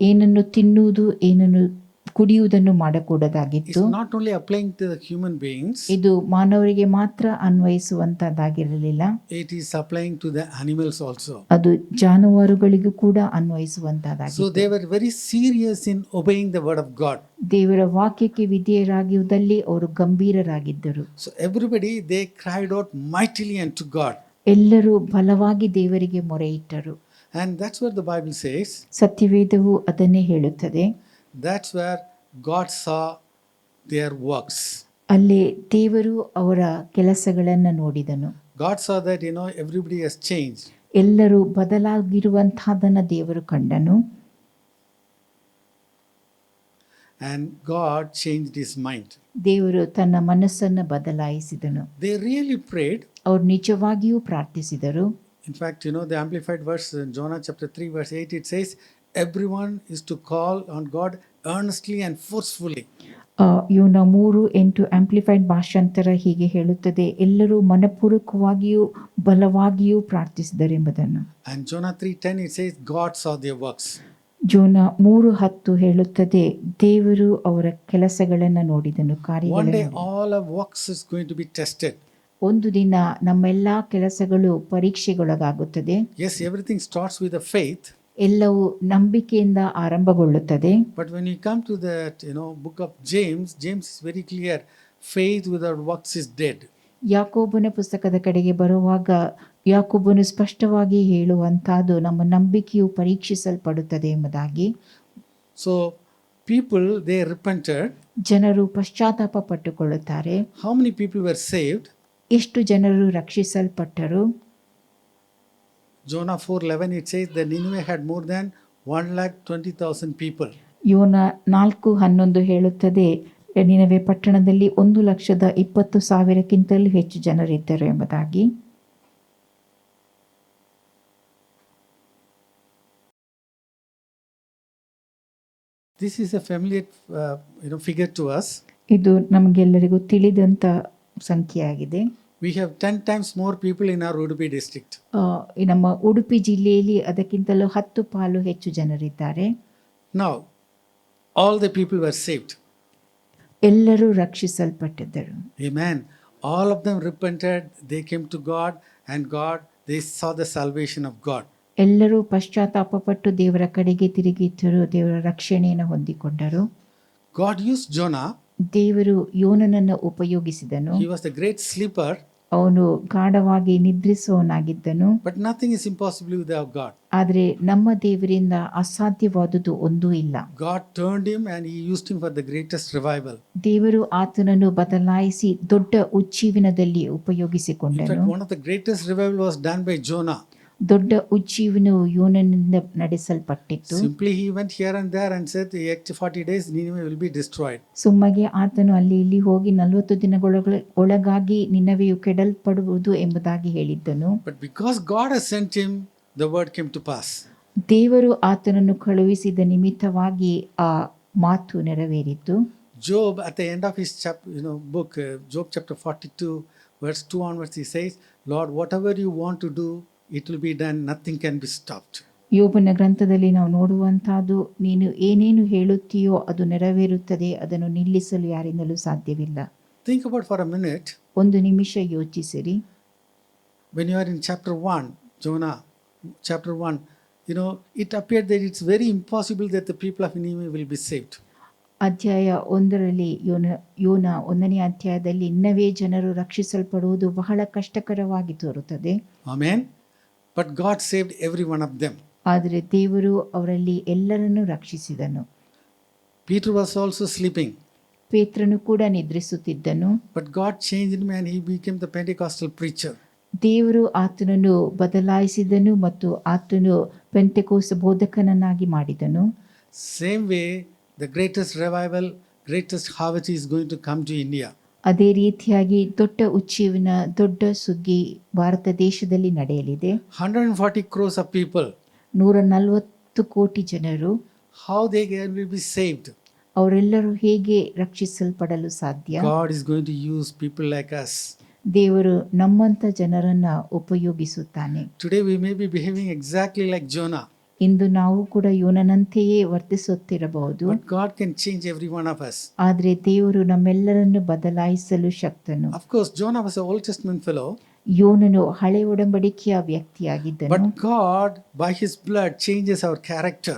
ಏನನ್ನು ತಿನ್ನುವುದು ಏನನ್ನು ಕುಡಿಯುವುದನ್ನು ಮಾಡಕೂಡದಾಗಿತ್ತು.
It's not only applying to the human beings.
ಇದು ಮಾನವರಿಗೆ ಮಾತ್ರ ಅನ್ವಯಿಸುವಂತದ್ದಾಗಿರಲಿಲ್ಲ.
It is applying to the animals also.
ಅದು ಜಾನುವಾರುಗಳಿಗೂ ಕೂಡ ಅನ್ವಯಿಸುವಂತದ್ದಾಗಿತ್ತು.
So they were very serious in obeying the word of God.
ದೇವರ ವಾಕ್ಯಕ್ಕೆ ವಿಧೇಯರಾಗುವುದಲ್ಲಿ ಅವರು ಗಂಭೀರರಾಗಿದ್ದರು.
So everybody, they cried out mightily unto God.
ಎಲ್ಲರೂ ಬಲವಾಗಿ ದೇವರಿಗೆ ಮೊರೆಯಿಟ್ಟರು.
And that's what the Bible says.
ಸತ್ಯವೇದವು ಅದನ್ನೇ ಹೇಳುತ್ತದೆ.
That's where God saw their works.
ಅಲ್ಲಿ ದೇವರು ಅವರ ಕೆಲಸಗಳನ್ನು ನೋಡಿದನು.
God saw that, everybody has changed.
ಎಲ್ಲರೂ ಬದಲಾಗಿರುವಂತಹದನ್ನು ದೇವರು ಕಂಡನು.
And God changed his mind.
ದೇವರು ತನ್ನ ಮನಸ್ಸನ್ನು ಬದಲಾಯಿಸಿದನು.
They really prayed.
ಅವರು ನಿಜವಾಗಿಯೂ ಪ್ರಾರ್ಥಿಸಿದರು.
In fact, the Amplified verse in Jonah chapter 3 verse 8, it says, everyone is to call on God earnestly and forcefully.
ಇವನ 3:8 ಆಂಪ್ಲಿಫೈಡ್ ಭಾಷಾಂತರ ಹೀಗೆ ಹೇಳುತ್ತದೆ, ಎಲ್ಲರೂ ಮನಪೂರ್ವಕವಾಗಿಯೂ ಬಲವಾಗಿಯೂ ಪ್ರಾರ್ಥಿಸಿದರೆಂಬುದನ್ನು.
And Jonah 3:10, it says, God saw their works.
ಜೋನ 3:10 ಹೇಳುತ್ತದೆ, ದೇವರು ಅವರ ಕೆಲಸಗಳನ್ನು ನೋಡಿದನು,
One
ಕಾರ್ಯಗಳನ್ನು.
day all our works is going to be tested.
ಒಂದು ದಿನ ನಮ್ಮೆಲ್ಲಾ ಕೆಲಸಗಳು ಪರೀಕ್ಷೆಗೊಳಗಾಗುತ್ತದೆ.
Yes, everything starts with a faith.
ಎಲ್ಲವೂ ನಂಬಿಕೆಯಿಂದ ಆರಂಭಗೊಳ್ಳುತ್ತದೆ.
But when you come to that, book of James is very clear. Faith without works is dead.
ಯಾಕೋಬನ ಪುಸ್ತಕದ ಕಡೆಗೆ ಬರುವಾಗ ಯಾಕೋಬನು ಸ್ಪಷ್ಟವಾಗಿ ಹೇಳುವಂತಹದ್ದು, ನಮ್ಮ ನಂಬಿಕೆಯು ಪರೀಕ್ಷಿಸಲ್ಪಡುತ್ತದೆ ಎಂಬುದಾಗಿ.
So people, they repented.
ಜನರು ಪಶ್ಚಾತ್ತಾಪ ಪಟ್ಟುಕೊಳ್ಳುತ್ತಾರೆ.
How many people were saved?
ಎಷ್ಟು ಜನರು ರಕ್ಷಿಸಲ್ಪಟ್ಟರು?
Jonah 4:11, it says that Nineveh had more than 1,20,000 people.
ಯೋನ 4:11 ಹೇಳುತ್ತದೆ, ನಿನವೆ ಪಟ್ಟಣದಲ್ಲಿ 1,20,000 ಹೆಚ್ಚು ಜನರಿದ್ದರು ಎಂಬುದಾಗಿ.
This is a familiar figure to us.
ಇದು ನಮಗೆಲ್ಲರಿಗೂ ತಿಳಿದಂತ ಸಂಖ್ಯೆಯಾಗಿದೆ.
We have 10 times more people in our Udupi district.
ನಮ್ಮ ಉಡುಪಿ ಜಿಲ್ಲೆಯಲ್ಲಿ ಅದಕ್ಕಿಂತಲೂ 10 ಪಾಲು ಹೆಚ್ಚು ಜನರಿದ್ದಾರೆ.
Now, all the people were saved.
ಎಲ್ಲರೂ ರಕ್ಷಿಸಲ್ಪಟ್ಟಿದ್ದರು.
Amen. All of them repented, they came to God, and God, they saw the salvation of God.
ಎಲ್ಲರೂ ಪಶ್ಚಾತ್ತಾಪಪಟ್ಟು ದೇವರ ಕಡೆಗೆ ತಿರುಗಿದ್ದರು, ದೇವರ ರಕ್ಷಣೆಯನ್ನು ಹೊಂದಿಕೊಂಡರು.
God used Jonah.
ದೇವರು ಯೋನನನ್ನು ಉಪಯೋಗಿಸಿದನು.
He was the great sleeper,
ಅವನು ಗಾಢವಾಗಿ ನಿದ್ರಿಸುವವನಾಗಿದ್ದನು.
but nothing is impossible without God.
ಆದರೆ ನಮ್ಮ ದೇವರಿಂದ ಅಸಾಧ್ಯವಾದುದು ಒಂದೂ ಇಲ್ಲ.
God turned him and he used him for the greatest revival.
ದೇವರು ಆತನನ್ನು ಬದಲಾಯಿಸಿ ದೊಡ್ಡ ಉಜ್ಜೀವನದಲ್ಲಿ
In
ಉಪಯೋಗಿಸಿಕೊಂಡನು.
fact, one of the greatest revival was done by Jonah.
ದೊಡ್ಡ ಉಜ್ಜೀವನವು ಯೋನನಿಂದ ನಡೆಸಲ್ಪಟ್ಟಿತ್ತು.
Simply he went here and there and said, "After 40 days, Nineveh will be destroyed."
ಸುಮ್ಮಗೆ ಆತನು ಅಲ್ಲಿ ಇಲ್ಲಿ ಹೋಗಿ 40 ದಿನಗಳೊಳಗಾಗಿ ನಿನವೆಯು ಕೆಡಲ್ಪಡುವುದು ಎಂಬುದಾಗಿ ಹೇಳಿದ್ದನು.
But because God has sent him, the word came to pass.
ದೇವರು ಆತನನ್ನು ಕಳುಹಿಸಿದ ನಿಮಿತ್ತವಾಗಿ ಆ ಮಾತು ನೆರವೇರಿತು.
Job, at the end of his book, Job chapter 42, verse 2 onwards, he says, "Lord, whatever you want to do, it will be done. Nothing can be stopped."
ಯೋಬನ ಗ್ರಂಥದಲ್ಲಿ ನಾವು ನೋಡುವಂತಹದ್ದು, ನೀನು ಏನೇನು ಹೇಳುತ್ತೀಯೋ ಅದು ನೆರವೇರುತ್ತದೆ, ಅದನ್ನು ನಿಲ್ಲಿಸಲು ಯಾರಿಂದಲೂ ಸಾಧ್ಯವಿಲ್ಲ.
Think about for a minute.
ಒಂದು ನಿಮಿಷ ಯೋಚಿಸಿರಿ.
When you are in chapter 1, Jonah, chapter 1, it appeared that it's very impossible that the people of Nineveh will be saved.
ಅಧ್ಯಾಯ 1ರಲ್ಲಿ ಯೋನ 1ನೇ ಅಧ್ಯಾಯದಲ್ಲಿ ಇನ್ನವೇ ಜನರು ರಕ್ಷಿಸಲ್ಪಡುವುದು ಬಹಳ ಕಷ್ಟಕರವಾಗಿ ತೋರುತ್ತದೆ.
Amen. But God saved every one of them.
ಆದರೆ ದೇವರು ಅವರಲ್ಲಿ ಎಲ್ಲರನ್ನೂ ರಕ್ಷಿಸಿದನು.
Peter was also sleeping.
ಪೇತ್ರನು ಕೂಡ ನಿದ್ರಿಸುತ್ತಿದ್ದನು.
But God changed him and he became the Pentecostal preacher.
ದೇವರು ಆತನನ್ನು ಬದಲಾಯಿಸಿದನು ಮತ್ತು ಆತನು ಪೆಂತೆಕೋಸ್ತ ಬೋಧಕನನ್ನಾಗಿ ಮಾಡಿದನು.
Same way, the greatest revival, greatest harvest is going to come to India.
ಅದೇ ರೀತಿಯಾಗಿ ದೊಡ್ಡ ಉಜ್ಜೀವನ, ದೊಡ್ಡ ಸುಗ್ಗಿ ಭಾರತ ದೇಶದಲ್ಲಿ ನಡೆಯಲಿದೆ.
140 crores of people.
140 ಕೋಟಿ ಜನರು.
How they will be saved?
ಅವರೆಲ್ಲರೂ ಹೇಗೆ ರಕ್ಷಿಸಲ್ಪಡಲು ಸಾಧ್ಯ?
God is going to use people like us.
ದೇವರು ನಮ್ಮಂತ ಜನರನ್ನ ಉಪಯೋಗಿಸುತ್ತಾನೆ.
Today we may be behaving exactly like Jonah.
ಇಂದು ನಾವು ಕೂಡ ಯೋನನಂತೆಯೇ ವರ್ತಿಸುತ್ತಿರಬಹುದು.
But God can change every one of us.
ಆದರೆ ದೇವರು ನಮ್ಮೆಲ್ಲರನ್ನು ಬದಲಾಯಿಸಲು ಶಕ್ತನು.
Of course, Jonah was an Old Testament fellow.
ಯೋನನು ಹಳೆ ಒಡಂಬಡಿಕೆಯ ವ್ಯಕ್ತಿಯಾಗಿದ್ದನು.
But God, by His blood, changes our character.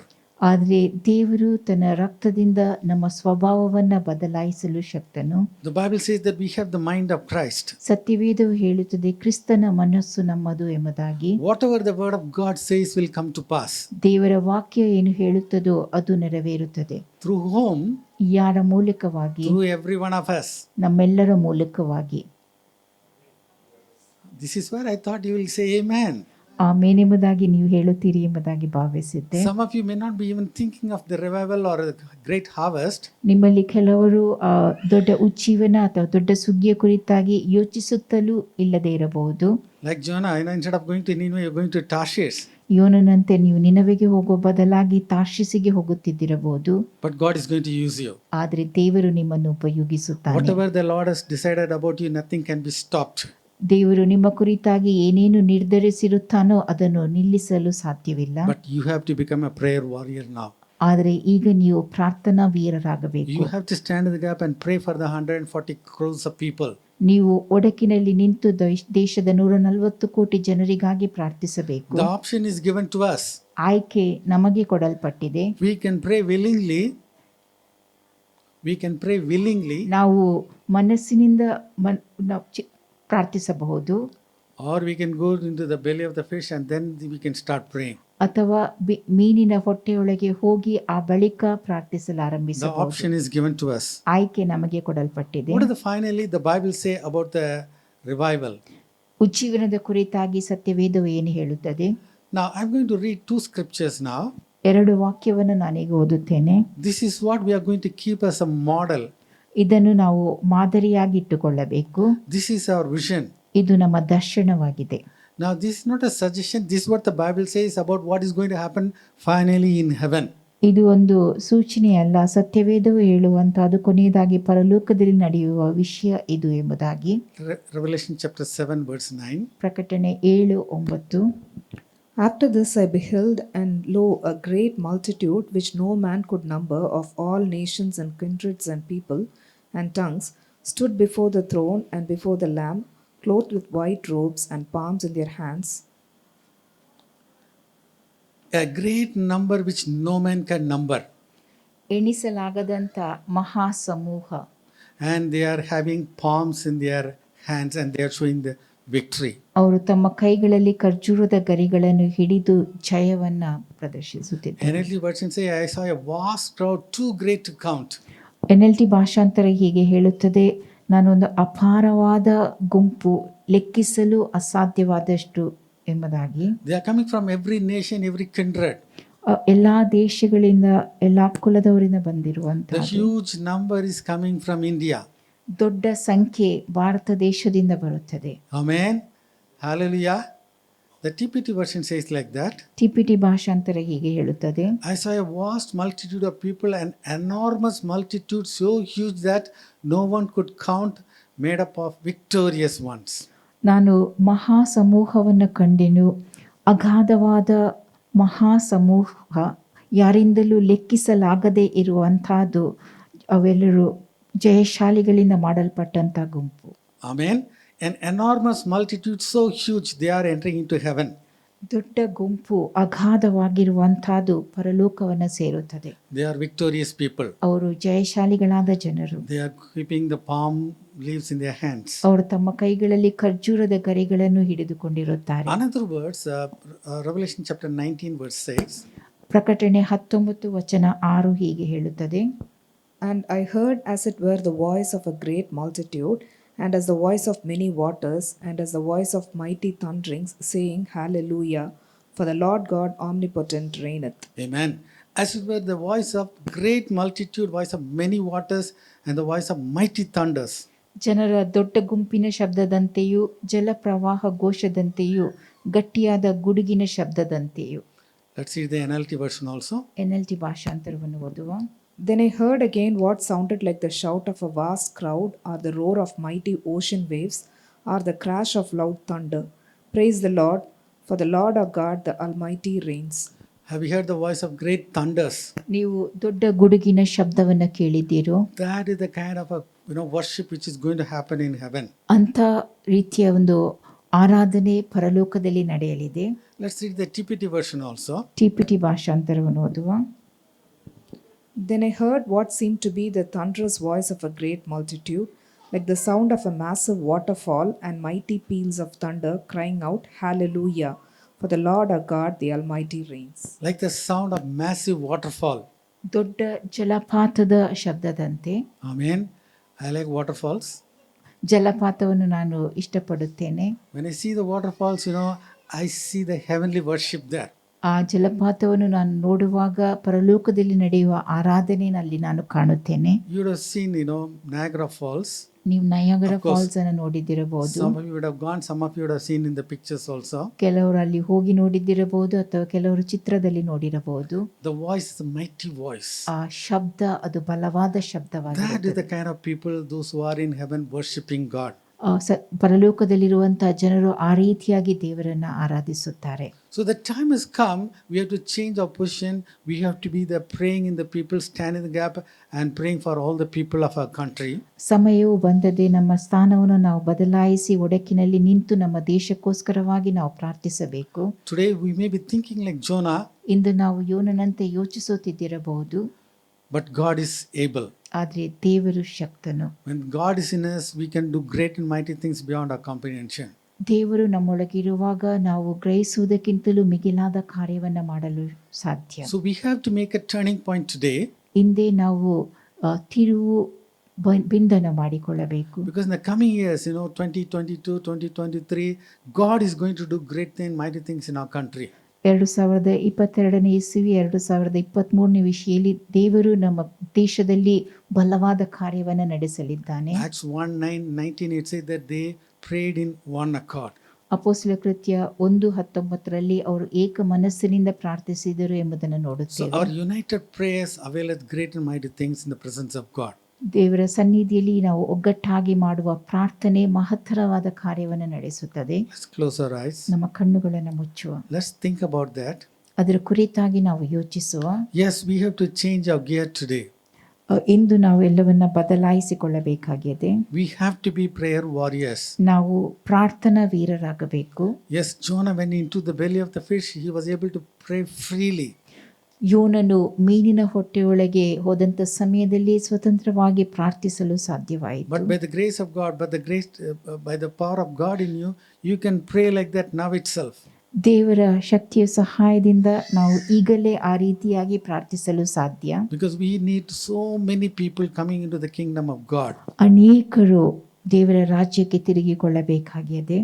ಆದರೆ ದೇವರು ತನ್ನ ರಕ್ತದಿಂದ ನಮ್ಮ ಸ್ವಭಾವವನ್ನು ಬದಲಾಯಿಸಲು ಶಕ್ತನು.
The Bible says that we have the mind of Christ.
ಸತ್ಯವೇದವು ಹೇಳುತ್ತದೆ ಕ್ರಿಸ್ತನ ಮನಸ್ಸು ನಮ್ಮದು ಎಂಬುದಾಗಿ.
Whatever the word of God says will come to pass.
ದೇವರ ವಾಕ್ಯ ಏನು ಹೇಳುತ್ತದೋ ಅದು ನೆರವೇರುತ್ತದೆ.
Through whom?
ಯಾರ ಮೂಲಕವಾಗಿ?
Through every one of us.
ನಮ್ಮೆಲ್ಲರ ಮೂಲಕವಾಗಿ.
This is where I thought you will say amen.
ಆಮೇನ್ ಎಂಬುದಾಗಿ ನೀವು ಹೇಳುತ್ತೀರಿ ಎಂಬುದಾಗಿ ಭಾವಿಸಿದ್ದೆ.
Some of you may not be even thinking of the revival or a great harvest.
ನಿಮ್ಮಲ್ಲಿ ಕೆಲವರು ದೊಡ್ಡ ಉಜ್ಜೀವನ ಅಥವಾ ದೊಡ್ಡ ಸುಗ್ಗಿಯ ಕುರಿತಾಗಿ ಯೋಚಿಸುತ್ತಲೂ ಇಲ್ಲದೆ ಇರಬಹುದು.
Like Jonah, instead of going to Nineveh, you're going to Tarshish.
ಯೋನನಂತೆ ನೀವು ನಿನವೆಗೆ ಹೋಗುವ ಬದಲಾಗಿ ತಾರ್ಷಿಸಿಗೆ ಹೋಗುತ್ತಿದ್ದಿರಬಹುದು.
But God is going to use you.
ಆದರೆ ದೇವರು ನಿಮ್ಮನ್ನು ಉಪಯೋಗಿಸುತ್ತಾನೆ.
Whatever the Lord has decided about you, nothing can be stopped.
ದೇವರು ನಿಮ್ಮ ಕುರಿತಾಗಿ ಏನೇನು ನಿರ್ಧರಿಸಿರುತ್ತಾನೋ ಅದನ್ನು ನಿಲ್ಲಿಸಲು ಸಾಧ್ಯವಿಲ್ಲ.
But you have to become a prayer warrior now.
ಆದರೆ ಈಗ ನೀವು ಪ್ರಾರ್ಥನಾ ವೀರರಾಗಬೇಕು.
You have to stand in the gap and pray for the 140 crores of people.
ನೀವು ಒಡಕಿನಲ್ಲಿ ನಿಂತು ದೇಶದ 140 ಕೋಟಿ ಜನರಿಗಾಗಿ ಪ್ರಾರ್ಥಿಸಬೇಕು.
The option is given to us.
ಆಯ್ಕೆ ನಮಗೆ ಕೊಡಲ್ಪಟ್ಟಿದೆ.
We can pray willingly. We can pray willingly.
ನಾವು ಮನಸ್ಸಿನಿಂದ ಪ್ರಾರ್ಥಿಸಬಹುದು.
Or we can go into the belly of the fish and then we can start praying.
ಅಥವಾ ಮೀನಿನ ಹೊಟ್ಟೆಯೊಳಗೆ ಹೋಗಿ ಆ ಬಳಿಕ ಪ್ರಾರ್ಥಿಸಲು
The
ಆರಂಭಿಸಬಹುದು.
option is given to us.
ಆಯ್ಕೆ ನಮಗೆ ಕೊಡಲ್ಪಟ್ಟಿದೆ.
What does finally the Bible say about the revival?
ಉಜ್ಜೀವನದ ಕುರಿತಾಗಿ ಸತ್ಯವೇದವು ಏನು ಹೇಳುತ್ತದೆ?
Now I'm going to read two scriptures now.
2 ವಾಕ್ಯವನ್ನು ನಾನೀಗ ಓದುತ್ತೇನೆ.
This is what we are going to keep as a model.
ಇದನ್ನು ನಾವು ಮಾದರಿಯಾಗಿ ಇಟ್ಟುಕೊಳ್ಳಬೇಕು.
This is our vision.
ಇದು ನಮ್ಮ ದರ್ಶನವಾಗಿದೆ.
Now this is not a suggestion. This is what the Bible says about what is going to happen finally in heaven.
ಇದು ಒಂದು ಸೂಚನೆಯಲ್ಲ, ಸತ್ಯವೇದವು ಹೇಳುವಂತಹದ್ದು ಕೊನೆಯದಾಗಿ ಪರಲೋಕದಲ್ಲಿ ನಡೆಯುವ ವಿಷಯ ಇದು ಎಂಬುದಾಗಿ.
Revelation chapter 7 verse 9.
ಪ್ರಕಟಣೆ 7:9.
After this I beheld, and lo, a great multitude which no man could number, of all nations and kindreds and people, and tongues, stood before the throne and before the Lamb, clothed with white robes and palms in their hands.
A great number which no man can number.
ಎಣಿಸಲಾಗದಂಥ ಮಹಾ ಸಮೂಹ.
And they are having palms in their hands and they are showing the victory.
ಅವರು ತಮ್ಮ ಕೈಗಳಲ್ಲಿ ಖರ್ಜೂರದ ಗರಿಗಳನ್ನು ಹಿಡಿದು ಜಯವನ್ನ ಪ್ರದರ್ಶಿಸುತ್ತಿದ್ದಾರೆ.
NLT version say, I saw a vast crowd too great to count.
NLT ಭಾಷಾಂತರ ಹೀಗೆ ಹೇಳುತ್ತದೆ, ನಾನೊಂದು ಅಪಾರವಾದ ಗುಂಪು, ಲೆಕ್ಕಿಸಲು ಅಸಾಧ್ಯವಾದಷ್ಟು ಎಂಬುದಾಗಿ.
They are coming from every nation, every kindred.
ಎಲ್ಲಾ ದೇಶಗಳಿಂದ, ಎಲ್ಲಾ ಕುಲದವರಿಂದ
The
ಬಂದಿರುವಂತಹ
huge number is coming from India.
ದೊಡ್ಡ ಸಂಖ್ಯೆ ಭಾರತ ದೇಶದಿಂದ ಬರುತ್ತದೆ.
Amen. Hallelujah. The TPT version says like that.
TPT ಭಾಷಾಂತರ ಹೀಗೆ ಹೇಳುತ್ತದೆ,
I saw a vast multitude of people, an enormous multitude so huge that no one could count, made up of victorious ones.
ನಾನು ಮಹಾ ಸಮೂಹವನ್ನು ಕಂಡೆನು, ಅಗಾಧವಾದ ಮಹಾ ಸಮೂಹ, ಯಾರಿಂದಲೂ ಲೆಕ್ಕಿಸಲಾಗದೇ ಇರುವಂತಹದ್ದು. ಅವೆಲ್ಲರೂ ಜಯಶಾಲಿಗಳಿಂದ ಮಾಡಲ್ಪಟ್ಟಂತ ಗುಂಪು.
Amen. An enormous multitude so huge they are entering into heaven.
ದೊಡ್ಡ ಗುಂಪು ಅಗಾಧವಾಗಿರುವಂತಹದ್ದು ಪರಲೋಕವನ್ನು ಸೇರುತ್ತದೆ.
They are victorious people.
ಅವರು ಜಯಶಾಲಿಗಳಾದ ಜನರು.
They are keeping the palm leaves in their hands.
ಅವರು ತಮ್ಮ ಕೈಗಳಲ್ಲಿ ಖರ್ಜೂರದ ಗರಿಗಳನ್ನು ಹಿಡಿದುಕೊಂಡಿರುತ್ತಾರೆ.
Another words, Revelation chapter 19 verse 6.
ಪ್ರಕಟಣೆ 19:6 ಹೀಗೆ ಹೇಳುತ್ತದೆ,
And I heard as it were the voice of a great multitude, and as the voice of many waters, and as the voice of mighty thunderings, saying, Hallelujah, for the Lord God omnipotent reigneth.
Amen. As it were the voice of great multitude, voice of many waters, and the voice of mighty thunders.
ಜನರ ದೊಡ್ಡ ಗುಂಪಿನ ಶಬ್ದದಂತೆಯೂ ಜಲಪ್ರವಾಹ ಘೋಷದಂತೆಯೂ ಗಟ್ಟಿಯಾದ ಗುಡುಗಿನ ಶಬ್ದದಂತೆಯೂ.
Let's see the NLT version also.
NLT ಭಾಷಾಂತರವನ್ನು ಓದುವ.
Then I heard again what sounded like the shout of a vast crowd, or the roar of mighty ocean waves, or the crash of loud thunder. Praise the Lord, for the Lord our God, the Almighty reigns.
Have you heard the voice of great thunders?
ನೀವು ದೊಡ್ಡ ಗುಡುಗಿನ ಶಬ್ದವನ್ನು ಕೇಳಿದ್ದೀರೋ?
That is the kind of a worship which is going to happen in heaven.
ಅಂತ ರೀತಿಯ ಒಂದು ಆರಾಧನೆ ಪರಲೋಕದಲ್ಲಿ ನಡೆಯಲಿದೆ.
Let's read the TPT version also.
TPT ಭಾಷಾಂತರವನ್ನು ಓದುವ.
Then I heard what seemed to be the thunderous voice of a great multitude, like the sound of a massive waterfall, and mighty peals of thunder, crying out, Hallelujah, for the Lord our God, the Almighty reigns.
Like the sound of massive waterfall.
ದೊಡ್ಡ ಜಲಪಾತದ ಶಬ್ದದಂತೆ.
Amen. I like waterfalls.
ಜಲಪಾತವನ್ನು ನಾನು ಇಷ್ಟಪಡುತ್ತೇನೆ.
When I see the waterfalls, I see the heavenly worship there.
ಆ ಜಲಪಾತವನ್ನು ನಾನು ನೋಡುವಾಗ ಪರಲೋಕದಲ್ಲಿ ನಡೆಯುವ ಆರಾಧನೆಯಲ್ಲಿ ನಾನು ಕಾಣುತ್ತೇನೆ.
You would have seen, Niagara Falls.
ನೀವು ನಯಾಗರ ಫಾಲ್ಸ್ ಅನ್ನು ನೋಡಿದ್ದಿರಬಹುದು.
Some of you would have gone, some of you would have seen in the pictures also.
ಕೆಲವರು ಅಲ್ಲಿ ಹೋಗಿ ನೋಡಿದ್ದಿರಬಹುದು ಅಥವಾ ಕೆಲವರು ಚಿತ್ರದಲ್ಲಿ ನೋಡಿರಬಹುದು.
The voice is a mighty voice.
ಆ ಶಬ್ದ ಅದು ಬಲವಾದ
That is
ಶಬ್ದವಾಗಿದೆ.
the kind of people, those who are in heaven worshiping God.
ಪರಲೋಕದಲ್ಲಿರುವಂತಹ ಜನರು ಆ ರೀತಿಯಾಗಿ ದೇವರನ್ನ ಆರಾಧಿಸುತ್ತಾರೆ.
So the time has come, we have to change our position. We have to be there praying in the people, stand in the gap and praying for all the people of our country.
ಸಮಯವು ಬಂದದೆ, ನಮ್ಮ ಸ್ಥಾನವನ್ನು ನಾವು ಬದಲಾಯಿಸಿ ಒಡಕಿನಲ್ಲಿ ನಿಂತು ನಮ್ಮ ದೇಶಕ್ಕೋಸ್ಕರವಾಗಿ ನಾವು ಪ್ರಾರ್ಥಿಸಬೇಕು.
Today we may be thinking like Jonah,
ಇಂದು ನಾವು ಯೋನನಂತೆ ಯೋಚಿಸುತ್ತಿದ್ದಿರಬಹುದು,
but God is able.
ಆದರೆ ದೇವರು ಶಕ್ತನು.
When God is in us, we can do great and mighty things beyond our comprehension.
ದೇವರು ನಮ್ಮೊಳಗಿರುವಾಗ ನಾವು ಗ್ರಹಿಸುವುದಕ್ಕಿಂತಲೂ ಮಿಗಿಲಾದ ಕಾರ್ಯವನ್ನು ಮಾಡಲು ಸಾಧ್ಯ.
So we have to make a turning point today.
ಹಿಂದೆ ನಾವು ತಿರುವು ಬಿಂದನ ಮಾಡಿಕೊಳ್ಳಬೇಕು.
Because in the coming years, 2022, 2023, God is going to do great and mighty things in our country.
2022ನೇ ಇಸವಿ 2023ನೇ ವಿಷಯದಲ್ಲಿ ದೇವರು ನಮ್ಮ ದೇಶದಲ್ಲಿ ಬಲವಾದ ಕಾರ್ಯವನ್ನು ನಡೆಸಲಿದ್ದಾನೆ.
Acts 1:19 it says that they prayed in one accord.
ಅಪೊಸ್ತಲ ಕೃತ್ಯ 1:19 ಅವರು ಏಕ ಮನಸ್ಸಿನಿಂದ ಪ್ರಾರ್ಥಿಸಿದರು ಎಂಬುದನ್ನು
So
ನೋಡುತ್ತೇವೆ.
our united prayers availeth great and mighty things in the presence of God.
ದೇವರ ಸನ್ನಿಧಿಯಲ್ಲಿ ನಾವು ಒಗ್ಗಟ್ಟಾಗಿ ಮಾಡುವ ಪ್ರಾರ್ಥನೆ ಮಹತ್ತರವಾದ ಕಾರ್ಯವನ್ನು ನಡೆಸುತ್ತದೆ.
Let's close our eyes.
ನಮ್ಮ ಕಣ್ಣುಗಳನ್ನು ಮುಚ್ಚುವ.
Let's think about that.
ಅದರ ಕುರಿತಾಗಿ ನಾವು ಯೋಚಿಸುವ.
Yes, we have to change our gear today.
ಇಂದು ನಾವು ಎಲ್ಲವನ್ನ ಬದಲಾಯಿಸಿಕೊಳ್ಳಬೇಕಾಗಿದೆ.
We have to be prayer warriors.
ನಾವು ಪ್ರಾರ್ಥನಾ ವೀರರಾಗಬೇಕು.
Yes, Jonah went into the belly of the fish. He was able to pray freely.
ಯೋನನು ಮೀನಿನ ಹೊಟ್ಟೆಯೊಳಗೆ ಹೋದಂಥ ಸಮಯದಲ್ಲಿ ಸ್ವತಂತ್ರವಾಗಿ ಪ್ರಾರ್ಥಿಸಲು ಸಾಧ್ಯವಾಯಿತು.
But by the grace of God, by the power of God in you, you can pray like that now itself.
ದೇವರ ಶಕ್ತಿಯ ಸಹಾಯದಿಂದ ನಾವು ಈಗಲೇ ಆ ರೀತಿಯಾಗಿ ಪ್ರಾರ್ಥಿಸಲು ಸಾಧ್ಯ.
Because we need so many people coming into the kingdom of God.
ಅನೇಕರು ದೇವರ ರಾಜ್ಯಕ್ಕೆ ತಿರುಗಿಕೊಳ್ಳಬೇಕಾಗಿದೆ.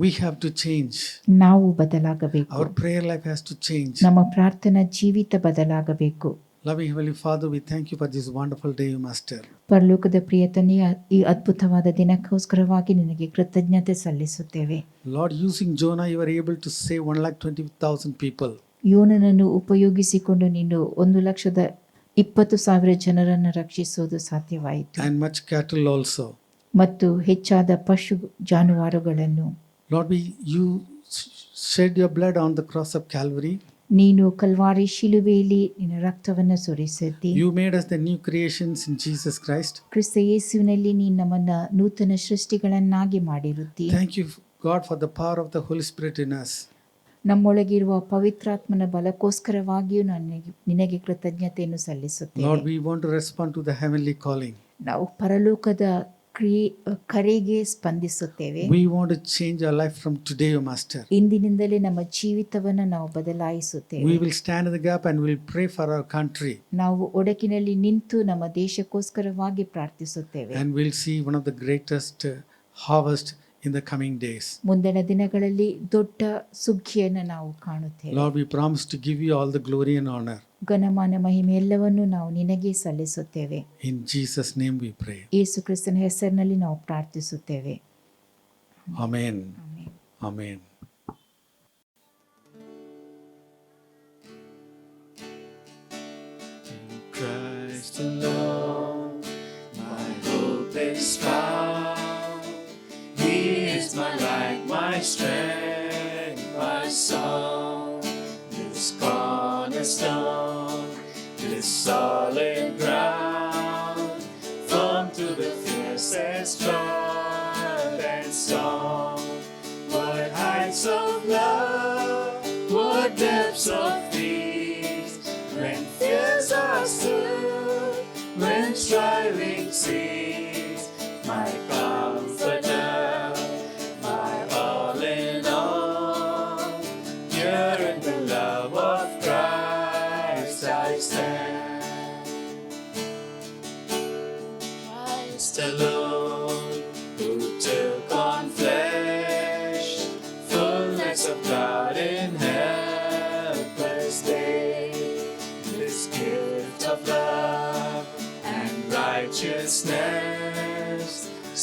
We have to change.
ನಾವು ಬದಲಾಗಬೇಕು.
Our prayer life has to change.
ನಮ್ಮ ಪ್ರಾರ್ಥನಾ ಜೀವಿತ ಬದಲಾಗಬೇಕು.
Loving Heavenly Father, we thank you for this wonderful day, Master.
ಪರಲೋಕದ ಪ್ರಿಯತನೆಯ ಈ ಅದ್ಭುತವಾದ ದಿನಕ್ಕೋಸ್ಕರವಾಗಿ ನಿನಗೆ ಕೃತಜ್ಞತೆ ಸಲ್ಲಿಸುತ್ತೇವೆ.
Lord, using Jonah, you were able to save 120,000 people.
ಯೋನನನ್ನು ಉಪಯೋಗಿಸಿಕೊಂಡು ನೀನು 1,20,000 ಜನರನ್ನು ರಕ್ಷಿಸುವುದು ಸಾಧ್ಯವಾಯಿತು.
And much cattle also.
ಮತ್ತು ಹೆಚ್ಚಾದ ಪಶು ಜಾನುವಾರುಗಳನ್ನು.
Lord, you shed your blood on the cross of Calvary.
ನೀನು ಕಲ್ವಾರಿ ಶಿಲುಬೆಯಲ್ಲಿ ನಿನ್ನ ರಕ್ತವನ್ನು ಸುರಿಸಿದ್ದಿ.
You made us the new creations in Jesus Christ.
ಕ್ರಿಸ್ತ ಯೇಸುವಿನಲ್ಲಿ ನೀನು ನಮ್ಮನ್ನ ನೂತನ ಸೃಷ್ಟಿಗಳನ್ನಾಗಿ ಮಾಡಿರುತ್ತಿ.
Thank you, God, for the power of the Holy Spirit in us.
ನಮ್ಮೊಳಗಿರುವ ಪವಿತ್ರಾತ್ಮನ ಬಲಕ್ಕೋಸ್ಕರವಾಗಿಯೂ ನಿನಗೆ ಕೃತಜ್ಞತೆಯನ್ನು ಸಲ್ಲಿಸುತ್ತೇವೆ.
Lord, we want to respond to the heavenly calling.
ನಾವು ಪರಲೋಕದ ಕರೆಗೆ ಸ್ಪಂದಿಸುತ್ತೇವೆ.
We want to change our life from today, O Master.
ಇಂದಿನಿಂದಲೇ ನಮ್ಮ ಜೀವಿತವನ್ನು ನಾವು ಬದಲಾಯಿಸುತ್ತೇವೆ.
We will stand in the gap and we'll pray for our country.
ನಾವು ಒಡಕಿನಲ್ಲಿ ನಿಂತು ನಮ್ಮ ದೇಶಕ್ಕೋಸ್ಕರವಾಗಿ ಪ್ರಾರ್ಥಿಸುತ್ತೇವೆ.
And we'll see one of the greatest harvest in the coming days.
ಮುಂದಿನ ದಿನಗಳಲ್ಲಿ ದೊಡ್ಡ ಸುಗ್ಗಿಯನ್ನು ನಾವು ಕಾಣುತ್ತೇವೆ.
Lord, we promise to give you all the glory and honor.
ಘನಮಾನ ಮಹಿಮೆ ಎಲ್ಲವನ್ನು ನಾವು ನಿನಗೆ ಸಲ್ಲಿಸುತ್ತೇವೆ.
In Jesus' name we pray.
ಯೇಸು ಕ್ರಿಸ್ತನ ಹೆಸರಿನಲ್ಲಿ ನಾವು ಪ್ರಾರ್ಥಿಸುತ್ತೇವೆ.
Amen. Amen.
Christ alone, my hope is found. He is my light, my strength, my song. This cornerstone, this solid ground, firm to the fiercest flood and storm. What heights of love, what depths of peace, when fears are stood, when striving cease, my comforter, my all in all. Here in the love of Christ I stand. Christ alone, who took on flesh, fullness of God in helpless day. This gift of love and righteousness,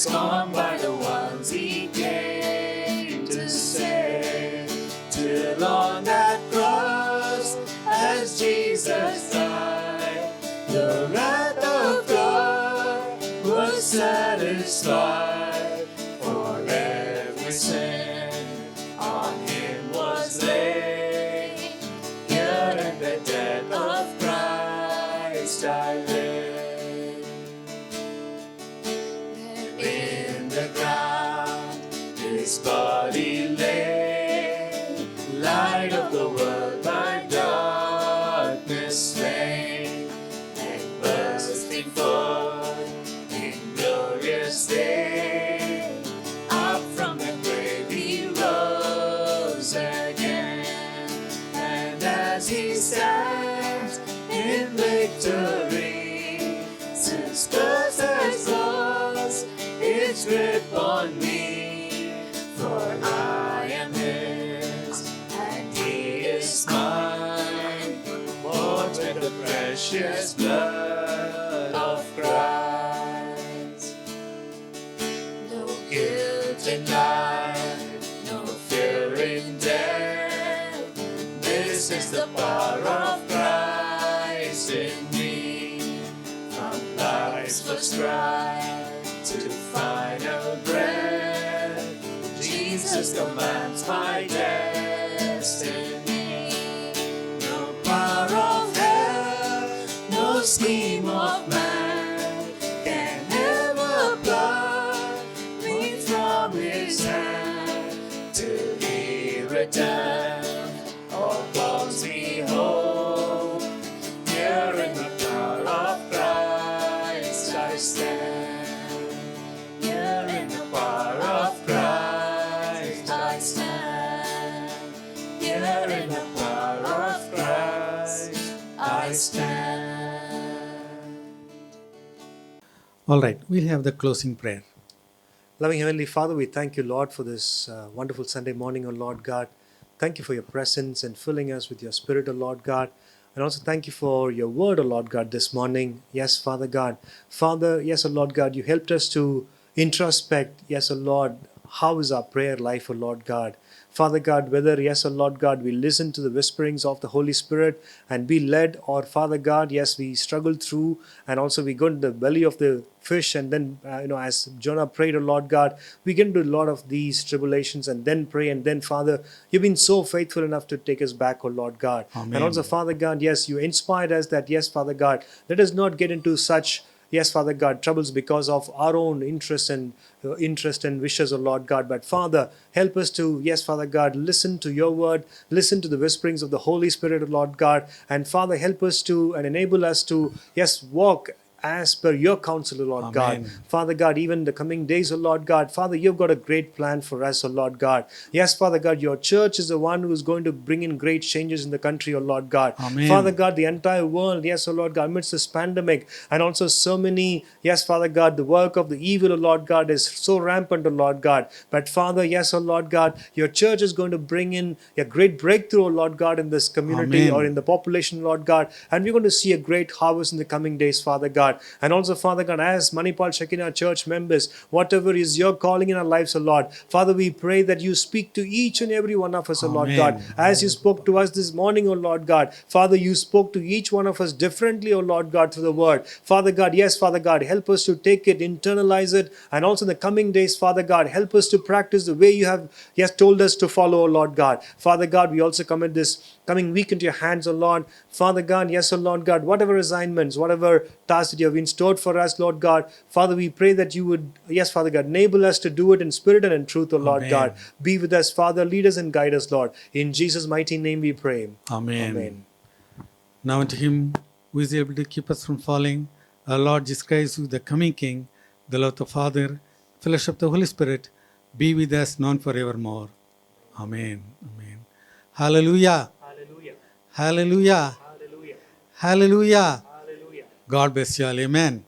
scorned by the ones he came to save. Till on that cross, as Jesus died, the wrath of God was satisfied. For every sin on him was laid. Here in the death of Christ I live. In the ground his body lay, light of the world by darkness slain, and bursting forth in glorious day, up from the grave he rose again. And as he stands in victory, since curse has lost its grip on me, for I am his and he is mine, bought with the precious blood of Christ. No guilt in life, no fear in death. This is the power of Christ in me. From life's first cry to final breath, Jesus commands my destiny. No power of hell, no no scheme of man can ever pluck me from his hand till he returns or calls me home. Here in the power of Christ I stand. Here in the power of Christ I stand. Here in the power of Christ I stand.
All right, we'll have the closing prayer.
Loving Heavenly Father, we thank you, Lord, for this wonderful Sunday morning, O Lord God. Thank you for your presence and filling us with your Spirit, O Lord God. And also thank you for your word, O Lord God, this morning. Yes, Father God. Father, yes, O Lord God, you helped us to introspect, yes, O Lord, how is our prayer life, O Lord God. Father God, whether, yes, O Lord God, we listen to the whisperings of the Holy Spirit and be led, or Father God, yes, we struggle through and also we go into the belly of the fish and then, as Jonah prayed, O Lord God, we get into a lot of these tribulations and then pray and then, Father, you've been so faithful enough to take us back, O Lord God.
Amen.
And also, Father God, yes, you inspired us that, yes, Father God, let us not get into such, yes, Father God, troubles because of our own interest and wishes, O Lord God. But Father, help us to, yes, Father God, listen to your word, listen to the whisperings of the Holy Spirit, O Lord God. And Father, help us to and enable us to, yes, walk as per your counsel, O Lord God.
Amen.
Father God, even the coming days, O Lord God, Father, you've got a great plan for us, O Lord God. Yes, Father God, your church is the one who is going to bring in great changes in the country, O Lord God.
Amen.
Father God, the entire world, yes, O Lord God, amidst this pandemic and also so many, yes, Father God, the work of the evil, O Lord God, is so rampant, O Lord God. But Father, yes, O Lord God, your church is going to bring in a great breakthrough, O Lord God, in this community
Amen.
or in the population, Lord God. And we're going to see a great harvest in the coming days, Father God. And also, Father God, as Manipal Shekinah church members, whatever is your calling in our lives, O Lord, Father, we pray that you speak to each and every one of us, O Lord God.
Amen.
As you spoke to us this morning, O Lord God, Father, you spoke to each one of us differently, O Lord God, through the word. Father God, yes, Father God, help us to take it, internalize it, and also in the coming days, Father God, help us to practice the way you have, yes, told us to follow, O Lord God. Father God, we also commit this coming week into your hands, O Lord. Father God, yes, O Lord God, whatever assignments, whatever tasks that you have in store for us, Lord God, Father, we pray that you would, yes, Father God, enable us to do it in spirit and in truth, O Lord
Amen.
God. Be with us, Father, lead us and guide us, Lord. In Jesus' mighty name we pray.
Amen.
Amen.
Now unto him who is able to keep us from falling, our Lord Jesus Christ, who is the coming King, the love of the Father, fellowship of the Holy Spirit, be with us now and forevermore. Amen. Amen. Hallelujah.
Hallelujah.
Hallelujah.
Hallelujah.
Hallelujah.
Hallelujah.
God bless you all. Amen.